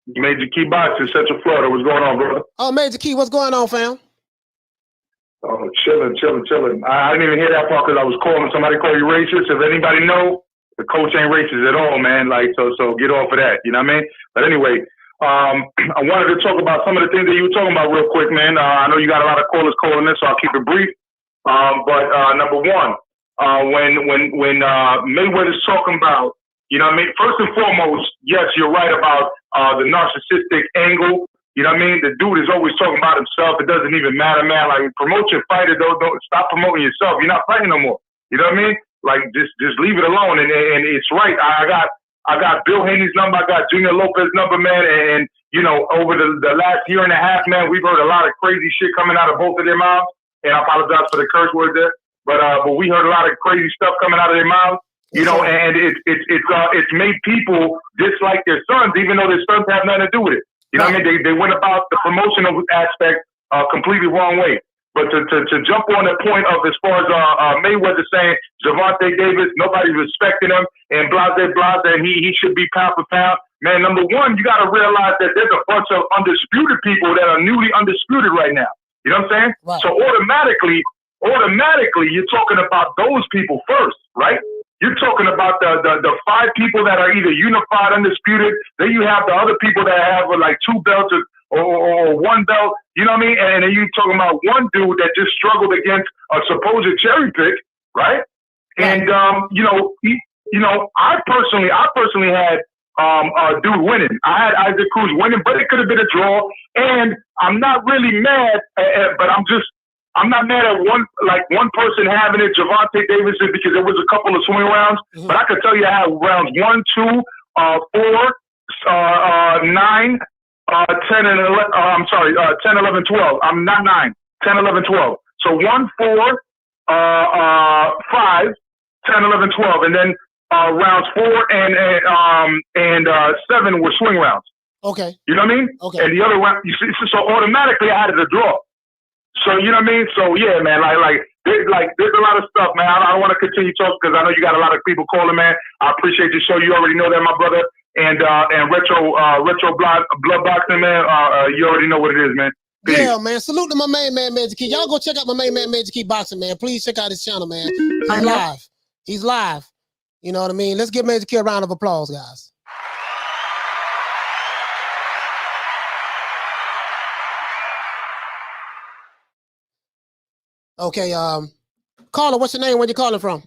Major Key Boxing, Central Florida. What's going on, brother? Oh, Major Key, what's going on, fam? Oh, chilling. I didn't even hear that part because I was calling. Somebody call you racist. If anybody know, the coach ain't racist at all, man. Like, so get off of that. You know what I mean? But anyway, I wanted to talk about some of the things that you were talking about real quick, man. I know you got a lot of callers calling this, so I'll keep it brief. But number one, when Mayweather's talking about, you know what I mean? First and foremost, yes, you're right about the narcissistic angle. You know what I mean? The dude is always talking about himself. It doesn't even matter, man. Like, promote your fighter, don't stop promoting yourself. You're not fighting no more. You know what I mean? Like, just leave it alone. And it's right. I got Bill Haney's number. I got Junior Lopez's number, man. And you know, over the last year and a half, man, we've heard a lot of crazy shit coming out of both of their mouths. And I apologize for the curse word there. But we heard a lot of crazy stuff coming out of their mouths. You know, and it's made people dislike their sons, even though their sons have nothing to do with it. You know what I mean? They went about the promotional aspect completely wrong way. But to jump on the point of as far as Mayweather saying Gervonta Davis, nobody's respecting him, and blase, and he should be pound for pound. Man, number one, you got to realize that there's a bunch of undisputed people that are newly undisputed right now. You know what I'm saying? Right. So automatically, you're talking about those people first, right? You're talking about the 5 people that are either unified, undisputed. Then you have the other people that have like 2 belts or 1 belt. You know what I mean? And then you're talking about one dude that just struggled against a supposed cherry pick, right? And you know, I personally had a dude winning. I had Isaac Cruz winning, but it could have been a draw. And I'm not really mad, but I'm not mad at one person having it, Gervonta Davis, because there was a couple of swing rounds. Mm-hmm. But I could tell you I had rounds 1, 2, 4, 9, 10, and 11. I'm sorry, 10, 11, 12. I'm not 9. 10, 11, 12. So 1, 4, 5, 10, 11, 12, and then rounds 4 and 7 were swing rounds. Okay. You know what I mean? Okay. And the other round, you see, so automatically I had it a draw. So you know what I mean? So yeah, man, there's a lot of stuff, man. I don't want to continue talking because I know you got a lot of people calling, man. I appreciate your show. You already know that, my brother. And retro blood boxing, man. You already know what it is, man. Peace. Yeah, man. Salute to my main man, Major Key. Y'all go check out my main man, Major Key Boxing, man. Please check out his channel, man. He's live. He's live. You know what I mean? Let's give Major Key a round of applause, guys. Okay, caller, what's your name? Where you calling from?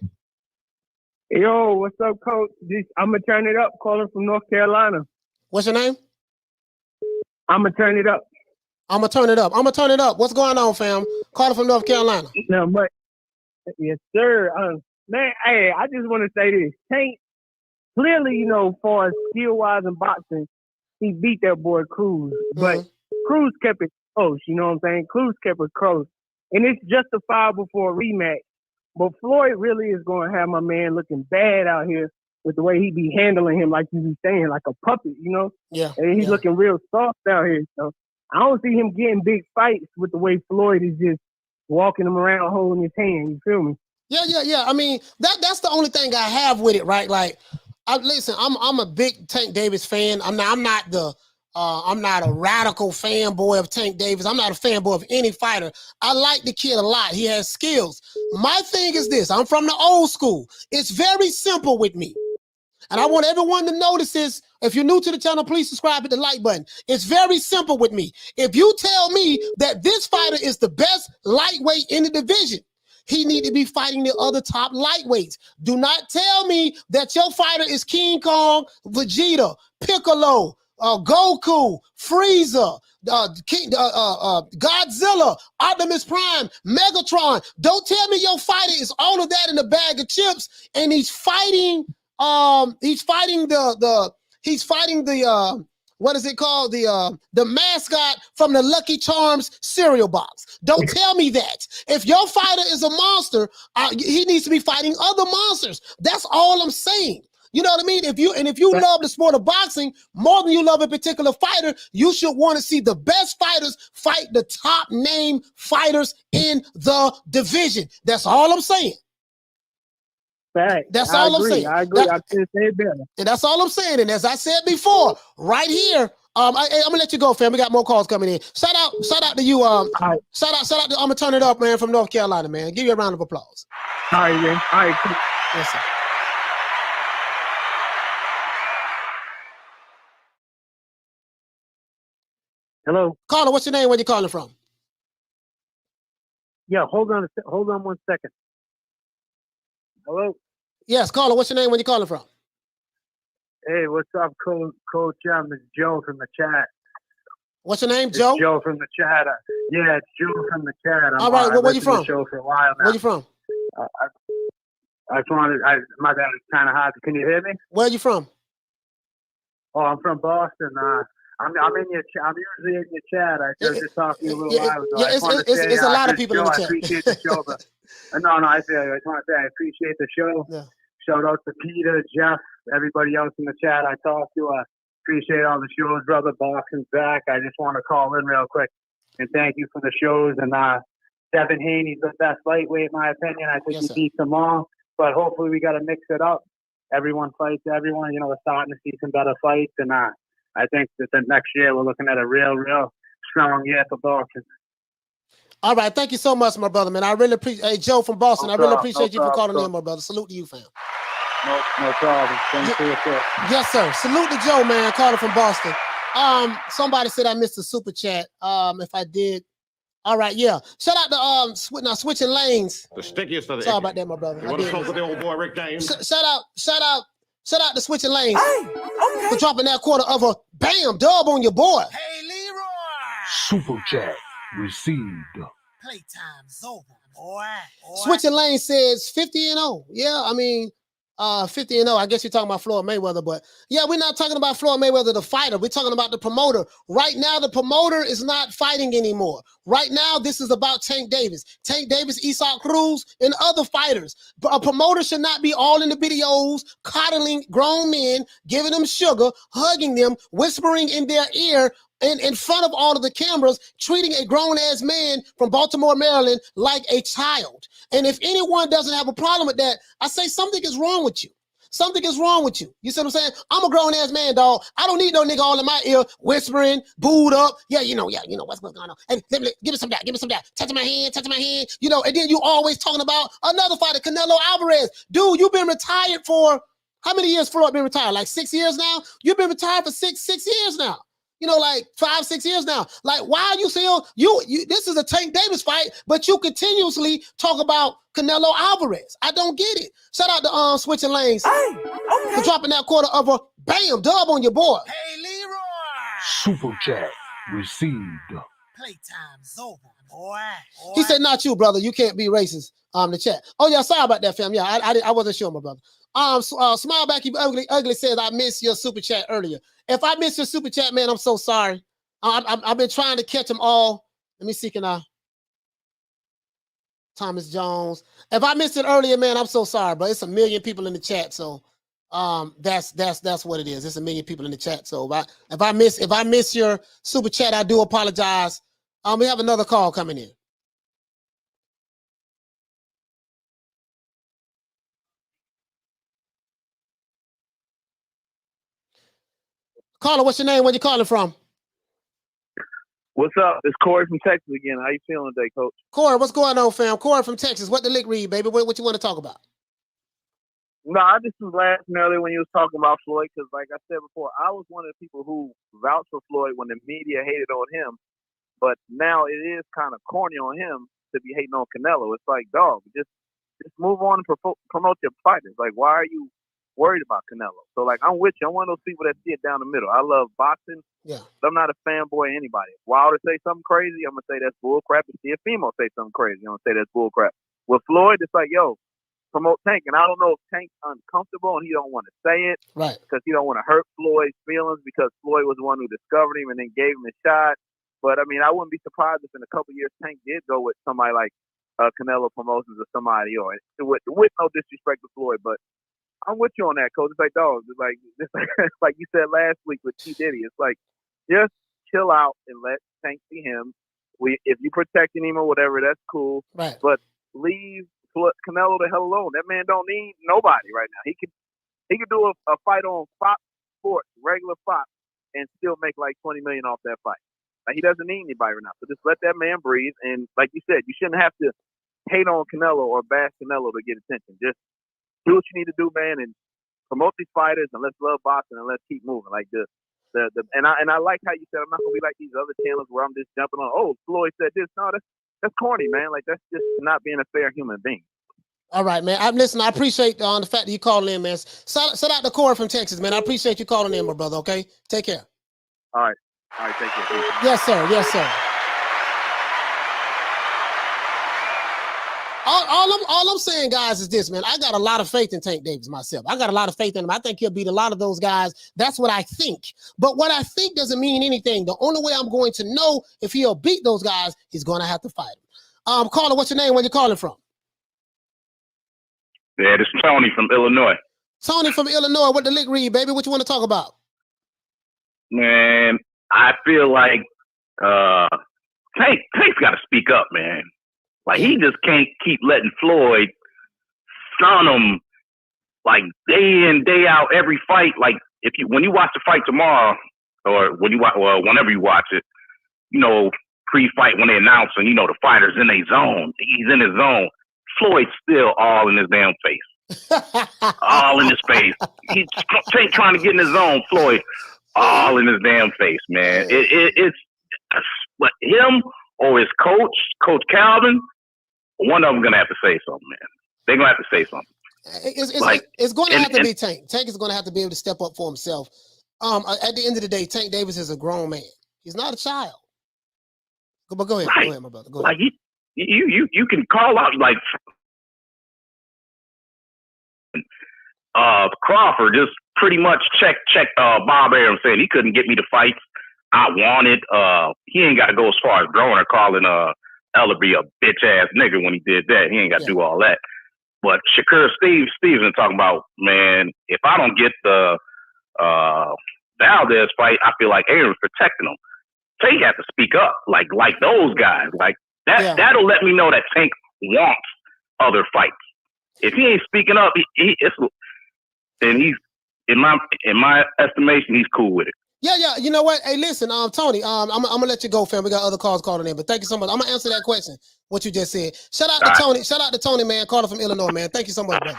Yo, what's up, coach? I'm gonna turn it up. Calling from North Carolina. What's your name? I'm gonna turn it up. I'm gonna turn it up. What's going on, fam? Calling from North Carolina. No, but yes, sir. Man, hey, I just want to say this. Tank, clearly, you know, as far as skill-wise in boxing, he beat that boy Cruz. But Cruz kept it close, you know what I'm saying? Cruz kept it close. And it's justifiable for a rematch. But Floyd really is going to have my man looking bad out here with the way he be handling him, like you be saying, like a puppet, you know? Yeah. And he's looking real soft out here. So I don't see him getting big fights with the way Floyd is just walking him around holding his hand. You feel me? Yeah. I mean, that's the only thing I have with it, right? Like, listen, I'm a big Tank Davis fan. I'm not a radical fanboy of Tank Davis. I'm not a fanboy of any fighter. I like the kid a lot. He has skills. My thing is this. I'm from the old school. It's very simple with me. And I want everyone to notice this. If you're new to the channel, please subscribe, hit the like button. It's very simple with me. If you tell me that this fighter is the best lightweight in the division, he need to be fighting the other top lightweights. Do not tell me that your fighter is King Kong, Vegeta, Piccolo, Goku, Frieza, Godzilla, Optimus Prime, Megatron. Don't tell me your fighter is all of that in a bag of chips, and he's fighting what is it called? The mascot from the Lucky Charms cereal box. Don't tell me that. If your fighter is a monster, he needs to be fighting other monsters. That's all I'm saying. You know what I mean? If you love the sport of boxing more than you love a particular fighter, you should want to see the best fighters fight the top name fighters in the division. That's all I'm saying. Fact. That's all I'm saying. I agree. I couldn't say it better. And that's all I'm saying. And as I said before, right here, I'm gonna let you go, fam. We got more calls coming in. Shout out to you. Shout out to I'm gonna turn it up, man, from North Carolina, man. Give you a round of applause. All right, man. All right. Yes, sir. Hello. Caller, what's your name? Where you calling from? Yeah, hold on 1 second. Hello. Yes, caller, what's your name? Where you calling from? Hey, what's up, Coach? It's Joe from the chat. What's your name, Joe? It's Joe from the chat. Yeah, it's Joe from the chat. All right, where you from? The show for a while now. Where you from? I just wanted. My bad. It's kind of hard. Can you hear me? Where you from? Oh, I'm from Boston. I'm in your. I'm usually in your chat. I just talked to you a little while ago. Yeah, it's a lot of people in the chat. I appreciate the show, but no, I feel you. I just want to say I appreciate the show. Yeah. Shout out to Peter, Jeff, everybody else in the chat I talked to. I appreciate all the shows, brother. Boxing's back. I just want to call in real quick and thank you for the shows. And Devin Haney's the best lightweight, in my opinion. I think he beats them all. But hopefully we got to mix it up. Everyone fights everyone. You know, we're starting to see some better fights. And I think that the next year we're looking at a real strong year for boxing. All right, thank you so much, my brother, man. I really appreciate. Hey, Joe from Boston, I really appreciate you for calling in, my brother. Salute to you, fam. No problem. Thanks for your show. Yes, sir. Salute to Joe, man. Calling from Boston. Somebody said I missed the super chat. If I did, all right, yeah. Shout out to switching lanes. The stickiest of the. Sorry about that, my brother. You want to smoke with the old boy Rick James? Shout out to switching lanes for dropping that quarter of a bam dub on your boy. Hey, Leroy. Super chat received. Playtime's over, boy. Switching lanes says 50-0. Yeah, I mean, 50-0. I guess you're talking about Floyd Mayweather, but yeah, we're not talking about Floyd Mayweather, the fighter. We're talking about the promoter. Right now, the promoter is not fighting anymore. Right now, this is about Tank Davis, Isaac Cruz, and other fighters. But a promoter should not be all in the videos, coddling grown men, giving them sugar, hugging them, whispering in their ear, in front of all of the cameras, treating a grown-ass man from Baltimore, Maryland like a child. And if anyone doesn't have a problem with that, I say something is wrong with you. Something is wrong with you. You see what I'm saying? I'm a grown-ass man, dog. I don't need no nigga all in my ear whispering, booed up. Yeah, you know what's going on. And give me some that. Touching my hand. You know, and then you always talking about another fighter, Canelo Alvarez. Dude, you've been retired for, how many years Floyd been retired? Like 6 years now? You've been retired for six years now. You know, like 5-6 years now. Like, why are you still, this is a Tank Davis fight, but you continuously talk about Canelo Alvarez. I don't get it. Shout out to switching lanes for dropping that quarter of a bam dub on your boy. Hey, Leroy. Super chat received. Playtime's over, boy. He said, not you, brother. You can't be racist. The chat. Oh, yeah, sorry about that, fam. Yeah, I wasn't sure, my brother. Smile back, you ugly says, I missed your super chat earlier. If I missed your super chat, man, I'm so sorry. I've been trying to catch them all. Let me see, can I? Thomas Jones. If I missed it earlier, man, I'm so sorry, but it's a million people in the chat, so that's what it is. It's a million people in the chat. So if I miss your super chat, I do apologize. We have another call coming in. Caller, what's your name? Where you calling from? What's up? It's Corey from Texas again. How you feeling today, Coach? Corey, what's going on, fam? Corey from Texas. What the lick read, baby? What you want to talk about? No, I just was laughing earlier when you was talking about Floyd because, like I said before, I was one of the people who vouched for Floyd when the media hated on him. But now it is kind of corny on him to be hating on Canelo. It's like, dog, just move on and promote your fighters. Like, why are you worried about Canelo? So, like, I'm with you. I'm one of those people that see it down the middle. I love boxing. Yeah. I'm not a fanboy of anybody. If Wilder say something crazy, I'm going to say that's bull crap. If Teofimo say something crazy, I'm going to say that's bull crap. With Floyd, it's like, yo, promote Tank. And I don't know if Tank's uncomfortable and he don't want to say it. Right. Because he don't want to hurt Floyd's feelings because Floyd was the one who discovered him and then gave him a shot. But, I mean, I wouldn't be surprised if in a couple of years Tank did go with somebody like Canelo Promotions or somebody, or with no disrespect to Floyd, but I'm with you on that, Coach. It's like, dog, it's like you said last week with T. Diddy. It's like, just chill out and let Tank be him. If you protecting him or whatever, that's cool. Right. But leave Canelo the hell alone. That man don't need nobody right now. He could do a fight on Fox Sports, regular Fox, and still make like $20 million off that fight. Like, he doesn't need anybody right now. So just let that man breathe. And like you said, you shouldn't have to hate on Canelo or bash Canelo to get attention. Just do what you need to do, man, and promote these fighters, and let's love boxing, and let's keep moving. Like and I like how you said, I'm not gonna be like these other channels where I'm just jumping on. Oh, Floyd said this. No, that's corny, man. Like, that's just not being a fair human being. All right, man. I appreciate the fact that you calling in, man. Shout out to Corey from Texas, man. I appreciate you calling in, my brother. Okay, take care. All right, take care. Yes, sir. Yes, sir. All I'm saying, guys, is this, man. I got a lot of faith in Tank Davis myself. I got a lot of faith in him. I think he'll beat a lot of those guys. That's what I think. But what I think doesn't mean anything. The only way I'm going to know if he'll beat those guys, he's going to have to fight them. Caller, what's your name? Where you calling from? Yeah, this is Tony from Illinois. Tony from Illinois. What the lick read, baby? What you want to talk about? Man, I feel like Tank's got to speak up, man. Like, he just can't keep letting Floyd stun him, like, day in, day out, every fight. Like, when you watch the fight tomorrow, or whenever you watch it, you know, pre-fight when they announce, and you know the fighter's in a zone, he's in his zone. Floyd's still all in his damn face, all in his face. He's trying to get in his zone. Floyd, all in his damn face, man. It's but him or his Coach Calvin. One of them gonna have to say something, man. They're gonna have to say something. It's going to have to be Tank. Tank is going to have to be able to step up for himself. At the end of the day, Tank Davis is a grown man. He's not a child. But go ahead, right. Go ahead, my brother. Go ahead. Like, you can call out, like, Crawford just pretty much checked Bob Arum, saying he couldn't get me the fights I wanted. He ain't got to go as far as growing or calling Ellerbe a bitch ass nigga when he did that. He ain't got to do all that. But Shakur Stevenson talking about, man, if I don't get the Valdez fight, I feel like Aaron's protecting him. Tank has to speak up, like those guys. Like that. That'll let me know that Tank wants other fights. If he ain't speaking up, then he's in my estimation, he's cool with it. Yeah. You know what? Hey, listen, Tony, I'm gonna let you go, fam. We got other calls calling in, but thank you so much. I'm gonna answer that question. What you just said. Shout out to Tony. Shout out to Tony, man. Caller from Illinois, man. Thank you so much, brother.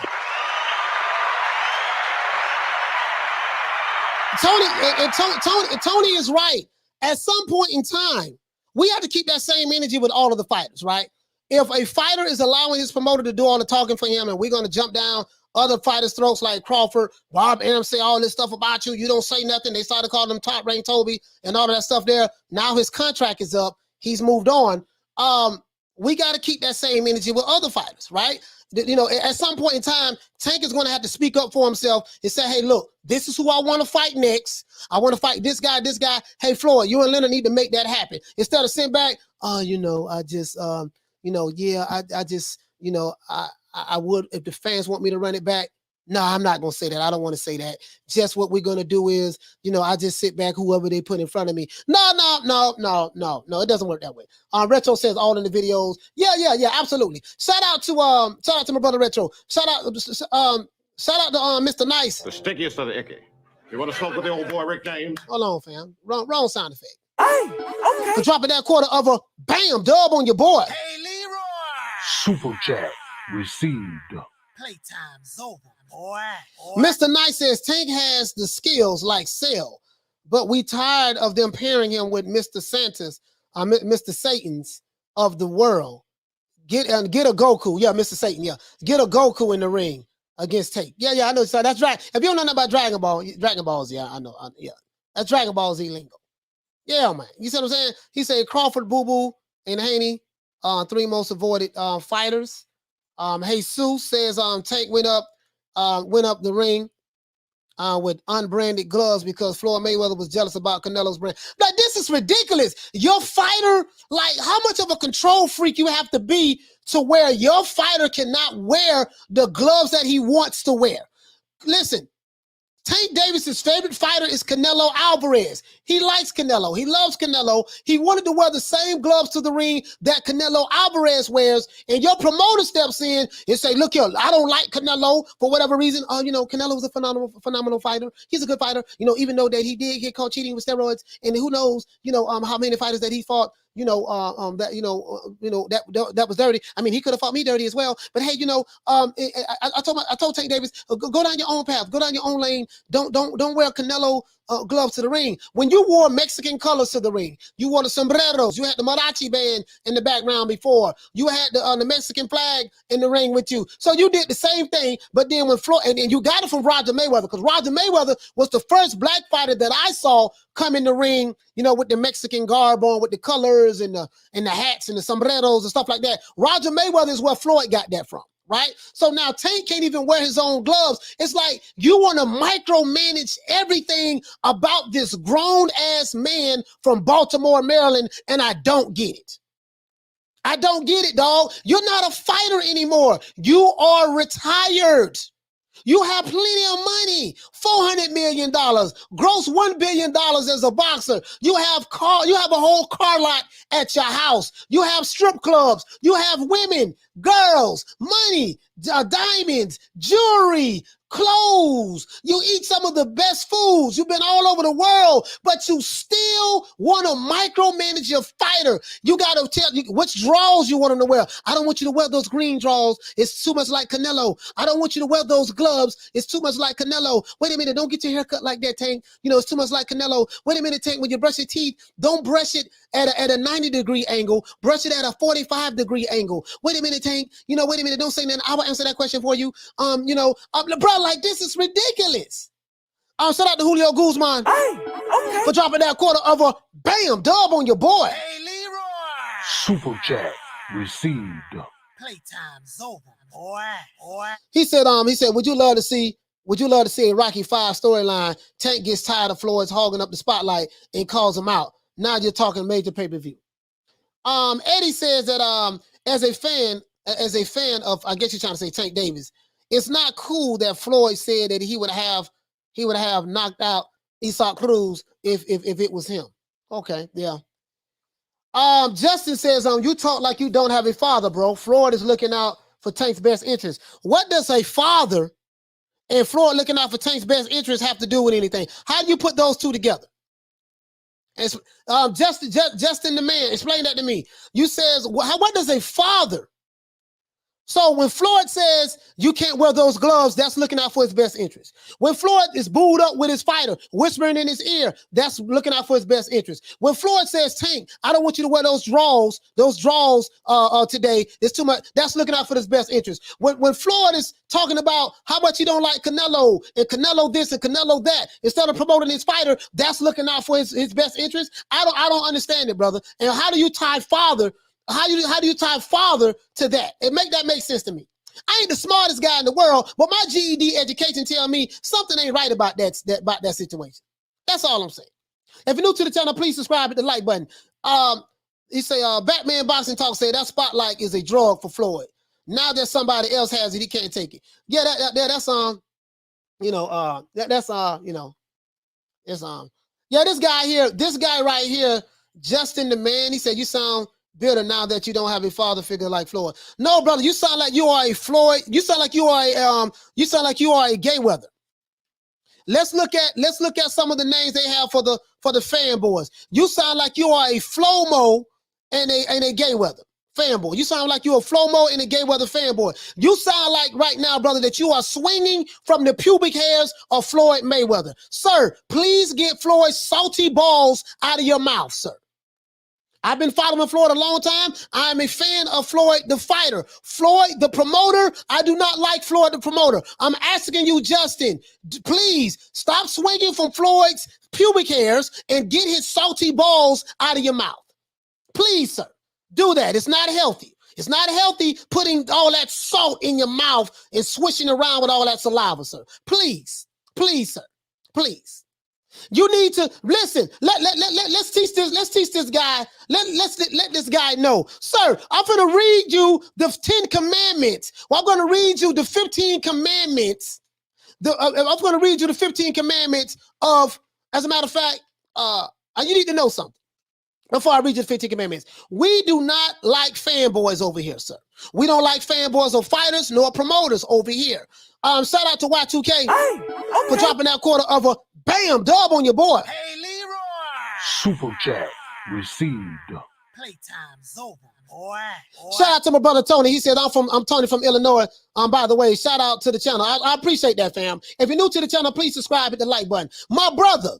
Tony is right. At some point in time, we have to keep that same energy with all of the fighters, right? If a fighter is allowing his promoter to do all the talking for him, and we're gonna jump down other fighters' throats like Crawford, Bob Arum say all this stuff about you. You don't say nothing. They started calling him Top Rank Toby and all of that stuff there. Now his contract is up. He's moved on. We got to keep that same energy with other fighters, right? You know, at some point in time, Tank is going to have to speak up for himself and say, hey, look, this is who I want to fight next. I want to fight this guy. Hey, Floyd, you and Leonard need to make that happen. Instead of sitting back, I would, if the fans want me to run it back. No, I'm not going to say that. I don't want to say that. Just what we're going to do is, I just sit back, whoever they put in front of me. No, it doesn't work that way. Retro says all in the videos. Yeah, absolutely. Shout out to my brother Retro. Shout out to Mr. Nice. The stickiest of the icky. You want to smoke with the old boy Rick James? Hold on, fam. Wrong sound effect. Hey, okay. For dropping that quarter of a bam dub on your boy. Hey, Leroy. Super chat received. Playtime's over, boy. Mr. Nice says Tank has the skills like Cell, but we tired of them pairing him with Mr. Satan's of the world. Get a Goku. Yeah, Mr. Satan. Yeah. Get a Goku in the ring against Tank. Yeah, I know. So that's right. If you don't know nothing about Dragon Balls, yeah, I know. Yeah. That's Dragon Ball Z lingo. Yeah, man. You see what I'm saying? He said Crawford, Boo Boo, and Haney, three most avoided fighters. Jesus says Tank went up the ring with unbranded gloves because Floyd Mayweather was jealous about Canelo's brand. Like, this is ridiculous. Your fighter, like, how much of a control freak you have to be to where your fighter cannot wear the gloves that he wants to wear? listen, Tank Davis's favorite fighter is Canelo Alvarez. He likes Canelo. He loves Canelo. He wanted to wear the same gloves to the ring that Canelo Alvarez wears. And your promoter steps in and say, look here, I don't like Canelo for whatever reason. Oh, you know, Canelo was a phenomenal fighter. He's a good fighter. You know, even though that he did get caught cheating with steroids, and who knows, you know, how many fighters that he fought, that was dirty. I mean, he could have fought me dirty as well. But hey, you know, I told Tank Davis, go down your own path, go down your own lane. Don't wear Canelo gloves to the ring. When you wore Mexican colors to the ring, you wore the sombreros, you had the mariachi band in the background before, you had the Mexican flag in the ring with you. So you did the same thing, but then when Floyd, and you got it from Roger Mayweather, because Roger Mayweather was the first black fighter that I saw come in the ring, you know, with the Mexican garb on, with the colors and the hats and the sombreros and stuff like that. Roger Mayweather is where Floyd got that from. Right? So now Tank can't even wear his own gloves. It's like you want to micromanage everything about this grown-ass man from Baltimore, Maryland, and I don't get it. I don't get it, dog. You're not a fighter anymore. You are retired. You have plenty of money, $400 million, gross $1 billion as a boxer. You have a whole car lot at your house. You have strip clubs. You have women, girls, money, diamonds, jewelry, clothes. You eat some of the best foods. You've been all over the world, but you still want to micromanage your fighter. You got to tell you which draws you want them to wear. I don't want you to wear those green draws. It's too much like Canelo. I don't want you to wear those gloves. It's too much like Canelo. Wait a minute. Don't get your hair cut like that, Tank. You know, it's too much like Canelo. Wait a minute, Tank. When you brush your teeth, don't brush it at a 90-degree angle. Brush it at a 45-degree angle. Wait a minute, Tank. You know, wait a minute. Don't say nothing. I will answer that question for you. Bro, like, this is ridiculous. Shout out to Julio Guzman for dropping that quarter of a bam dub on your boy. Hey, Leroy. Super chat received. Playtime's over, boy. He said, would you love to see a Rocky V storyline? Tank gets tired of Floyd's hogging up the spotlight and calls him out. Now you're talking major pay-per-view. Eddie says that as a fan of, I guess you're trying to say Tank Davis, it's not cool that Floyd said that he would have knocked out Isaac Cruz if it was him. Okay, yeah. Justin says, you talk like you don't have a father, bro. Floyd is looking out for Tank's best interest. What does a father and Floyd looking out for Tank's best interest have to do with anything? How do you put those two together? Justin the man, explain that to me. You says, what does a father? So when Floyd says you can't wear those gloves, that's looking out for his best interest. When Floyd is booed up with his fighter, whispering in his ear, that's looking out for his best interest. When Floyd says, Tank, I don't want you to wear those draws today, it's too much, that's looking out for his best interest. When Floyd is talking about how much he don't like Canelo, and Canelo this and Canelo that, instead of promoting his fighter, that's looking out for his best interest. I don't understand it, brother. And how do you tie father? How do you tie father to that? That makes sense to me. I ain't the smartest guy in the world, but my GED education tell me something ain't right about that situation. That's all I'm saying. If you're new to the channel, please subscribe, hit the like button. He say, Batman Boxing Talk say that spotlight is a drug for Floyd. Now that somebody else has it, he can't take it. Yeah, that's yeah, this guy right here, Justin the man, he said, you sound bitter now that you don't have a father figure like Floyd. No, brother, you sound like you are a Floyd. You sound like you are a Mayweather. Let's look at some of the names they have for the fanboys. You sound like you are a Flomo and a Mayweather fanboy. You sound like you're a Flomo and a Mayweather fanboy. You sound like right now, brother, that you are swinging from the pubic hairs of Floyd Mayweather. Sir, please get Floyd's salty balls out of your mouth, sir. I've been following Floyd a long time. I'm a fan of Floyd the fighter. Floyd the promoter, I do not like Floyd the promoter. I'm asking you, Justin, please stop swinging from Floyd's pubic hairs and get his salty balls out of your mouth. Please, sir, do that. It's not healthy. It's not healthy putting all that salt in your mouth and swishing around with all that saliva, sir. Please, sir, please. You need to listen. Let's teach this guy. Let this guy know, sir. I'm going to read you the 10 commandments. Well, I'm going to read you the 15 commandments I'm going to read you the 15 commandments of, as a matter of fact, you need to know something. Before I read you the 15 commandments, we do not like fanboys over here, sir. We don't like fanboys or fighters nor promoters over here. Shout out to Y2K for dropping that quarter of a bam dub on your boy. Hey, Leroy. Super chat received. Playtime's over, boy. Shout out to my brother Tony. He said, I'm Tony from Illinois. By the way, shout out to the channel. I appreciate that, fam. If you're new to the channel, please subscribe, hit the like button. My brother,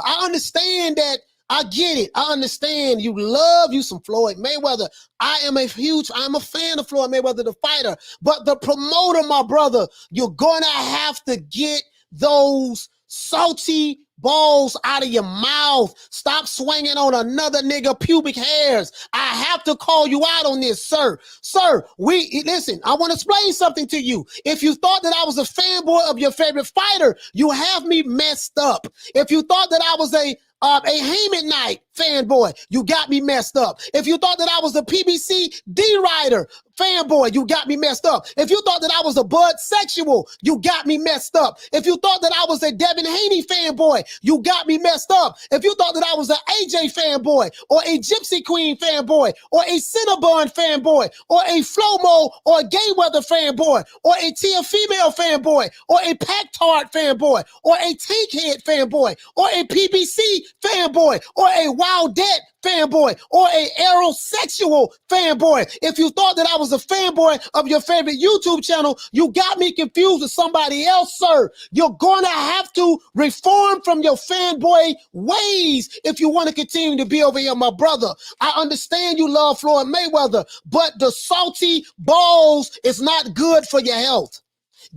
I understand that. I get it. I understand you love you some Floyd Mayweather. I'm a fan of Floyd Mayweather, the fighter. But the promoter, my brother, you're going to have to get those salty balls out of your mouth. Stop swinging on another nigga pubic hairs. I have to call you out on this, sir. Sir, listen, I want to explain something to you. If you thought that I was a fanboy of your favorite fighter, you have me messed up. If you thought that I was a Heyman Knight fanboy, you got me messed up. If you thought that I was a PBC D-Rider fanboy, you got me messed up. If you thought that I was a Bud Sexual, you got me messed up. If you thought that I was a Devin Haney fanboy, you got me messed up. If you thought that I was an AJ fanboy, or a Gypsy Queen fanboy, or a Cinnabon fanboy, or a Flomo or a Mayweather fanboy, or a Tia Female fanboy, or a Pac Tart fanboy, or a Tankhead fanboy, or a PBC fanboy, or a Wildette fanboy, or a aerosexual fanboy. If you thought that I was a fanboy of your favorite YouTube channel, you got me confused with somebody else, sir. You're going to have to reform from your fanboy ways if you want to continue to be over here, my brother. I understand you love Floyd Mayweather, but the salty balls is not good for your health.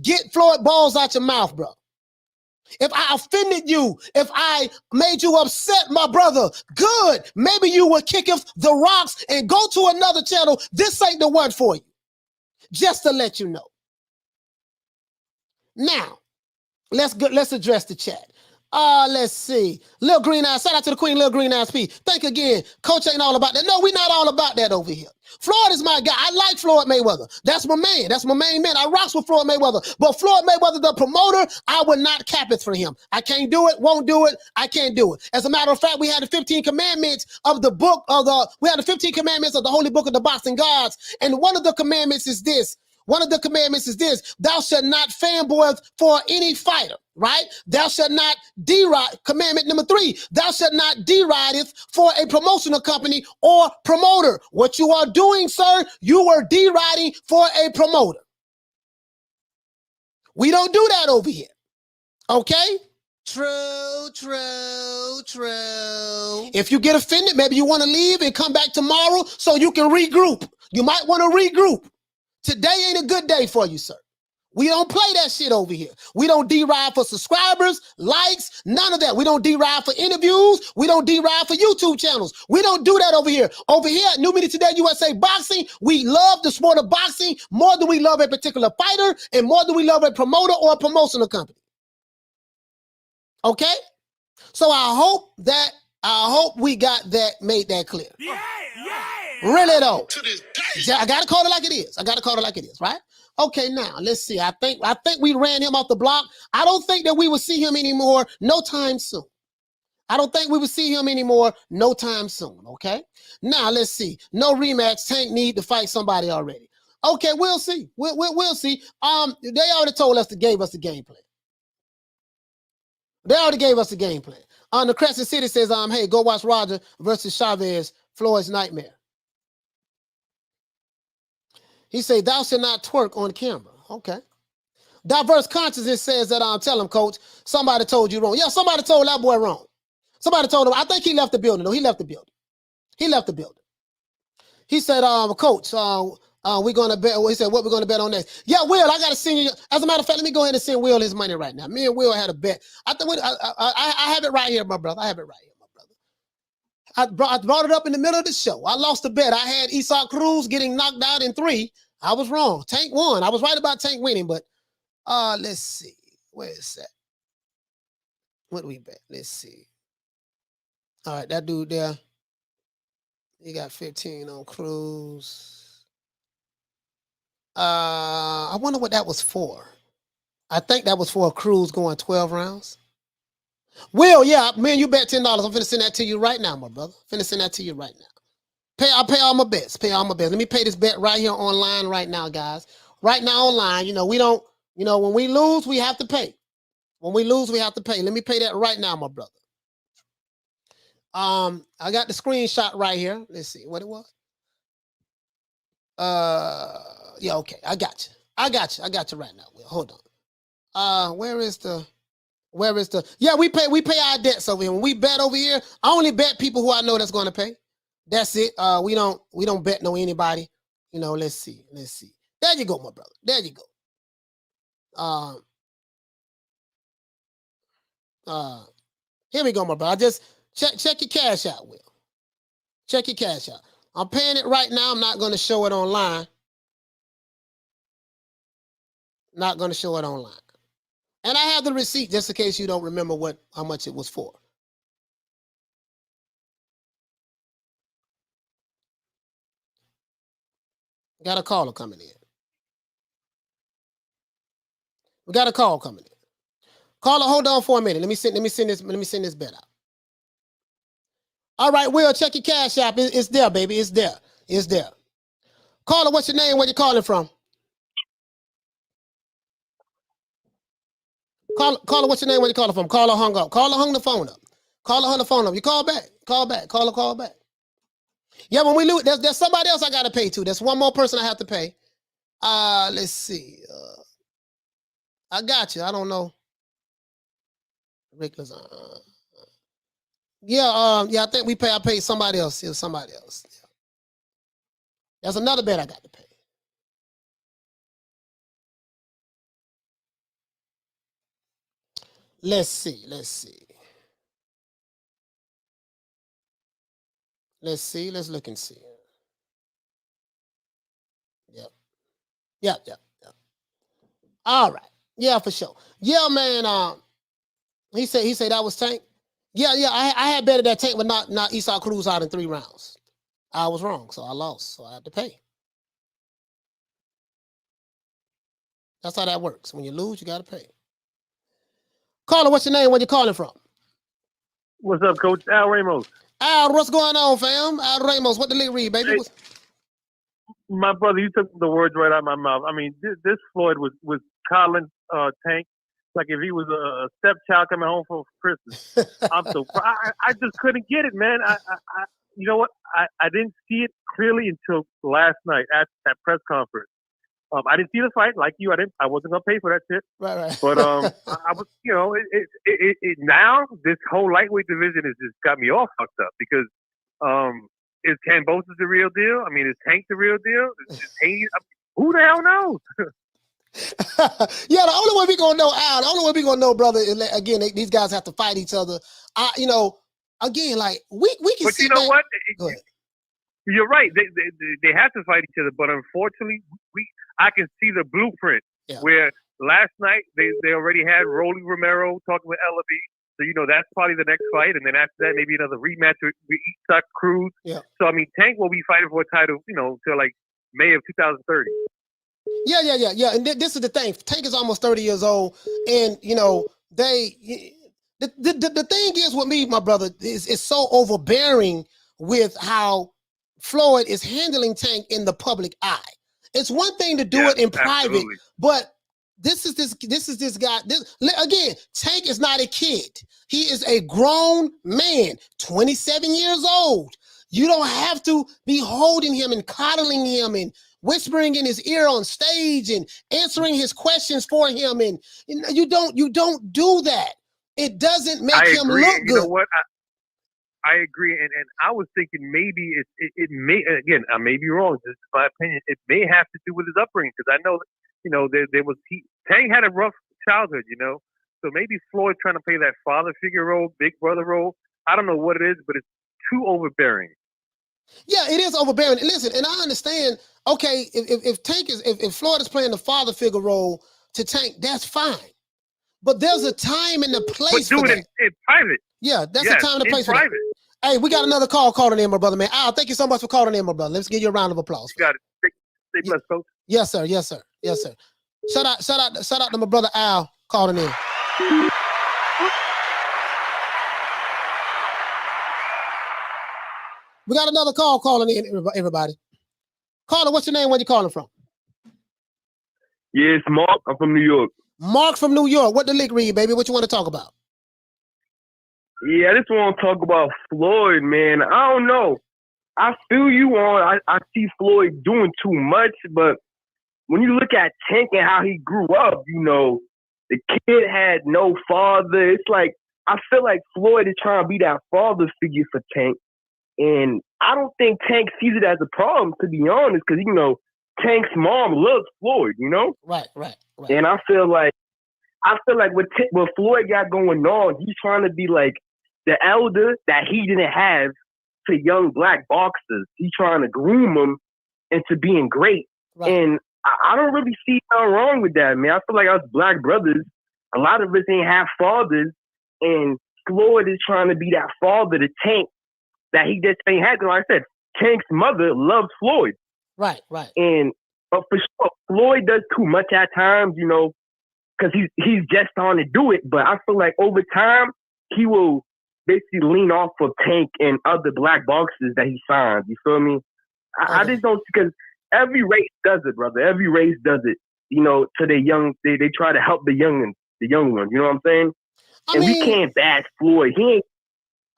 Get Floyd balls out your mouth, bro. If I offended you, if I made you upset, my brother, good. Maybe you would kick off the rocks and go to another channel. This ain't the one for you. Just to let you know. Now, let's address the chat. Let's see. Lil Green Eyes, shout out to the Queen, Lil Green Eyes P. Thank you again. Coach ain't all about that. No, we're not all about that over here. Floyd is my guy. I like Floyd Mayweather. That's my man. That's my main man. I rocks with Floyd Mayweather. But Floyd Mayweather, the promoter, I would not cap it for him. I can't do it, won't do it, I can't do it. As a matter of fact, we had the 15 commandments of the book of we had the 15 commandments of the holy book of the boxing gods. And one of the commandments is this. Thou shalt not fanboy for any fighter, right? Thou shalt not deride. Commandment number 3, thou shalt not derideth for a promotional company or promoter. What you are doing, sir, you are deriding for a promoter. We don't do that over here, okay? True. If you get offended, maybe you want to leave and come back tomorrow so you can regroup. You might want to regroup. Today ain't a good day for you, sir. We don't play that shit over here. We don't deride for subscribers, likes, none of that. We don't deride for interviews. We don't deride for YouTube channels. We don't do that over here. Over here at New Media Today USA Boxing, we love the sport of boxing more than we love a particular fighter and more than we love a promoter or a promotional company. Okay? So I hope we got that, made that clear. Yeah. Really though. I gotta call it like it is. Right? Okay, now let's see. I think we ran him off the block. I don't think that we will see him anymore no time soon. Okay? Now let's see. No rematch. Tank need to fight somebody already. Okay, we'll see. We'll see. They already told us gave us the game plan. The Crescent City says, hey, go watch Roger versus Chavez, Floyd's nightmare. He say, thou shalt not twerk on camera. Okay. Diverse Consciousness says that, tell him, coach, somebody told you wrong. Yeah, somebody told that boy wrong. Somebody told him, I think he left the building. No, he left the building. He said, coach, we're going to bet. He said, what we're going to bet on next? Yeah, Will, I got to send you. As a matter of fact, let me go ahead and send Will his money right now. Me and Will had a bet. I have it right here, my brother. I brought it up in the middle of the show. I lost the bet. I had Isaac Cruz getting knocked out in 3. I was wrong. Tank won. I was right about Tank winning, but let's see. Where is that? What do we bet? Let's see. All right, that dude there, he got 15 on Cruz. I wonder what that was for. I think that was for a Cruz going 12 rounds. Will, yeah, man, you bet $10. I'm finna send that to you right now, my brother. Finna send that to you right now. I'll pay all my bets. Pay all my bets. Let me pay this bet right here online right now, guys. Right now online. You know, we don't, you know, when we lose, we have to pay. When we lose, we have to pay. Let me pay that right now, my brother. I got the screenshot right here. Let's see what it was. Yeah, okay. I got you right now. Will. Hold on. Where is the yeah, we pay our debts over here. When we bet over here, I only bet people who I know that's going to pay. That's it. We don't bet no anybody. You know, let's see. There you go, my brother. There you go. Here we go, my brother. I just check your cash out, Will. Check your cash out. I'm paying it right now. I'm not going to show it online. Not going to show it online. And I have the receipt just in case you don't remember how much it was for. Got a caller coming in. We got a call coming in. Caller, hold on for a minute. Let me send this bet out. All right, Will, check your cash app. It's there, baby. It's there. It's there. Caller, what's your name? Where you calling from? Caller, what's your name? Where you calling from? Caller hung up. Caller hung the phone up. Caller hung the phone up. You call back. Call back. Call back. Yeah, when we lose, there's somebody else I got to pay to. There's one more person I have to pay. Let's see. I got you. I don't know. Rick was yeah, I think I paid somebody else. It was somebody else. Yeah. There's another bet I got to pay. Let's see. Let's look and see. Yep. All right. Yeah, for sure. Yeah, man. He said that was Tank. Yeah. I had betted that Tank would not Isaac Cruz out in 3 rounds. I was wrong, so I lost. So I had to pay. That's how that works. When you lose, you got to pay. Caller, what's your name? Where you calling from? What's up, Coach? Al Ramos. Al, what's going on, fam? Al Ramos, what the league read, baby? Hey, my brother, you took the words right out of my mouth. I mean, this Floyd was coddling Tank like if he was a stepchild coming home from Christmas. I'm so I just couldn't get it, man. I you know what? I didn't see it clearly until last night at that press conference. I didn't see the fight like you. I wasn't gonna pay for that shit. Right. But I was, you know, it now this whole lightweight division has just got me all fucked up because is Cambosis the real deal? I mean, is Tank the real deal? Who the hell knows? Yeah, the only way we gonna know, Al, the only way we gonna know, brother, is, again, these guys have to fight each other. You know, again, like we can. But you know what? You're right. They have to fight each other, but unfortunately, I can see the blueprint where last night they already had Rolly Romero talking with Ellerbe. So, you know, that's probably the next fight. And then after that, maybe another rematch with Isaac Cruz. Yeah. So, I mean, Tank will be fighting for a title, you know, till like May of 2030. Yeah. And this is the thing. Tank is almost 30 years old. And, you know, the thing is with me, my brother, is so overbearing with how Floyd is handling Tank in the public eye. It's one thing to do it in private, but this is this guy. Again, Tank is not a kid. He is a grown man, 27 years old. You don't have to be holding him and coddling him and whispering in his ear on stage and answering his questions for him. And you don't do that. It doesn't make him look good. You know what? I agree, and I was thinking maybe it may, again, I may be wrong. This is my opinion. It may have to do with his upbringing because I know, you know, there was Tank had a rough childhood, you know, so maybe Floyd trying to play that father figure role, big brother role. I don't know what it is, but it's too overbearing. Yeah, it is overbearing. Listen, and I understand. Okay, if Floyd is playing the father figure role to Tank, that's fine. But there's a time and a place for that. In private. Yeah, that's the time and the place for that. Hey, we got another call calling in, my brother, man. Al, thank you so much for calling in, my brother. Let's give you a round of applause. You got it. Stay blessed, folks. Yes, sir. Shout out to my brother Al calling in. We got another call calling in, everybody. Caller, what's your name? Where you calling from? Yeah, it's Mark. I'm from New York. Mark from New York. What the lick read, baby? What you want to talk about? Yeah, I just want to talk about Floyd, man. I don't know. I feel you on. I see Floyd doing too much, but when you look at Tank and how he grew up, you know, the kid had no father. It's like, I feel like Floyd is trying to be that father figure for Tank. And I don't think Tank sees it as a problem, to be honest, because, you know, Tank's mom loves Floyd, you know? Right. And I feel like what Floyd got going on, he's trying to be like the elder that he didn't have to young black boxers. He's trying to groom them into being great. Right. And I don't really see nothing wrong with that, man. I feel like us black brothers, a lot of us ain't have fathers, and Floyd is trying to be that father to Tank that he just ain't had. Like I said, Tank's mother loves Floyd. Right. But for sure, Floyd does too much at times, you know, because he's just on to do it. But I feel like over time, he will basically lean off of Tank and other black boxers that he signs. You feel me? I just don't, because every race does it, brother. Every race does it. You know, to their young, they try to help the young ones. You know what I'm saying? We can't bash Floyd. He ain't.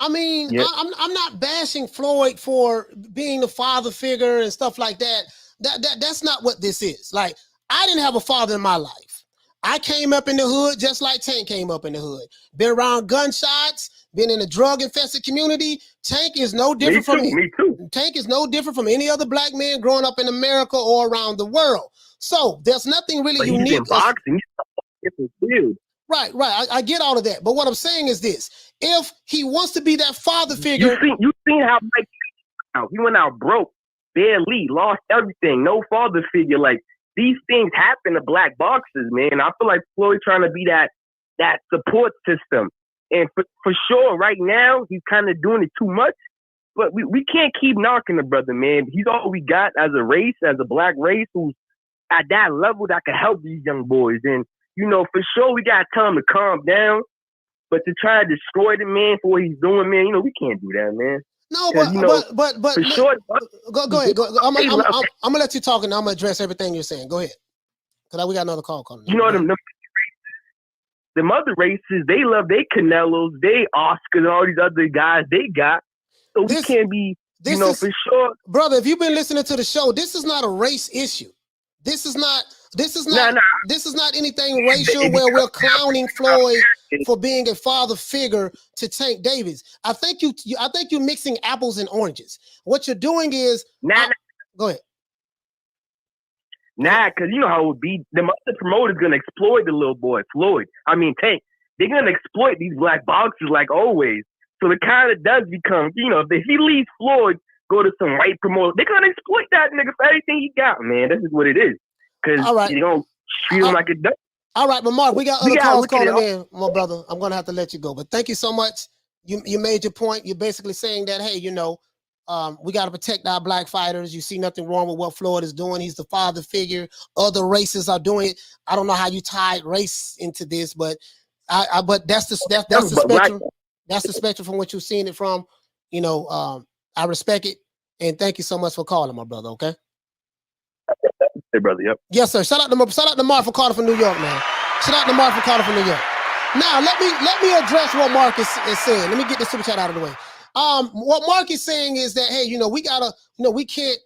I'm not bashing Floyd for being the father figure and stuff like that. That's not what this is. Like, I didn't have a father in my life. I came up in the hood just like Tank came up in the hood. Been around gunshots, been in a drug-infested community. Tank is no different Me too. Tank is no different from any other black man growing up in America or around the world. So there's nothing really unique. He's in boxing. It's field. Right. I get all of that. But what I'm saying is this. If he wants to be that father figure. You seen how Mike, he went out broke, barely, lost everything, no father figure. Like, these things happen to black boxers, man. I feel like Floyd trying to be that support system. And for sure, right now, he's kind of doing it too much. But we can't keep knocking the brother, man. He's all we got as a race, as a black race, who's at that level that can help these young boys. And, you know, for sure, we got to tell him to calm down. But to try to destroy the man for what he's doing, man, you know, we can't do that, man. No, but for sure. Go ahead. I'm gonna let you talk, and I'm gonna address everything you're saying. Go ahead, because we got another call coming. You know, the other races, they love their Canelos, they Oscars, and all these other guys they got. So we can't be, you know, for sure, brother. If you've been listening to the show, this is not a race issue. This is not anything racial where we're clowning Floyd for being a father figure to Tank Davis. I think you're mixing apples and oranges. What you're doing is go ahead. Because you know how it would be. The other promoter's gonna exploit the little boy, Tank. They're gonna exploit these black boxers like always. So it kind of does become, you know, if he leaves Floyd, go to some white promoter, they're gonna exploit that nigga for everything he got, man. This is what it is. Because you don't treat him like a duck. All right, but Mark, we got other calls calling in, my brother. I'm gonna have to let you go. But thank you so much. You made your point. You're basically saying that, hey, you know, we got to protect our black fighters. You see nothing wrong with what Floyd is doing. He's the father figure. Other races are doing it. I don't know how you tied race into this, but but that's the spectrum. That's the spectrum from what you're seeing it from. You know, I respect it, and thank you so much for calling, my brother. Okay. Hey, brother. Yep. Yes, sir. Shout out to Mark for calling from New York, man. Shout out to Mark for calling from New York. Now let me address what Mark is saying. Let me get this super chat out of the way. What Mark is saying is that, hey, you know, we gotta, you know, we can't,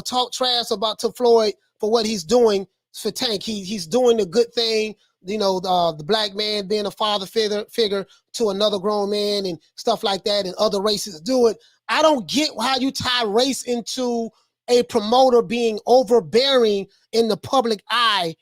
talk trash to Floyd for what he's doing for Tank. He's doing a good thing. You know, the black man being a father figure to another grown man and stuff like that, and other races do it. I don't get how you tie race into a promoter being overbearing in the public eye,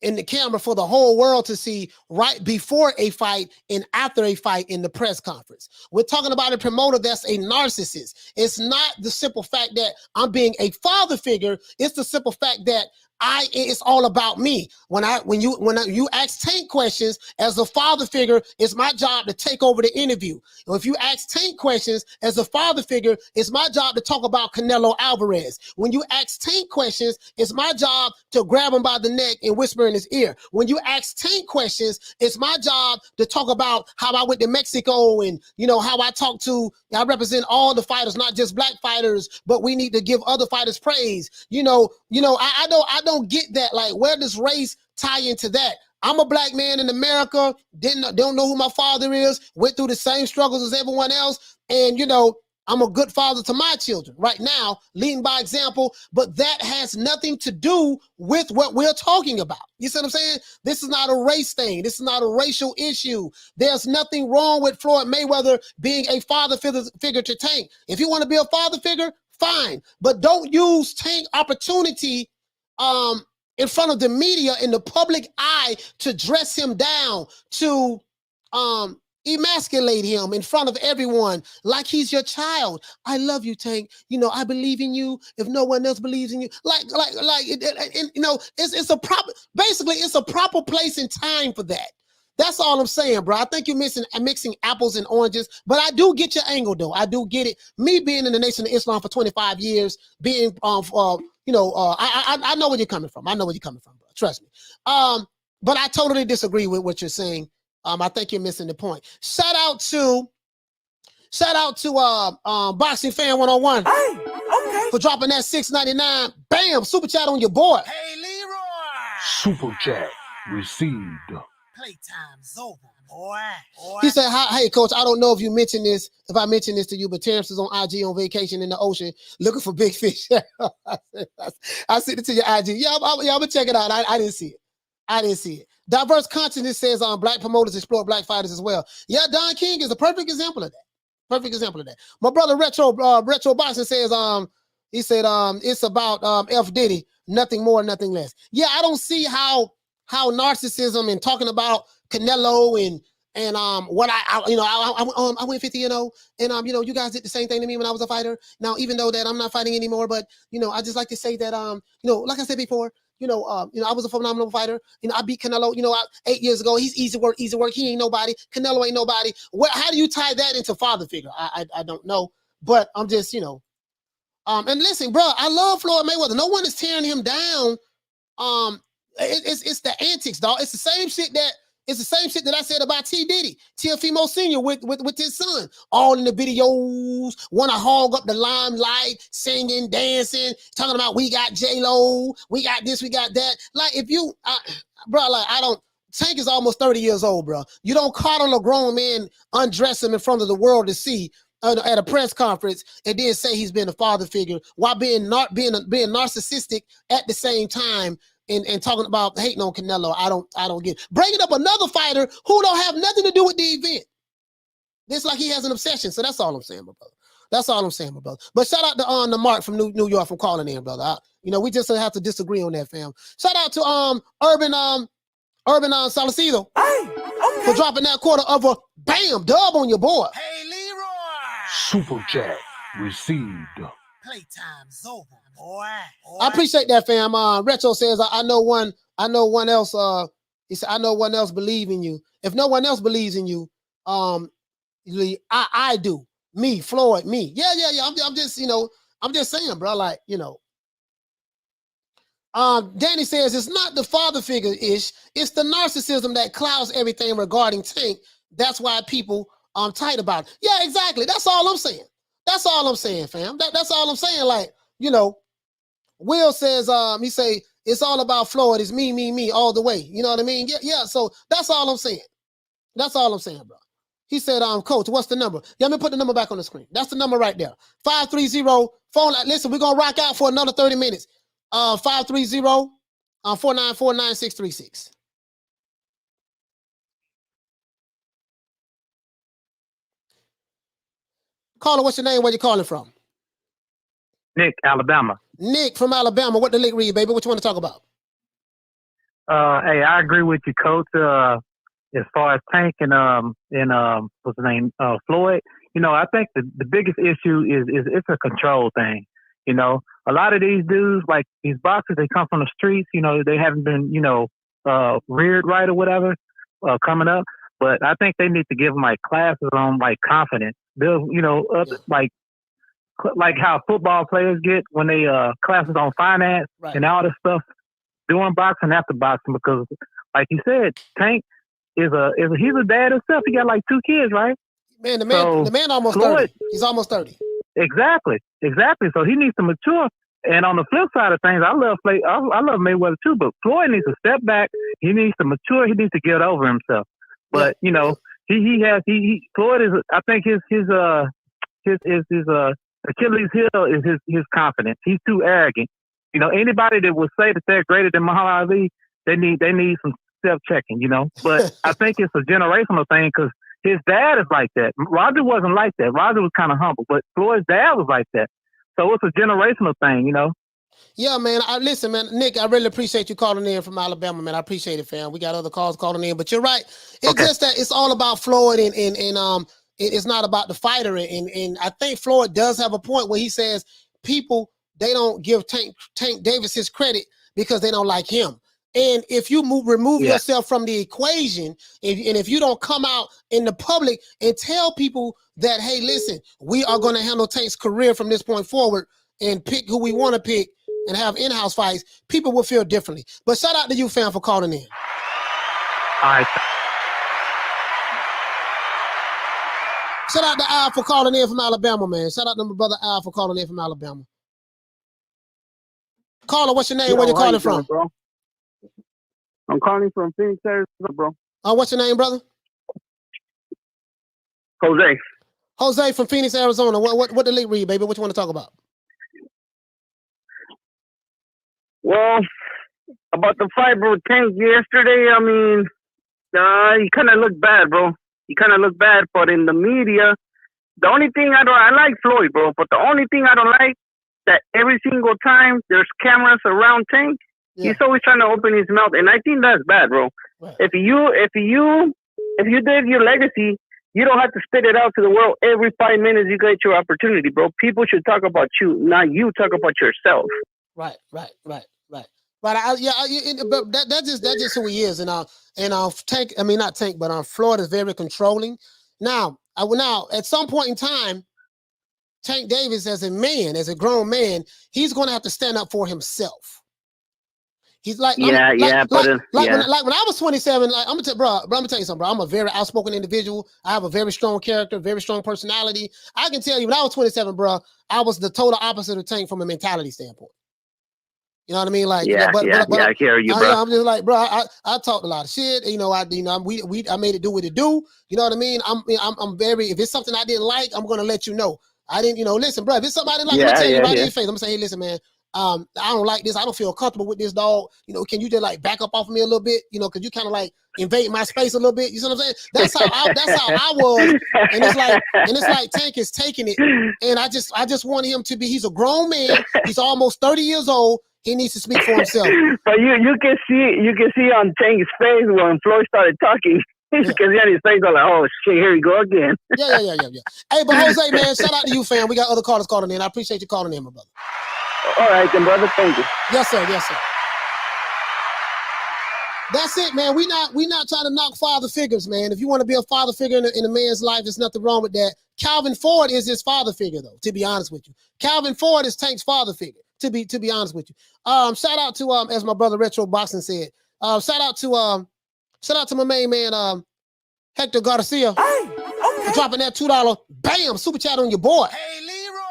in the camera for the whole world to see right before a fight and after a fight in the press conference. We're talking about a promoter that's a narcissist. It's not the simple fact that I'm being a father figure. It's the simple fact that it's all about me. When you ask Tank questions as a father figure, it's my job to take over the interview. If you ask Tank questions as a father figure, it's my job to talk about Canelo Alvarez. When you ask Tank questions, it's my job to grab him by the neck and whisper in his ear. When you ask Tank questions, it's my job to talk about how I went to Mexico and how I represent all the fighters, not just black fighters, but we need to give other fighters praise. I don't get that. Like, where does race tie into that? I'm a black man in America, don't know who my father is, went through the same struggles as everyone else, and I'm a good father to my children right now, leading by example, but that has nothing to do with what we're talking about. You see what I'm saying? This is not a race thing. This is not a racial issue. There's nothing wrong with Floyd Mayweather being a father figure to Tank. If you want to be a father figure, fine, but don't use Tank opportunity in front of the media, in the public eye, to dress him down, to emasculate him in front of everyone like he's your child. I love you, Tank. I believe in you if no one else believes in you. It's a proper, basically it's a proper place and time for that. That's all I'm saying, bro. I think you're mixing apples and oranges, but I do get your angle, though. I do get it. Me being in the Nation of Islam for 25 years, being, I know where you're coming from. I know where you're coming from, bro. Trust me. But I totally disagree with what you're saying. I think you're missing the point. Shout out to Boxing Fan 101 for dropping that $6.99. Bam! Super chat on your board. Hey, Leroy. Super chat received. Playtime's over, boy. He said, "Hey, coach, I don't know if I mentioned this to you, but Terrence is on IG on vacation in the ocean looking for big fish." I sent it to your IG. Yeah, I'm gonna check it out. I didn't see it. Diverse consciousness says black promoters explore black fighters as well. Yeah, Don King is a perfect example of that. My brother Retro Boxing says he said it's about F Diddy, nothing more, nothing less. Yeah, I don't see how narcissism and talking about Canelo and what I went 50-0 and you guys did the same thing to me when I was a fighter. Now, even though that I'm not fighting anymore, but I just like to say that like I said before, I was a phenomenal fighter. I beat Canelo, 8 years ago. He's easy work. He ain't nobody. Canelo ain't nobody. How do you tie that into father figure? I don't know, but I'm just and listen, bro, I love Floyd Mayweather. No one is tearing him down. It's the antics, dog. It's the same shit that I said about T. Diddy, Teofimo Sr. with his son. All in the videos, want to hog up the limelight, singing, dancing, talking about we got J-Lo, we got this, we got that. Like, Tank is almost 30 years old, bro. You don't coddle a grown man, undress him in front of the world to see at a press conference and then say he's been a father figure while being narcissistic at the same time. And talking about hating on Canelo, I don't get it. Bringing up another fighter who don't have nothing to do with the event. It's like he has an obsession. So that's all I'm saying, my brother. But shout out to Mark from New York for calling in, brother. We just have to disagree on that, fam. Shout out to Urban Salcido for dropping that quarter of a bam dub on your board. Hey, Leroy. Super chat received. Playtime's over, boy. I appreciate that, fam. Retro says, I know one else. He said, I know one else believe in you. If no one else believes in you, I do. Me, Floyd, me. Yeah. I'm just saying, bro. Like, Danny says it's not the father figure ish. It's the narcissism that clouds everything regarding Tank. That's why people tight about it. Yeah, exactly. That's all I'm saying. That's all I'm saying, fam. That's all I'm saying. Like, Will says, he say, it's all about Floyd. It's me, all the way. You know what I mean? Yeah. So that's all I'm saying. Bro. He said, coach, what's the number? Yeah, let me put the number back on the screen. That's the number right there. 530 phone. Listen, we're going to rock out for another 30 minutes. 530-494-9636. Caller, what's your name? Where you calling from? Nick, Alabama. Nick from Alabama. What the lick read, baby? What you want to talk about? Hey, I agree with you, coach. As far as Tank and what's his name, Floyd. I think the biggest issue is it's a control thing. a lot of these dudes, like these boxers, they come from the streets. You know, they haven't been, you know, reared right or whatever, coming up. But I think they need to give them like classes on like confidence. They'll, you know, like how football players get when they classes on finance and all this stuff. Doing boxing after boxing, because like you said, Tank he's a dad himself. He got like 2 kids, right? Man, the man almost Floyd, 30. He's almost 30. Exactly. So he needs to mature. And on the flip side of things, I love Mayweather too, but Floyd needs to step back. He needs to mature. He needs to get over himself. But you know, Floyd is. I think his Achilles heel is his confidence. He's too arrogant. You know, anybody that would say that they're greater than Muhammad Ali, they need some self-checking. You know, but I think it's a generational thing because his dad is like that. Roger wasn't like that. Roger was kind of humble, but Floyd's dad was like that. So it's a generational thing, you know. Yeah, man. Listen, man, Nick, I really appreciate you calling in from Alabama, man. I appreciate it, fam. We got other calls calling in, but you're right. It's just that it's all about Floyd, and it's not about the fighter. And I think Floyd does have a point where he says people, they don't give Tank Davis his credit because they don't like him. And if you remove yourself from the equation, if you don't come out in the public and tell people that, hey, listen, we are going to handle Tank's career from this point forward and pick who we want to pick and have in-house fights, people will feel differently. But shout out to you, fam, for calling in. All right. Shout out to Al for calling in from Alabama, man. Shout out to my brother Al for calling in from Alabama. Caller, what's your name? Where you calling from? Bro? I'm calling from Phoenix, Arizona, bro. What's your name, brother? Jose. Jose from Phoenix, Arizona. What the league read, baby? What you want to talk about? Well, about the fight, bro, Tank yesterday, I mean, he kind of looked bad, bro. He kind of looked bad, but in the media, the only thing I like Floyd, bro, but the only thing I don't like that every single time there's cameras around Tank, he's always trying to open his mouth, and I think that's bad, bro. Right. If you did your legacy, you don't have to spit it out to the world every 5 minutes you get your opportunity, bro. People should talk about you, not you talk about yourself. Right. But that's just who he is, and Tank. I mean, not Tank, but Floyd is very controlling. Now, at some point in time, Tank Davis, as a grown man, he's going to have to stand up for himself. He's like, when I was 27, like I'm gonna tell you something, bro. I'm a very outspoken individual. I have a very strong character, very strong personality. I can tell you, when I was 27, bro, I was the total opposite of Tank from a mentality standpoint. You know what I mean? Like, I hear you, bro. I'm just like, bro, I talked a lot of shit. You know, I made it do what it do. You know what I mean? I'm very, if it's something I didn't like, I'm gonna let you know. I didn't, listen, bro. If it's something I didn't like, I'm gonna tell you right in your face. I'm gonna say, hey, listen, man. I don't like this. I don't feel comfortable with this, dog. Can you just like back up off of me a little bit? Because you kind of like invade my space a little bit. You see what I'm saying? That's how I was. And it's like Tank is taking it. And I just want him to be. He's a grown man. He's almost 30 years old. He needs to speak for himself. But you can see on Tank's face when Floyd started talking. Because he had his face on like, oh shit, here we go again. Yeah. Hey, but Jose, man, shout out to you, fam. We got other callers calling in. I appreciate you calling in, my brother. All right, then, brother. Thank you. Yes, sir. That's it, man. We not trying to knock father figures, man. If you want to be a father figure in a man's life, there's nothing wrong with that. Calvin Ford is his father figure, though. To be honest with you, Calvin Ford is Tank's father figure. To be honest with you, shout out to as my brother Retro Boxing said, shout out to my main man Hector Garcia for dropping that $2 bam super chat on your boy. Hey, Leroy.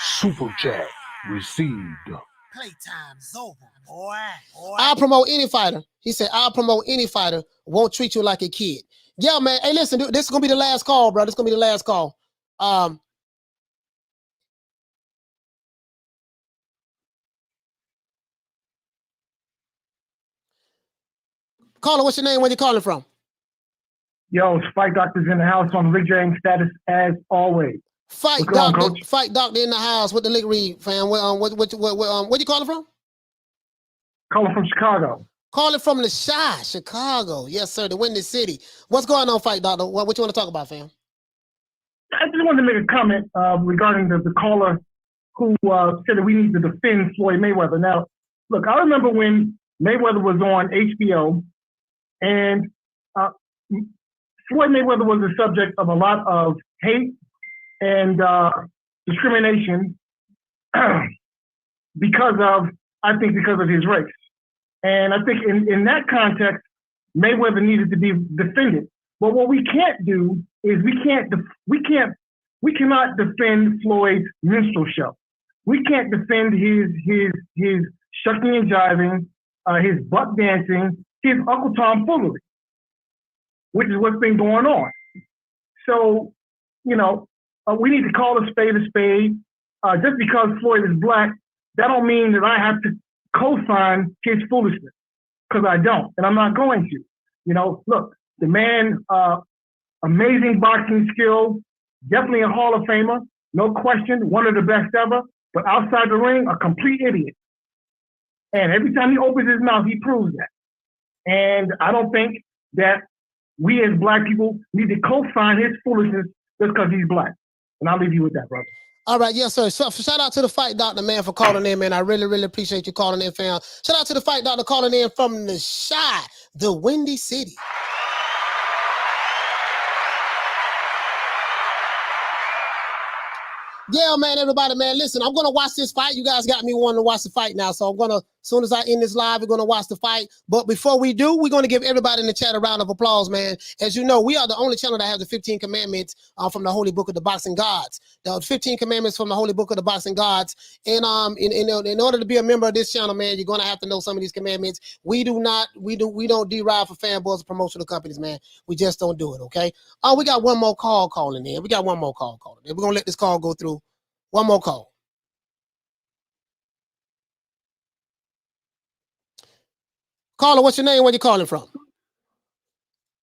Super chat received. Playtime's over, boy. I'll promote any fighter. He said, I'll promote any fighter. Won't treat you like a kid. Yeah, man. Hey, listen, dude, this is gonna be the last call, bro. This is gonna be the last call. Caller, what's your name? Where you calling from? Yo, Fight Doctor's in the house on Rick James status as always. Fight Doctor in the house with the Lick Reed, fam. Where you calling from? Calling from Chicago. Calling from the Chicago. Yes, sir, the Windy City. What's going on, Fight Doctor? What you want to talk about, fam? I just wanted to make a comment regarding the caller who said that we need to defend Floyd Mayweather. Now, look, I remember when Mayweather was on HBO, and Floyd Mayweather was the subject of a lot of hate and discrimination because of his race. And I think in that context, Mayweather needed to be defended. But what we can't do is we cannot defend Floyd's minstrel show. We can't defend his shucking and jiving, his buck dancing, his Uncle Tom foolery, which is what's been going on. So, we need to call a spade a spade. Just because Floyd is black, that don't mean that I have to co-sign his foolishness, because I don't, and I'm not going to. Look, the man, amazing boxing skill, definitely a Hall of Famer, no question, one of the best ever, but outside the ring, a complete idiot. And every time he opens his mouth, he proves that. And I don't think that we as black people need to co-sign his foolishness just because he's black. And I'll leave you with that, brother. All right, yes, sir. So shout out to the Fight Doctor, man, for calling in, man. I really, really appreciate you calling in, fam. Shout out to the Fight Doctor calling in from the Chi, the Windy City. Yeah, man, everybody, man, listen, I'm going to watch this fight. You guys got me wanting to watch the fight now, so I'm going to, as soon as I end this live, we're going to watch the fight. But before we do, we're going to give everybody in the chat a round of applause, man. As you know, we are the only channel that has the 15 commandments from the Holy Book of the Boxing Gods. The 15 commandments from the Holy Book of the Boxing Gods. And in order to be a member of this channel, man, you're going to have to know some of these commandments. We don't derive for fanboys or promotional companies, man. We just don't do it, okay? We got one more call calling in. We're going to let this call go through. One more call. Caller, what's your name? Where you calling from?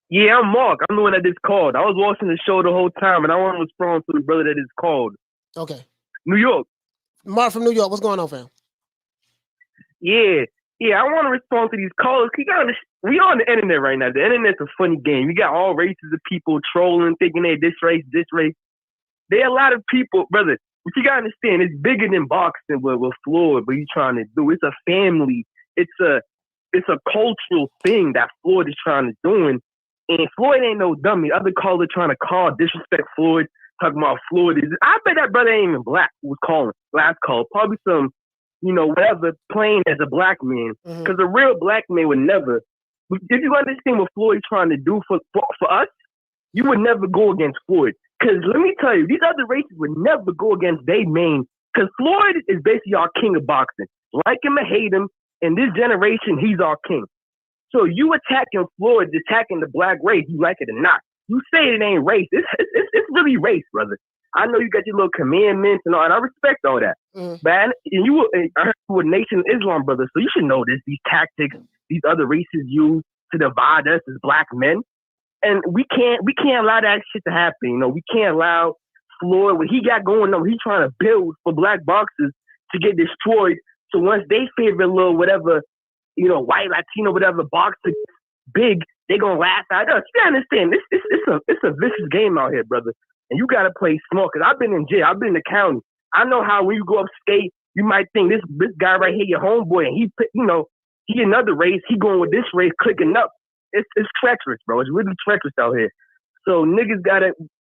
Yeah, I'm Mark. I'm the one that just called. I was watching the show the whole time, and I want to respond to the brother that just called. Okay. New York. Mark from New York. What's going on, fam? Yeah, I want to respond to these callers. We on the internet right now. The internet's a funny game. You got all races of people trolling, thinking they this race. There are a lot of people, brother. But you gotta understand, it's bigger than boxing with Floyd. What you trying to do? It's a family. It's a cultural thing that Floyd is trying to do. And Floyd ain't no dummy. Other callers trying to call, disrespect Floyd, talking about Floyd is. I bet that brother ain't even black. Who was calling last call? Probably some, whatever, playing as a black man. Because a real black man would never. If you understand what Floyd's trying to do for us, you would never go against Floyd. Because let me tell you, these other races would never go against their main. Because Floyd is basically our king of boxing. Like him or hate him, in this generation, he's our king. So you attacking Floyd, attacking the black race, you like it or not. You say it ain't race. It's really race, brother. I know you got your little commandments and all, and I respect all that. But I heard you were Nation of Islam, brother, so you should know this. These tactics, these other races use to divide us as black men. And we can't allow that shit to happen. We can't allow Floyd, what he got going on, he's trying to build for black boxers to get destroyed. So once they favorite little whatever, white, Latino, whatever boxer big, they gonna laugh at us. You understand? It's a vicious game out here, brother. And you gotta play smart. Cause I've been in jail, I've been in the county. I know how when you go upstate, you might think this guy right here, your homeboy, and he another race, he going with this race, clicking up. It's treacherous, bro. It's really treacherous out here. So niggas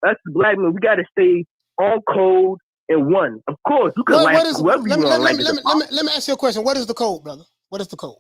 us black men, we gotta stay on code and one. Of course, you can like whoever you want. Let me ask you a question. What is the code, brother? What is the code?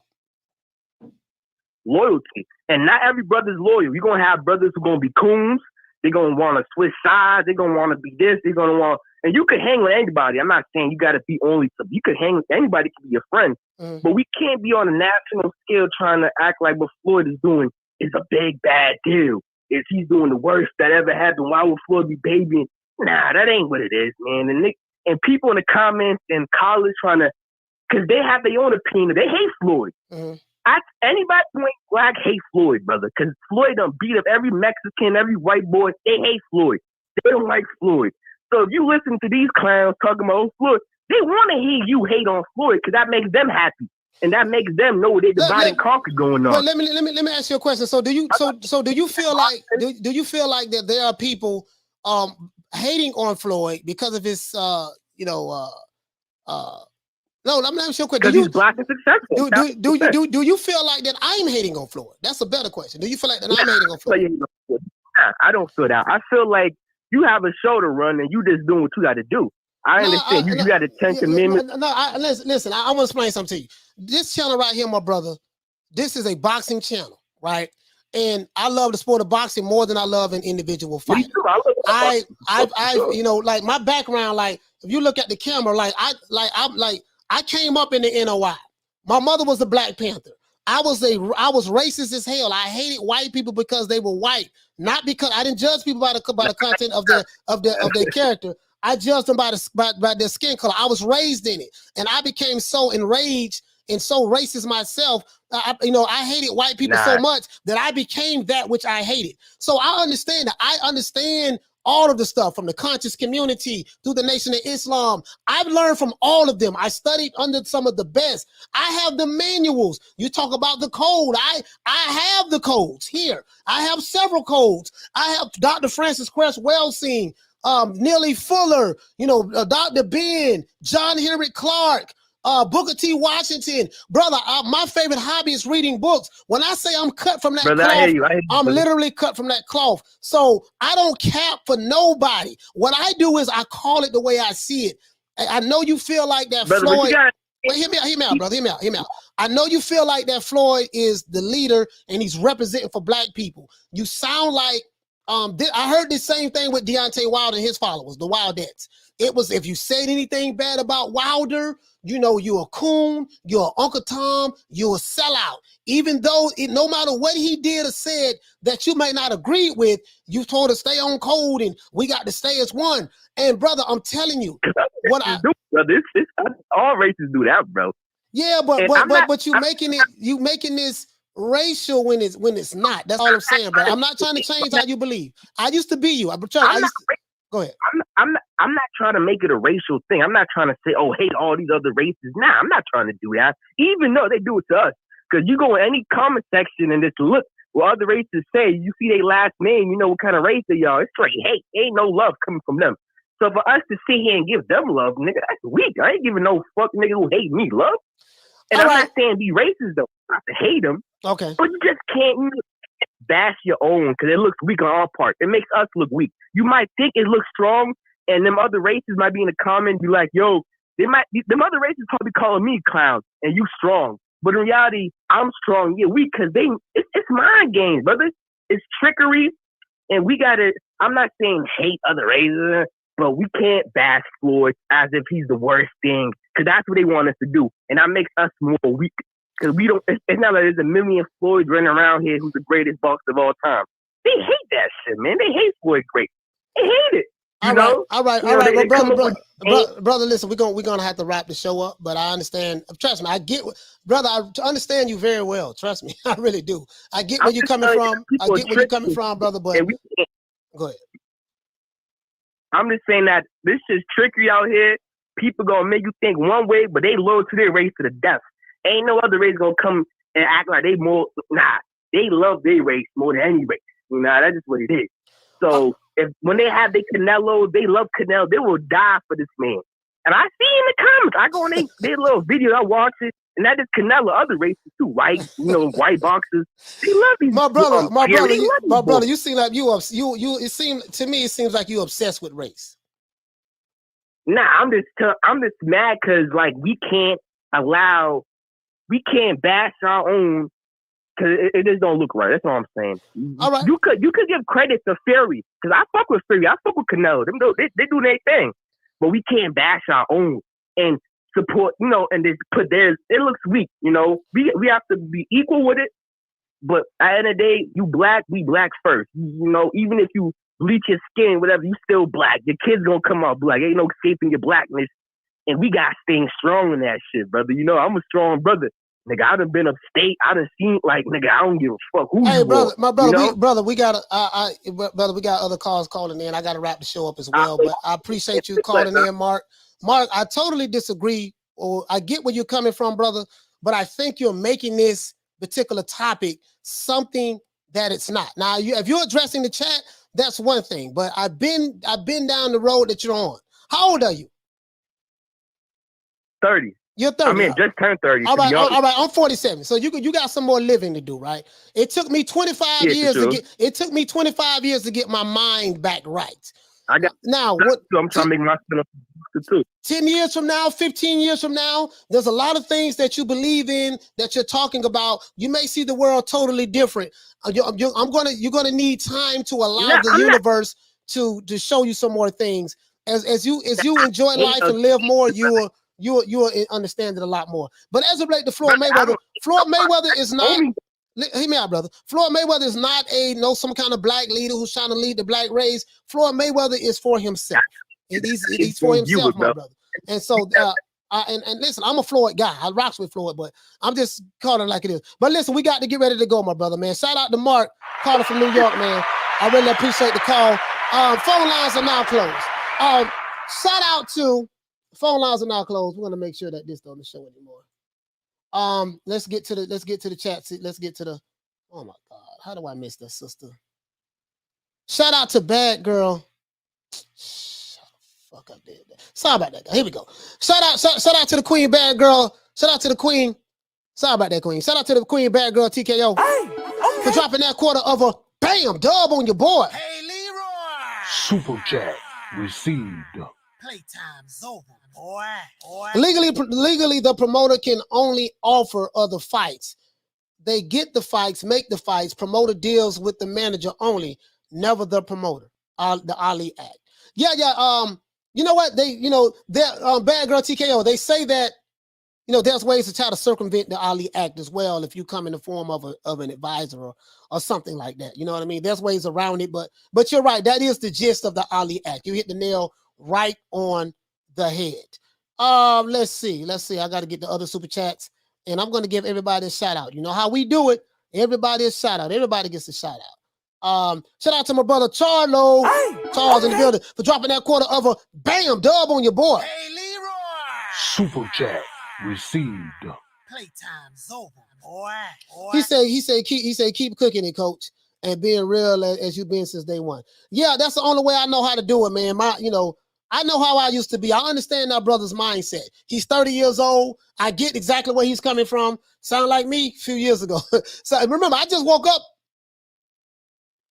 Loyalty. And not every brother's loyal. You're gonna have brothers who are gonna be coons. They're gonna want to switch sides. They're gonna want to be this. They're gonna want. And you can hang with anybody. I'm not saying you gotta be only. You can hang with anybody. Can be your friend. But we can't be on a national scale trying to act like what Floyd is doing is a big bad deal. If he's doing the worst that ever happened, why would Floyd be babying? Nah, that ain't what it is, man. And people in the comments and college trying to, because they have their own opinion. They hate Floyd. Anybody who ain't black hate Floyd, brother. Because Floyd done beat up every Mexican, every white boy. They hate Floyd. They don't like Floyd. So if you listen to these clowns talking about Floyd, they want to hear you hate on Floyd because that makes them happy. And that makes them know they divide and conquer going on. Well, let me ask you a question. So do you feel like that there are people hating on Floyd because of his No, let me ask you a question. Because he's black and successful. Do you feel like that I'm hating on Floyd? That's a better question. Do you feel like that I'm hating on Floyd? Nah, I don't feel that. I feel like you have a show to run and you just doing what you got to do. I understand. You got a 10th Amendment. Listen, I want to explain something to you. This channel right here, my brother, this is a boxing channel, right? And I love the sport of boxing more than I love an individual fight. I you know, like my background, like if you look at the camera, I came up in the NOI. My mother was a Black Panther. I was racist as hell. I hated white people because they were white, not because I didn't judge people by the content of their character. I judged them by their skin color. I was raised in it, and I became so enraged and so racist myself. I hated white people so much that I became that which I hated. So I understand that. I understand all of the stuff from the conscious community through the Nation of Islam. I've learned from all of them. I studied under some of the best. I have the manuals. You talk about the code. I have the codes here. I have several codes. I have Dr. Francis Cress Welsing, Neely Fuller, Dr. Ben, John Henry Clark, Booker T. Washington. Brother, my favorite hobby is reading books. When I say I'm cut from that cloth, I'm literally cut from that cloth. So I don't cap for nobody. What I do is I call it the way I see it. I know you feel like that, brother, Floyd. Wait, hear me out, brother. Hear me out. I know you feel like that Floyd is the leader and he's representing for black people. You sound like I heard the same thing with Deontay Wilder and his followers, the Wildettes. It was, if you said anything bad about Wilder, you're a coon, you're Uncle Tom, you're a sellout. Even though no matter what he did or said that you may not agree with, you told us stay on code and we got to stay as one. And brother, I'm telling you, all races do that, bro. Yeah, but you making this racial when it's not. That's all I'm saying, bro. I'm not trying to change how you believe. I used to be you. Go ahead. I'm not trying to make it a racial thing. I'm not trying to say, oh, hate all these other races. Nah, I'm not trying to do that. Even though they do it to us. Because you go in any comment section and just look what other races say, you see their last name, you know what kind of race they are. It's straight hate. Ain't no love coming from them. So for us to sit here and give them love, nigga, that's weak. I ain't giving no fuck nigga who hate me love. And I'm not saying be racist though. Not to hate them. Okay. But you just can't bash your own because it looks weak on our part. It makes us look weak. You might think it looks strong, and them other races might be in the comments, be like, yo, them other races probably calling me clown and you strong. But in reality, I'm strong. Yeah, weak because it's mind games, brother. It's trickery, and we gotta. I'm not saying hate other races, but we can't bash Floyd as if he's the worst thing because that's what they want us to do, and that makes us more weak. Because we don't, it's not like there's a million Floyd running around here who's the greatest boxer of all time. They hate that shit, man. They hate Floyd great. They hate it. All right. Well, brother, listen, we're gonna have to wrap the show up, but I understand. Trust me, I get, brother. I understand you very well. Trust me, I really do. I get where you're coming from. I get where you're coming from, brother. But go ahead. I'm just saying that this is trickery out here. People gonna make you think one way, but they loyal to their race to the death. Ain't no other race gonna come and act like they more. Nah, they love their race more than any race. That's just what it is. So when they have their Canelo, they love Canelo. They will die for this man. And I see in the comments. I go on their little videos. I watch it, and that is Canelo. Other races too, white, white boxers. They love these. My brother. You seem like you. It seems like you obsessed with race. Nah, I'm just mad because like we can't bash our own because it just don't look right. That's all I'm saying. All right. You could give credit to Fury because I fuck with Fury. I fuck with Canelo. They do their thing, but we can't bash our own and support. And just put theirs. It looks weak. We have to be equal with it. But at the end of the day, you black, we black first. Even if you bleach your skin, whatever, you still black. Your kid's gonna come out black. Ain't no escaping your blackness. And we got staying strong in that shit, brother. I'm a strong brother. Nigga, I done been upstate. I done seen, nigga, I don't give a fuck who you brother, are, my brother, we got other calls calling in. I got to wrap the show up as well. But I appreciate you calling in, Mark. Mark, I totally disagree, or I get where you're coming from, brother. But I think you're making this particular topic something that it's not. Now, if you're addressing the chat, that's one thing. But I've been down the road that you're on. How old are you? 30. You're 30. I mean, just turned 30. All right, all right. I'm 47. So you got some more living to do, right? It took me 25 years to get. It took me 25 years to get my mind back right. I got now. What I'm trying to make my too. 10 years from now, 15 years from now, there's a lot of things that you believe in that you're talking about. You may see the world totally different. You're gonna need time to allow the universe to show you some more things. As you enjoy life and live more, you will understand it a lot more. But as it relates to Floyd Mayweather is not. Hear me out, brother. Floyd Mayweather is not some kind of black leader who's trying to lead the black race. Floyd Mayweather is for himself. He's for himself, my brother. And so, and listen, I'm a Floyd guy. I rocks with Floyd, but I'm just calling it like it is. But listen, we got to get ready to go, my brother, man. Shout out to Mark, caller from New York, man. I really appreciate the call. Phone lines are now closed. Shout out to phone lines are now closed. We're gonna make sure that this doesn't show anymore. Let's get to the chat. Let's get to the. Oh my God, how do I miss that, sister? Shout out to Bad Girl. Fuck, I did that. Sorry about that, guy. Here we go. Shout out to the Queen, Bad Girl. Shout out to the Queen. Sorry about that, Queen. Shout out to the Queen, Bad Girl, TKO. For dropping that quarter of a bam dub on your boy. Hey, Leroy. Super chat received. Playtime's over, boy. Legally, the promoter can only offer other fights. They get the fights, make the fights. Promoter deals with the manager only, never the promoter. The Ali Act. Yeah. You know what? They're Bad Girl TKO. They say that, there's ways to try to circumvent the Ali Act as well if you come in the form of an advisor or something like that. You know what I mean? There's ways around it, but you're right. That is the gist of the Ali Act. You hit the nail right on the head. Let's see. I got to get the other super chats, and I'm going to give everybody a shout out. You know how we do it. Everybody a shout out. Everybody gets a shout out. Shout out to my brother Charles in the building for dropping that quarter of a bam dub on your boy. Hey, Leroy. Super chat received. Playtime's over, boy. He said keep cooking it, coach, and being real as you've been since day one. Yeah, that's the only way I know how to do it, man. I know how I used to be. I understand that brother's mindset. He's 30 years old. I get exactly where he's coming from. Sound like me a few years ago. So remember, I just woke up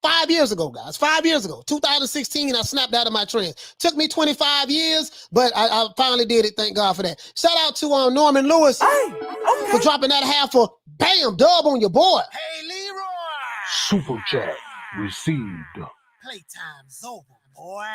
5 years ago, guys. 5 years ago, 2016, I snapped out of my trance. Took me 25 years, but I finally did it. Thank God for that. Shout out to Norman Lewis for dropping that half a bam dub on your boy. Hey, Leroy. Super chat received. Playtime's over, boy.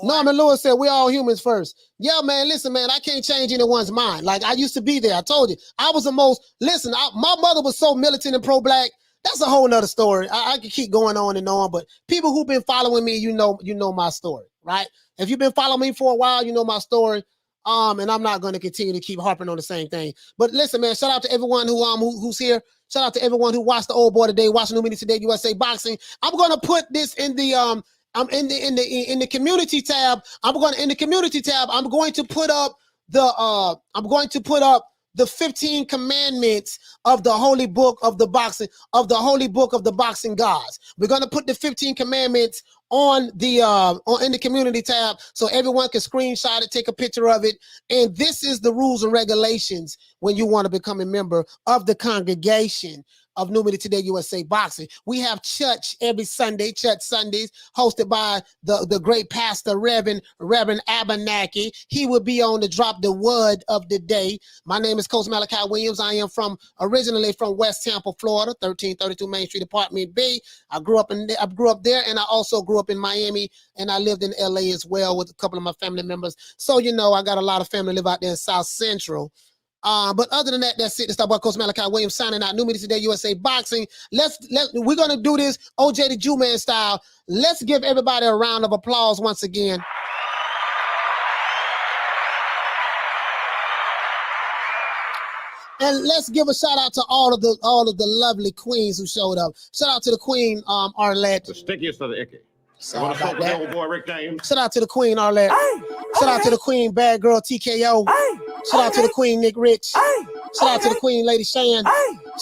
Norman Lewis said, we're all humans first. Yeah, man, listen, man, I can't change anyone's mind. Like, I used to be there. I told you. I was my mother was so militant and pro-black. That's a whole nother story. I could keep going on and on, but people who've been following me, you know my story, right? If you've been following me for a while, you know my story. And I'm not going to continue to keep harping on the same thing. But listen, man, shout out to everyone who's here. Shout out to everyone who watched the Old Boy Today, watching New Media Today, USA Boxing. I'm going to put this in the in the community tab. I'm going to put up the 15 commandments of the holy book of the boxing, gods. We're going to put the 15 commandments in the community tab so everyone can screenshot it, take a picture of it. And this is the rules and regulations when you want to become a member of the congregation of New Media Today USA Boxing. We have church every Sunday, church Sundays, hosted by the great pastor, Reverend Abernathy. He will be on to drop the word of the day. My name is Coach Malachi Williams. I am originally from West Tampa, Florida, 1332 Main Street, Apartment B. I grew up there, and I also grew up in Miami, and I lived in LA as well with a couple of my family members. So, I got a lot of family live out there in South Central. But other than that, that's it. This is boy Coach Malachi Williams signing out. New Media Today USA Boxing. We're gonna do this OJ the Jew Man style. Let's give everybody a round of applause once again. And let's give a shout out to all of the lovely queens who showed up. Shout out to the queen, Arlette. The stickiest of the icky. Sorry about the that. old boy Rick James. Shout out to the Queen Arlette. Shout out to the Queen Bad Girl TKO. Shout out to the Queen Nick Rich. Shout out to the Queen Lady Shan.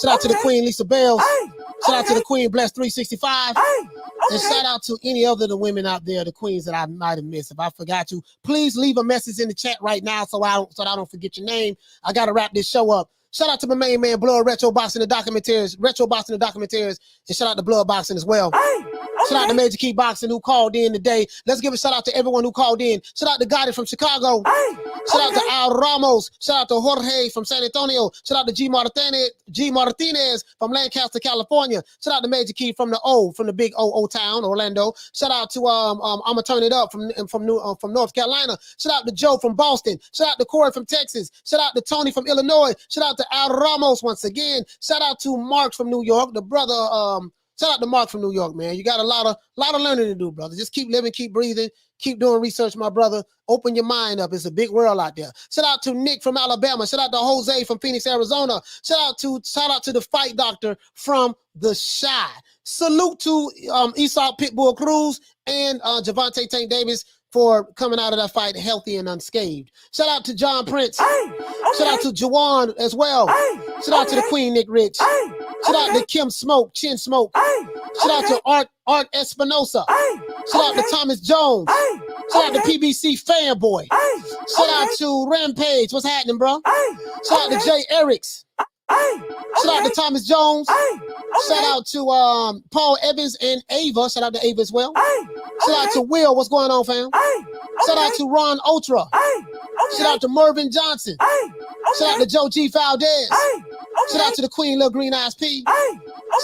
Shout out to the Queen Lisa Bells. Shout out to the Queen Bless 365. And shout out to any other of the women out there, the queens that I might have missed. If I forgot you, please leave a message in the chat right now so I don't forget your name. I gotta wrap this show up. Shout out to my main man, Blood Retro Boxing, the documentaries, and shout out to Blood Boxing as well. Shout out to Major Key Boxing who called in today. Let's give a shout out to everyone who called in. Shout out to Gotti from Chicago. Shout out to Al Ramos. Shout out to Jorge from San Antonio. Shout out to G Martinez from Lancaster, California. Shout out to Major Key from the big O town, Orlando. Shout out to I'ma Turn It Up from North Carolina. Shout out to Joe from Boston. Shout out to Corey from Texas. Shout out to Tony from Illinois. Shout out to Al Ramos once again. Shout out to Mark from New York, the brother. Shout out to Mark from New York, man. You got a lot of learning to do, brother. Just keep living, keep breathing, keep doing research, my brother. Open your mind up. It's a big world out there. Shout out to Nick from Alabama. Shout out to Jose from Phoenix, Arizona. Shout out to the Fight Doctor from the Shy. Salute to Isaac Pitbull Cruz and Javante Tank Davis for coming out of that fight healthy and unscathed. Shout out to John Prince. Shout out to Jawan as well. Shout out to the Queen Nick Rich. Shout out to Kim Smoke, Chin Smoke. Shout out to Art Espinosa. Shout out to Thomas Jones. Shout out to PBC Fanboy. Shout out to Rampage. What's happening, bro? Shout out to Jay Eriks. Shout out to Thomas Jones. Shout out to Paul Evans and Ava. Shout out to Ava as well. Shout out to Will. What's going on, fam? Shout out to Ron Ultra. Shout out to Mervyn Johnson. Shout out to Joe G. Valdez. Shout out to the Queen Lil Green Eyes P.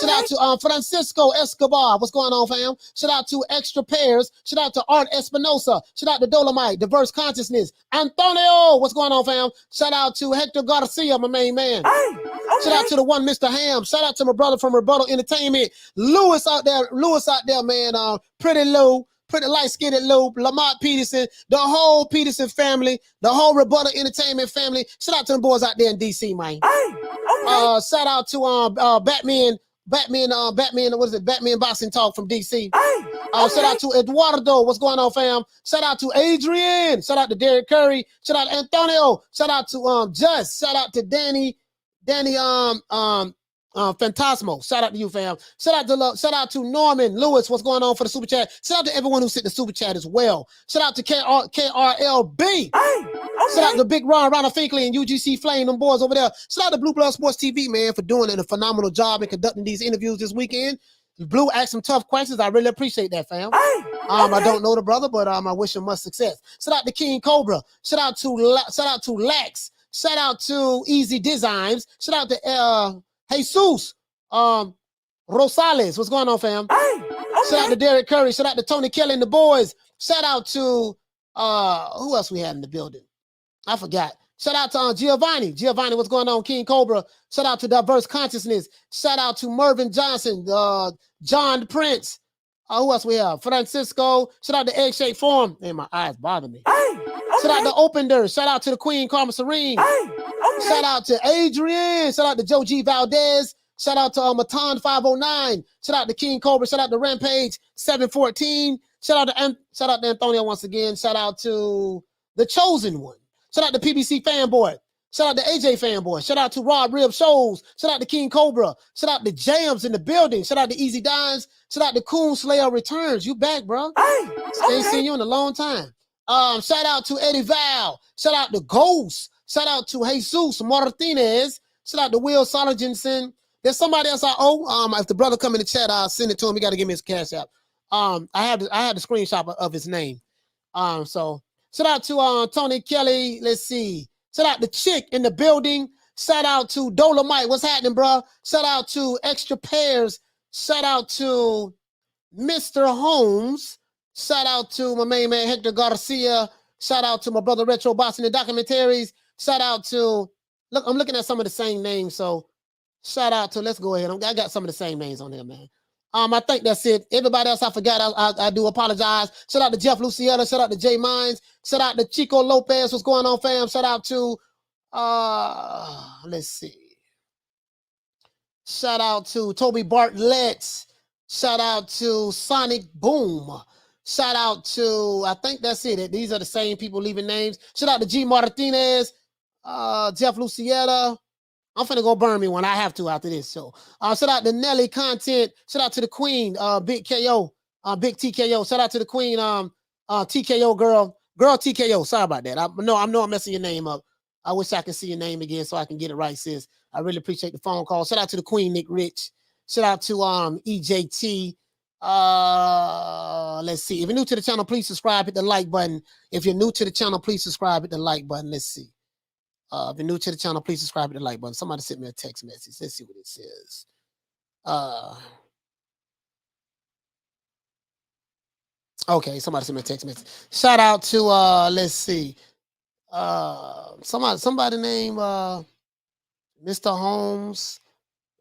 Shout out to Francisco Escobar. What's going on, fam? Shout out to Extra Pairs. Shout out to Art Espinosa. Shout out to Dolomite, Diverse Consciousness. Antonio, what's going on, fam? Shout out to Hector Garcia, my main man. Shout out to the one Mr. Ham. Shout out to my brother from Rebuttal Entertainment. Lewis out there, man. Pretty Lou. Pretty light-skinned Lou, Lamont Peterson, the whole Peterson family, the whole Rebuttal Entertainment family. Shout out to them boys out there in DC, man. Shout out to Batman, what is it? Batman Boxing Talk from DC. Shout out to Eduardo. What's going on, fam? Shout out to Adrian. Shout out to Derek Curry. Shout out to Antonio. Shout out to Just. Shout out to Danny Fantasmo. Shout out to you, fam. Shout out to Norman Lewis. What's going on for the super chat? Shout out to everyone who sent the super chat as well. Shout out to KRLB. Shout out to Big Ron, Ronald Finkley, and UGC Flame, them boys over there. Shout out to Blue Blood Sports TV, man, for doing a phenomenal job in conducting these interviews this weekend. Blue asked some tough questions. I really appreciate that, fam. I don't know the brother, but I wish him much success. Shout out to King Cobra. Shout out to Lex. Shout out to Easy Designs. Shout out to Jesus Rosales. What's going on, fam? Shout out to Derek Curry. Shout out to Tony Kelly and the boys. Shout out to who else we had in the building? I forgot. Shout out to Giovanni. Giovanni, what's going on? King Cobra. Shout out to Diverse Consciousness. Shout out to Mervyn Johnson, John Prince. Who else we have? Francisco. Shout out to Egg Shape Forum. Man, my eyes bother me. Shout out to Opender. Shout out to the Queen Karma Serene. Shout out to Adrian. Shout out to Joe G. Valdez. Shout out to Matan 509. Shout out to King Cobra. Shout out to Rampage 714. Shout out to Antonio once again. Shout out to The Chosen One. Shout out to PBC Fanboy. Shout out to AJ Fanboy. Shout out to Rod Rib Shows. Shout out to King Cobra. Shout out to Jams in the building. Shout out to Easy Dimes. Shout out to Coon Slayer Returns. You back, bro. Ain't seen you in a long time. Shout out to Eddie Val. Shout out to Ghost. Shout out to Jesus Martinez. Shout out to Will Soligenson. There's somebody else I owe. If the brother come in the chat, I'll send it to him. He got to give me his cash app. I had the screenshot of his name. So shout out to Tony Kelly. Let's see. Shout out to Chick in the building. Shout out to Dolomite. What's happening, bro? Shout out to Extra Pairs. Shout out to Mr. Holmes. Shout out to my main man, Hector Garcia. Shout out to my brother, Retro Boxing and Documentaries. Shout out to, look, I'm looking at some of the same names. So shout out to, let's go ahead. I got some of the same names on here, man. I think that's it. Everybody else I forgot, I do apologize. Shout out to Jeff Luciana. Shout out to Jay Mines. Shout out to Chico Lopez. What's going on, fam? Shout out to, let's see. Shout out to Toby Bartlett. Shout out to Sonic Boom. Shout out to, I think that's it. These are the same people leaving names. Shout out to G. Martinez, Jeff Lucietta. I'm finna go burn me one. I have to after this. So shout out to Nelly Content. Shout out to the Queen, Big KO, Big TKO. Shout out to the Queen, TKO girl TKO. Sorry about that. I know I'm messing your name up. I wish I could see your name again so I can get it right, sis. I really appreciate the phone call. Shout out to the Queen, Nick Rich. Shout out to EJT. Let's see. If you're new to the channel, please subscribe, hit the like button. If you're new to the channel, please subscribe, hit the like button. Let's see. If you're new to the channel, please subscribe, hit the like button. Somebody sent me a text message. Let's see what it says. Okay, somebody sent me a text message. Shout out to let's see. Somebody named Mr. Holmes,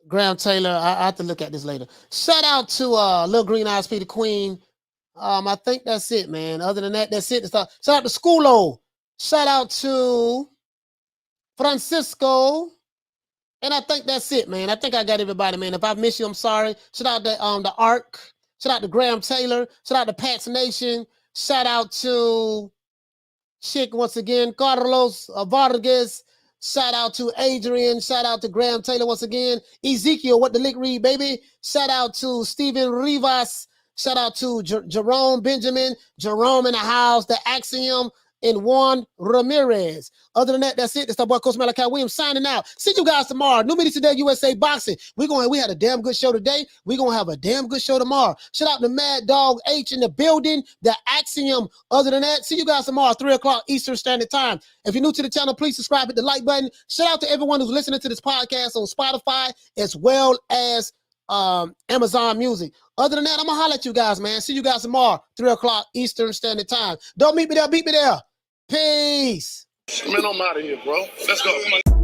Graham Taylor. I have to look at this later. Shout out to Lil Green Eyes P, the Queen. I think that's it, man. Other than that, that's it. Shout out to Schoolo. Shout out to Francisco. And I think that's it, man. I think I got everybody, man. If I miss you, I'm sorry. Shout out to the Ark. Shout out to Graham Taylor. Shout out to Pat's Nation. Shout out to Chick once again. Carlos Vargas. Shout out to Adrian. Shout out to Graham Taylor once again. Ezekiel, what the lick read, baby. Shout out to Steven Rivas. Shout out to Jerome Benjamin. Jerome in the house. The Axiom. And Juan Ramirez. Other than that, that's it. It's the boy Coach Malachi Williams signing out. See you guys tomorrow. New media today, USA Boxing. We had a damn good show today. We're gonna have a damn good show tomorrow. Shout out to Mad Dog H in the building, the Axiom. Other than that, see you guys tomorrow, 3 o'clock Eastern Standard Time. If you're new to the channel, please subscribe, hit the like button. Shout out to everyone who's listening to this podcast on Spotify as well as Amazon Music. Other than that, I'm gonna holler at you guys, man. See you guys tomorrow, 3 o'clock Eastern Standard Time. Don't meet me there, beat me there. Peace. Man, I'm out of here, bro. Let's go.